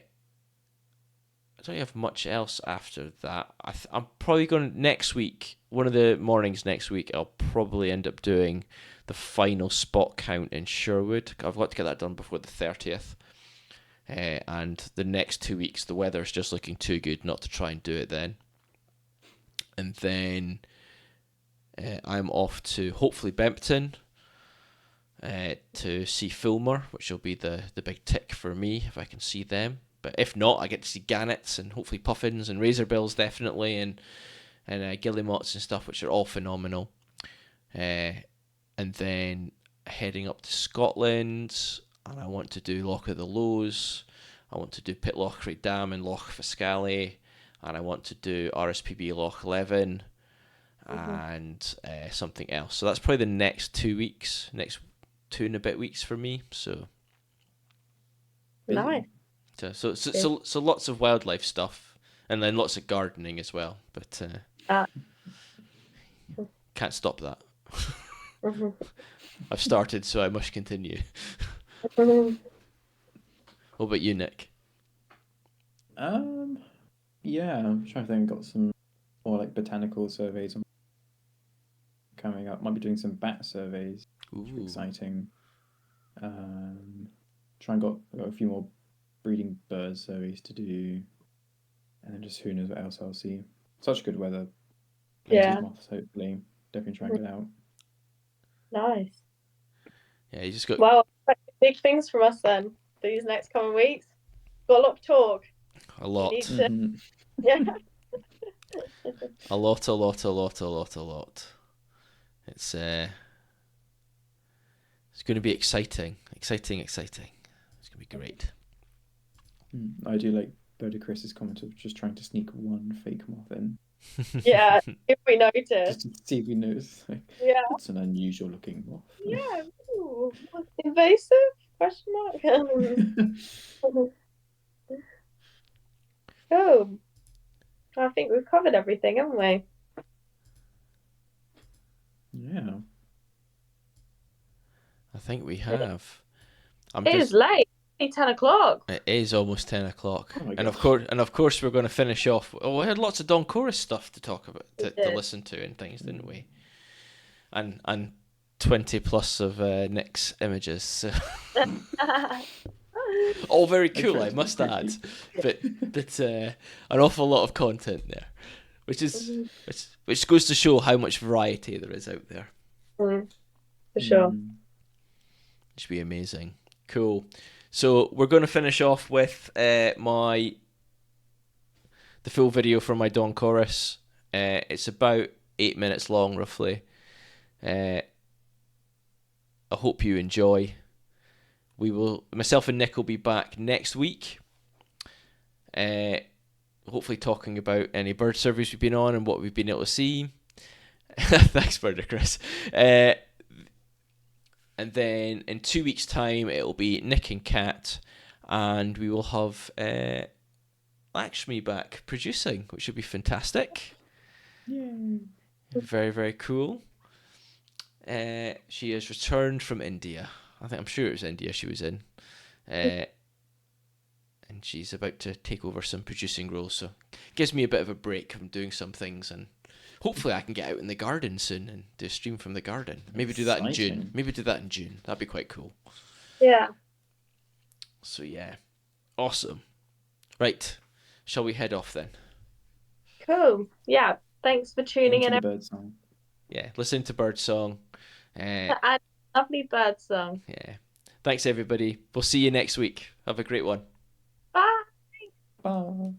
don't have much else after that. I'm probably going next week. One of the mornings next week, I'll probably end up doing the final spot count in Sherwood. I've got to get that done before the 30th. And the next 2 weeks, the weather's just looking too good not to try and do it then. And then I'm off to hopefully Bempton to see Fulmer, which will be the big tick for me if I can see them. But if not, I get to see gannets and hopefully puffins and razorbills definitely, and guillemots and stuff, which are all phenomenal. And then heading up to Scotland, and I want to do Loch of the Lows. I want to do Pitlochry Dam and Loch Fiscale, and I want to do RSPB Loch 11 and something else. So that's probably the next 2 weeks, next 2 and a bit weeks for me. So Nice. So lots of wildlife stuff, and then lots of gardening as well. But Uh, can't stop that. I've started, so I must continue. What about you, Nick? Yeah, I'm trying to think. Got some more like botanical surveys coming up. Might be doing some bat surveys, which will be Ooh. exciting. Got a few more breeding bird surveys to do, and then just who knows what else I'll see. Such good weather. Plenty Yeah. of moths, hopefully. Definitely try and get out. Nice. Yeah, you just got Well, big things from us then these next coming weeks. Got a lot of talk. a We need lot. to, Mhm. yeah. A lot, a lot, a lot, a lot, a lot. It's going to be exciting. Exciting. It's going to be great. I do like Bird Chris's comment of just trying to sneak one fake moth in, Yeah, if we notice. just to see if we notice. Like, Yeah. that's an unusual looking moth. Yeah. Ooh, invasive? Question mark. Oh, I think we've covered everything, haven't we? I think we have. It is late. It's 10 o'clock. It is almost 10 o'clock, Oh my and gosh. of course, we're going to finish off. Oh, we had lots of Don Chorus stuff to talk about, We to did. listen to, and things, didn't we? And 20 plus of Nick's images. So. All very cool, I must add, but an awful lot of content there, which goes to show how much variety there is out there. For sure. It should be amazing. Cool. So we're going to finish off with the full video from my Dawn Chorus. It's about 8 minutes long, roughly. I hope you enjoy. Myself and Nick will be back next week. Hopefully talking about any bird surveys we've been on and what we've been able to see. Thanks, Bird Chris. And then in 2 weeks' time, it'll be Nick and Kat, and we will have Lakshmi back producing, which will be fantastic. Yay. Very, very cool. She has returned from India. I'm sure it was India she was in. And she's about to take over some producing roles, so it gives me a bit of a break from doing some things, and hopefully I can get out in the garden soon and do a stream from the garden. Maybe do that in June. That'd be quite cool. Yeah. So yeah, awesome. Right, shall we head off then? Cool. Yeah. Thanks for tuning in. The bird song. Yeah, listen to bird song. And lovely bird song. Yeah. Thanks everybody. We'll see you next week. Have a great one. Bye. Bye.